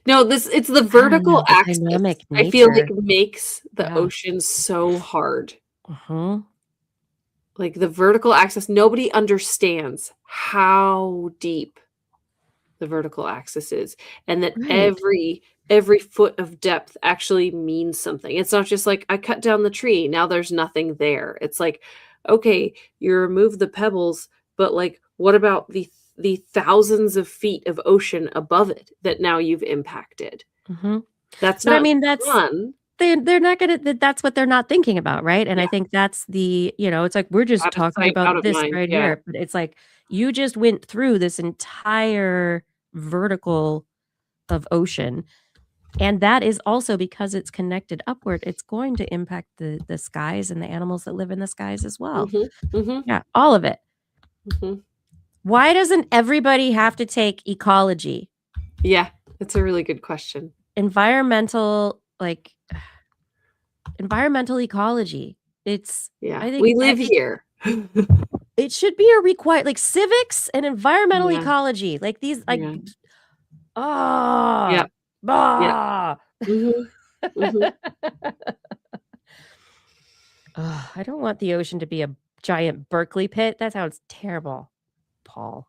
No, it's the I don't know, vertical the axis, dynamic I feel like nature. makes the Yeah. ocean so hard. Mhm. Like, the vertical axis, nobody understands how deep the vertical axis is, and that Right. every foot of depth actually means something. It's not just like, "I cut down the tree, now there's nothing there." It's like, "Okay, you remove the pebbles, but, like, what about the thousands of feet of ocean above it that now you've impacted?" Mhm. That's But I not mean, that's fun. they're not gonna that's what they're not thinking about, right? And I Yeah, think that's it's like, we're just out of talking sight, out about of this mind, right yeah. here, but it's like, you just went through this entire vertical of ocean, and that is also because it's connected upward, it's going to impact the skies and the animals that live in the skies as well. Mhm, mhm, Yeah, all of it. mhm. Why doesn't everybody have to take ecology? Yeah, it's a really good question. Environmental, environmental ecology. Yeah, I think we live every here. it should be a required, like, civics and environmental Yeah, ecology, like, these, like, yeah, ah, yep, yep. bah. Mhm, mhm. Ugh, I don't want the ocean to be a giant Berkeley pit, that sounds terrible, Paul.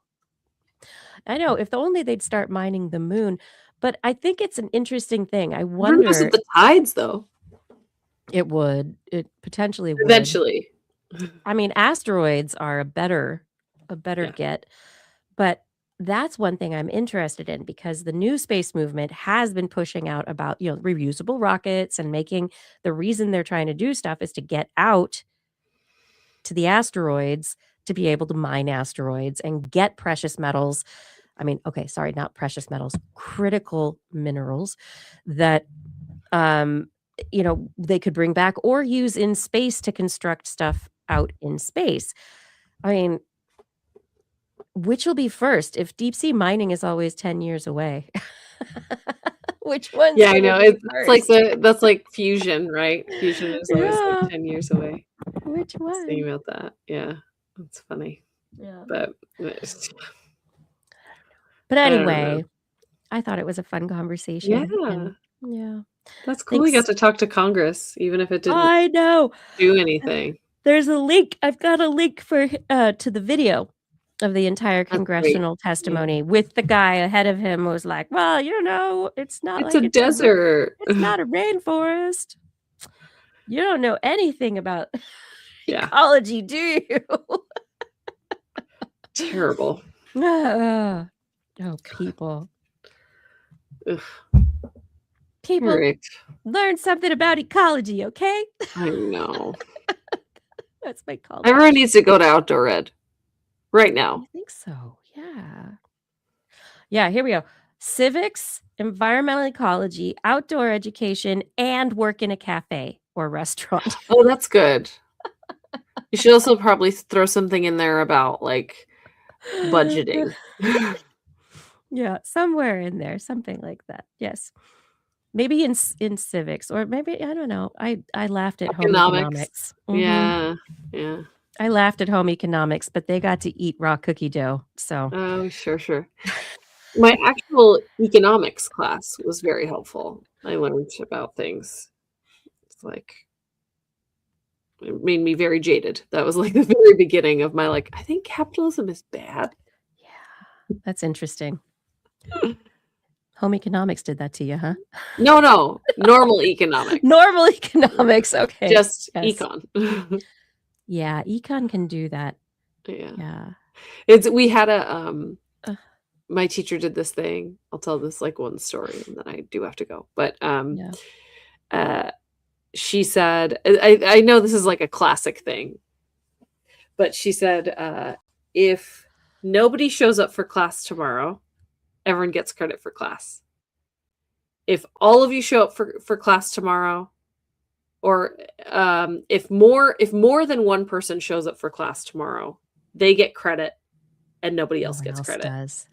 I know, if only they'd start mining the moon, but I think it's an interesting thing, I Who knows with wonder. the tides, though? It potentially would. Eventually. I mean, asteroids are a better Yeah. get, but that's one thing I'm interested in because the new space movement has been pushing out about, reusable rockets and making the reason they're trying to do stuff is to get out to the asteroids to be able to mine asteroids and get precious metals. I mean, okay, sorry, not precious metals, critical minerals that um they could bring back or use in space to construct stuff out in space. I mean, which will be first if deep sea mining is always 10 years away? Which one's Yeah, I gonna know, be first? that's like fusion, right? Fusion is always, like, Yeah, 10 years away. which I was thinking one? about that, yeah, that's funny, Yeah. but But I don't know. anyway, I thought it was a fun conversation, Yeah, and yeah, that's cool we got thanks. to talk to Congress, even if it didn't I know. do anything. There's a link. I've got a link to the video of the entire That's great. congressional Yeah. testimony with the guy ahead of him who was like, "Well, it's not It's a like desert. it's not a rainforest. You don't know anything about Yeah, ecology, do you?" terrible. Ah, oh, people. Ugh, People, alright. learn something about ecology, okay? I know. That's my call to Everyone action. needs to go to Outdoor Ed right I now. think so, yeah. Yeah, here we go. Civics, environmental ecology, outdoor education, and work in a cafe or restaurant. Oh, that's good. You should also probably throw something in there about like budgeting. Yeah, somewhere in there, something like that. Yes. Maybe in civics, or maybe I don't know. I laughed at home Economics. economics. Mhm. Yeah. I laughed at home economics, but they got to eat raw cookie dough, so Oh, sure. My actual economics class was very helpful. I learned about things. It's like it made me very jaded. That was like the very beginning of my like, I think capitalism is bad. yeah, that's interesting. Home economics did that to you, huh? No, normal economics. Normal economics, okay. Just Yes. econ. Yeah, econ can do that. Yeah. Yeah. We had a Ugh. my teacher did this thing. I'll tell this like one story and then I do have to go. But Yeah. she said, I know this is like a classic thing, but she said, if nobody shows up for class tomorrow, everyone gets credit for class. If all of you show up for class tomorrow, or if more than one person shows up for class tomorrow, they get credit and nobody else No one gets else credit. does.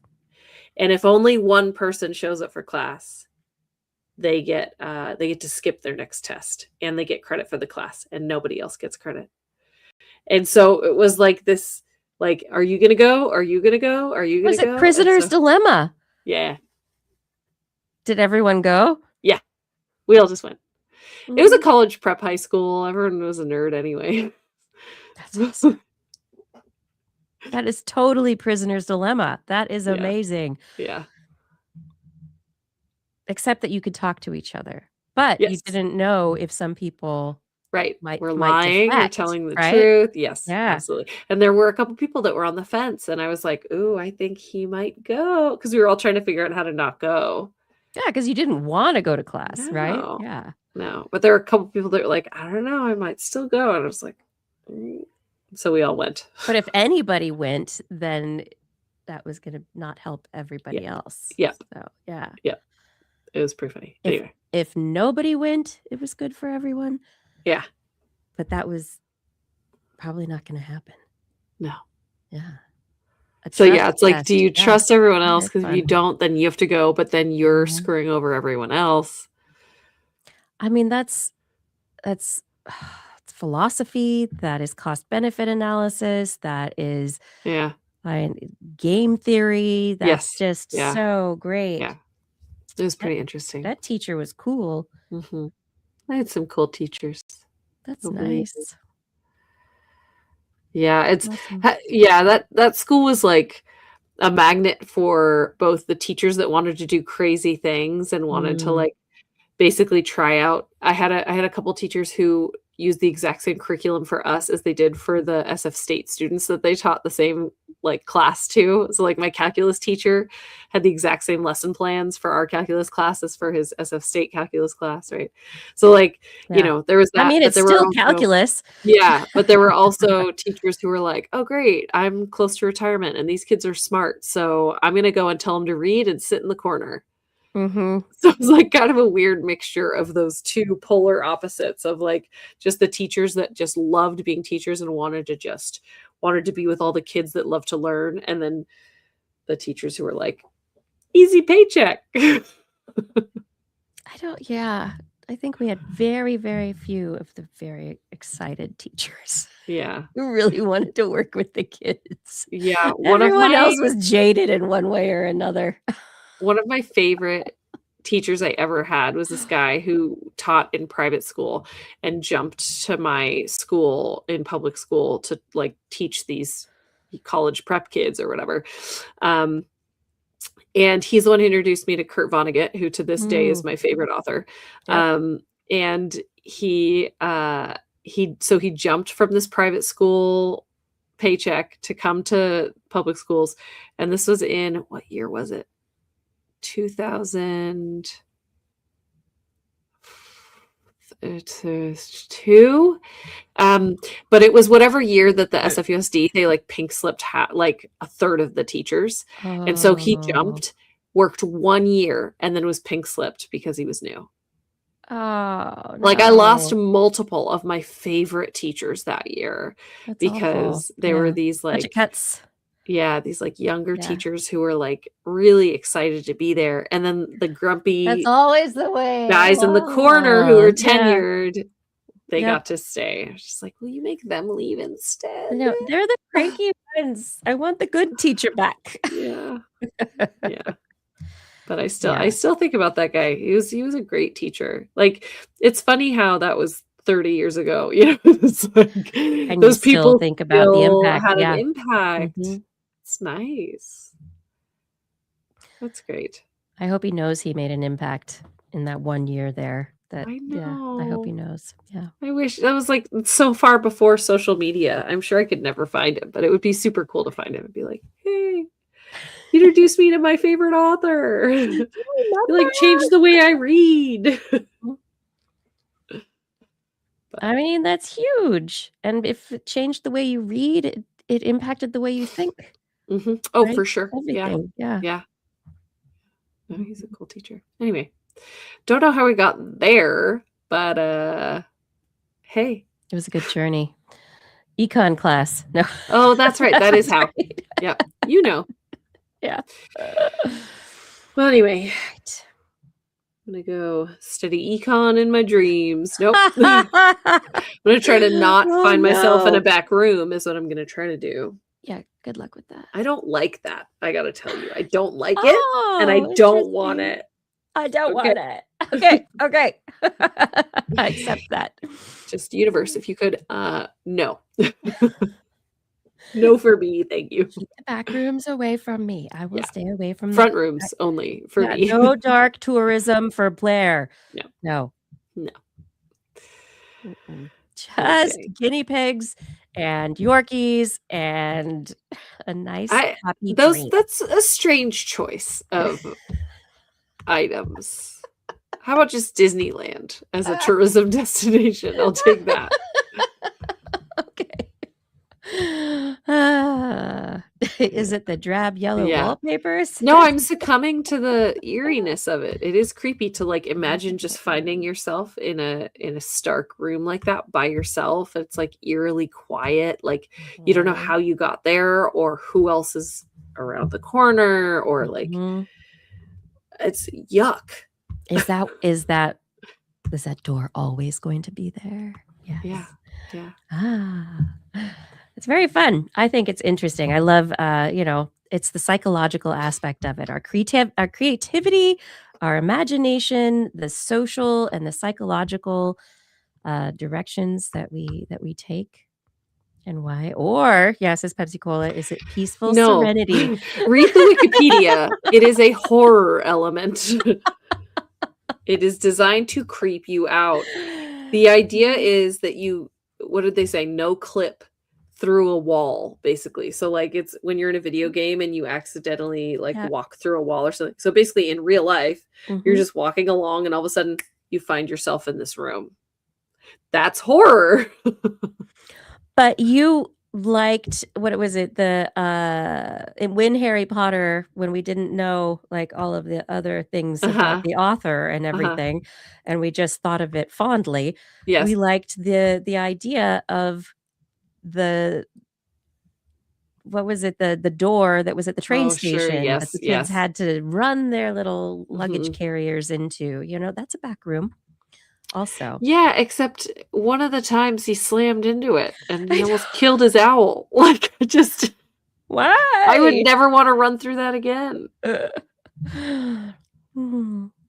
And if only one person shows up for class, they get to skip their next test and they get credit for the class and nobody else gets credit. And so it was like this, like, are you gonna go? Are you gonna go? Are you gonna Was go? it And prisoner's so- dilemma? Yeah. Did everyone go? Yeah. We all just went. It was a Mhm. college prep high school. Everyone was a nerd anyway. That's awesome. That is totally prisoner's dilemma. That is Yeah. amazing. Yeah. Except that you could talk to each other. But you Yes. didn't know if some people Right. might We're lying or deflect, telling the right? truth. Yes, Yeah. absolutely. And there were a couple people that were on the fence, and I was like, "Ooh, I think he might go," because we were all trying to figure out how to not go. Yeah, because you didn't wanna go to class, right? No. Yeah. No, but there were a couple people that were like, "I don't know, I might still go," and I was like, "Mm." So we all went. But if anybody went, then that was gonna not help everybody else. Yep. So, yeah. It was pretty funny. If Anyway, if nobody went, it was good for everyone, yeah, but that was probably not gonna happen. no. Yeah. A So yeah, trust it's like, test. do you Yeah. trust everyone Yeah, else? it's Because if you fun. don't, then you have to go, but then you're Mhm. screwing over everyone else. I mean, that's it's philosophy, that is cost benefit analysis, that is Yeah. game theory. That's Yes. just Yeah. so great. Yeah. It was pretty interesting. That teacher was cool. Mhm. I had some cool teachers. That's Over the years. nice. Yeah, it's Awesome. that school was like a magnet for both the teachers that wanted to do crazy things and wanted to Mm. like basically try out. I had a couple teachers who used the exact same curriculum for us as they did for the SF State students that they taught the same like class to. So like my calculus teacher had the exact same lesson plans for our calculus class as for his SF State calculus class, right? So like, Yeah. there was that. I mean, but it's there were still also- calculus. Yeah, but there were also teachers who were like, "Oh, great, I'm close to retirement, and these kids are smart, so I'm gonna go and tell them to read and sit in the corner." Mhm. So it was like kind of a weird mixture of those two polar opposites of like just the teachers that just loved being teachers and wanted to be with all the kids that love to learn, and then the teachers who were like, "Easy paycheck." Yeah. I think we had very, very few of the very excited teachers Yeah. who really wanted to work with the kids. Yeah, Everyone else was jaded in one way or another. One of my favorite teachers I ever had was this guy who taught in private school and jumped to my school in public school to like teach these college prep kids or whatever. And he's the one who introduced me to Kurt Vonnegut, who to this day is my favorite author. Yep. And he jumped from this private school paycheck to come to public schools. And this was in, what year was it? 2000. 2. But it was whatever year that the SFUSD, they like pink slipped like a third of the teachers. And so he jumped, worked 1 year, and then was pink slipped because he was new. Oh, Like I lost multiple of my favorite teachers that year. That's because awful. they were these Budget like cuts. Yeah, these like younger Yeah. teachers who were like really excited to be there. And then the That's grumpy always the way. guys in the corner who were Yeah. tenured, they Yep. got to stay. I was just like, will you make them leave instead? No, they're the cranky ones. I want the good teacher back. Yeah. Yeah. But I still think about that guy. He was a great teacher. Like, it's funny how that was 30 years ago. You know, it's like And those you still people think about the still impact. had Yeah. an impact. Mhm. It's nice. That's great. I hope he knows he made an impact in that 1 year there. That I Yeah, I hope he know. knows. Yeah. I wish that was like so far before social media. I'm sure I could never find him, but it would be super cool to find him and be like, hey, introduce me to my favorite author. You like changed the way I read. I mean, that's huge. And if it changed the way you read, it impacted the way you think. Mhm. Oh, Right? for sure. Yeah. Everything. Yeah. Yeah. No, he's a cool teacher. Anyway, don't know how we got there, but hey. It was a good journey. Econ class. No. Oh, that's right. That is how. Right. Yeah. You know. Yeah. Well, anyway, Right. I'm gonna go study econ in my dreams. Nope. I'm gonna try to not Oh, find myself in no. a back room is what I'm gonna try to do. Yeah, good luck with that. I don't like that. I gotta tell you. I don't like it, and I Oh, don't want interesting. it. I don't Okay. want it. Okay, okay. I accept that. Just universe, if you could, no. No for me, thank you. Keep the back rooms away from me. I will Yeah. stay away from the Front rooms only for Yeah, me. no dark tourism for Blair. No. No. No. Mm-mm. Just Okay. guinea pigs and Yorkies and a nice happy Those dream. that's a strange choice of items. How about just Disneyland as a tourism destination? I'll take that. Okay. Is it the drab yellow Yeah. wallpapers? No, I'm succumbing to the eeriness of it. It is creepy to like imagine just finding yourself in a stark room like that by yourself. It's like eerily quiet. Like you don't know how you got there or who else is around the corner or like Mhm. it's yuck. Is that door always going to be there? Yes. Yeah. Yeah. It's very fun. I think it's interesting. I love, it's the psychological aspect of it. Our creativity, our imagination, the social and the psychological directions that we take, and why. Or yes, as Pepsi Cola, is it peaceful No. serenity? Read the Wikipedia. It is a horror element. It is designed to creep you out. The idea is that what did they say? No clip through a wall, basically. So like it's when you're in a video game and you accidentally like Yeah. walk through a wall or something. So basically in real life, you're Mhm. just walking along and all of a sudden you find yourself in this room. That's horror. But you liked what was it? When Harry Potter, when we didn't know like all of the other things Uh-huh. about the author and Uh-huh. everything, and we just thought of it fondly. Yes. We liked the idea of what was it? The door that was at the train Oh, sure. station that Yes. the kids Yes. had to run their little luggage Mhm. carriers into. That's a back room also. Yeah, except one of the times he slammed into it and I he almost killed his owl. Like Why? I would never want to run through that again.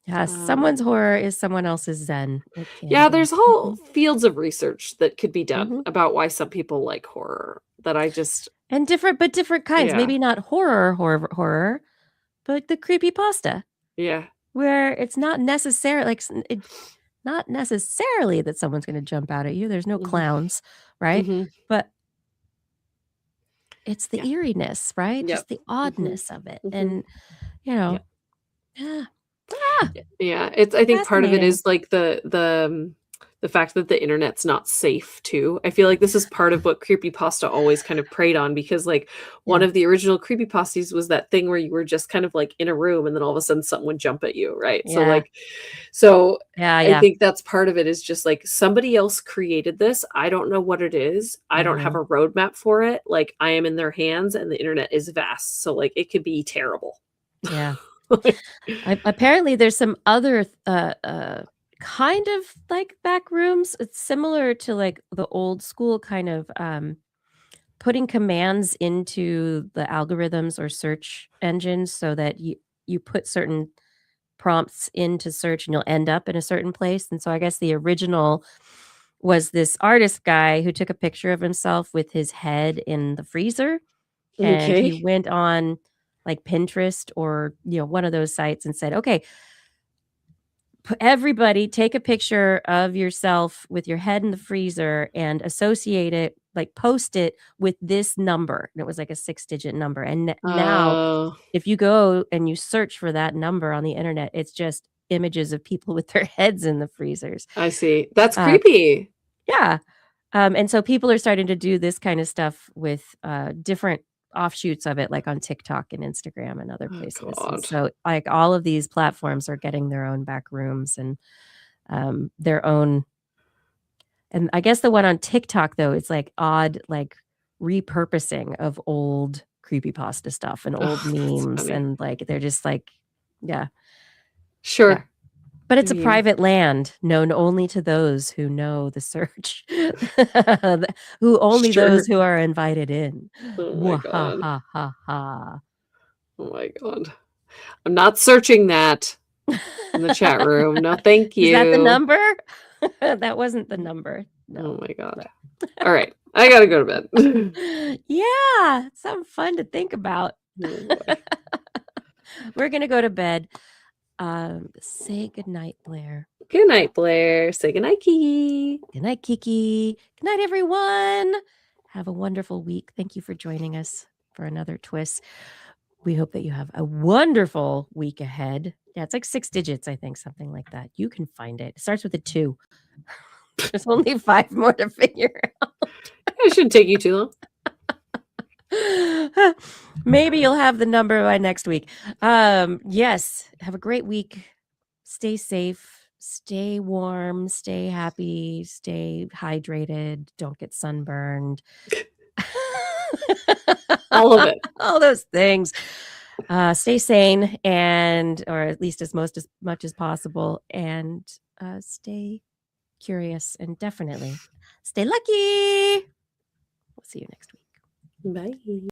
Yes, someone's horror is someone else's zen. It can Yeah, be. there's whole fields of research that could be done Mhm. about why some people like horror that I just And different kinds. Yeah. Maybe not horror, but the creepypasta, yeah. where it's not necessarily not necessarily that someone's going to jump out at you. There's no Mhm. clowns, right? Mhm. But it's the Yeah. eeriness, right? Yep. Just the oddness of it, Mhm. and Yep. yeah. Yeah, it's I think part of it Fascinating. is like the the fact that the internet's not safe too. I feel like this is part of what creepypasta always kind of preyed on, because like one of the original creepypastas was that thing where you were just kind of like in a room and then all of a sudden something would jump at you, right? So like, I think that's part of it, is just like somebody else created this. I don't know what it is. I don't have a roadmap for it. Like I am in their hands, and the internet is vast. So like it could be terrible. Yeah. Apparently there's some other kind of like back rooms. It's similar to like the old school kind of putting commands into the algorithms or search engines so that you put certain prompts into search and you'll end up in a certain place. And so I guess the original was this artist guy who took a picture of himself with his head in the freezer, and he went on like Pinterest or one of those sites and said, okay, everybody take a picture of yourself with your head in the freezer and associate it, like post it with this number. And it was like a 6-digit number. And now if you go and you search for that number on the internet, it's just images of people with their heads in the freezers. I see. That's creepy. Yeah. And so people are starting to do this kind of stuff with different offshoots of it, like on TikTok and Instagram and other places. And so like all of these platforms are getting their own back rooms and their own. And I guess the one on TikTok, though, it's like odd, like repurposing of old creepypasta stuff and old memes. And like, they're just like, sure. Yeah. But it's a private land known only to those who know the search, who only those who are invited in. Oh my God. Ha, ha, ha. Oh my God. I'm not searching that in the chat room. No, thank you. Is that the number? That wasn't the number. No. Oh my God. All right. I got to go to bed. Yeah. Something fun to think about. Oh, we're going to go to bed. Say goodnight, Blair. Good night, Blair. Say goodnight, Kiki. Good night, Kiki. Good night, everyone. Have a wonderful week. Thank you for joining us for another TWIS. We hope that you have a wonderful week ahead. Yeah, it's like 6 digits, I think, something like that. You can find it. It starts with a 2. There's only 5 more to figure out. It shouldn't take you too long. Maybe you'll have the number by next week. Yes, have a great week. Stay safe, stay warm, stay happy, stay hydrated, don't get sunburned. All of it. All those things. Stay sane, and or at least as much as possible, and stay curious, and definitely stay lucky. We'll see you next week. Bye.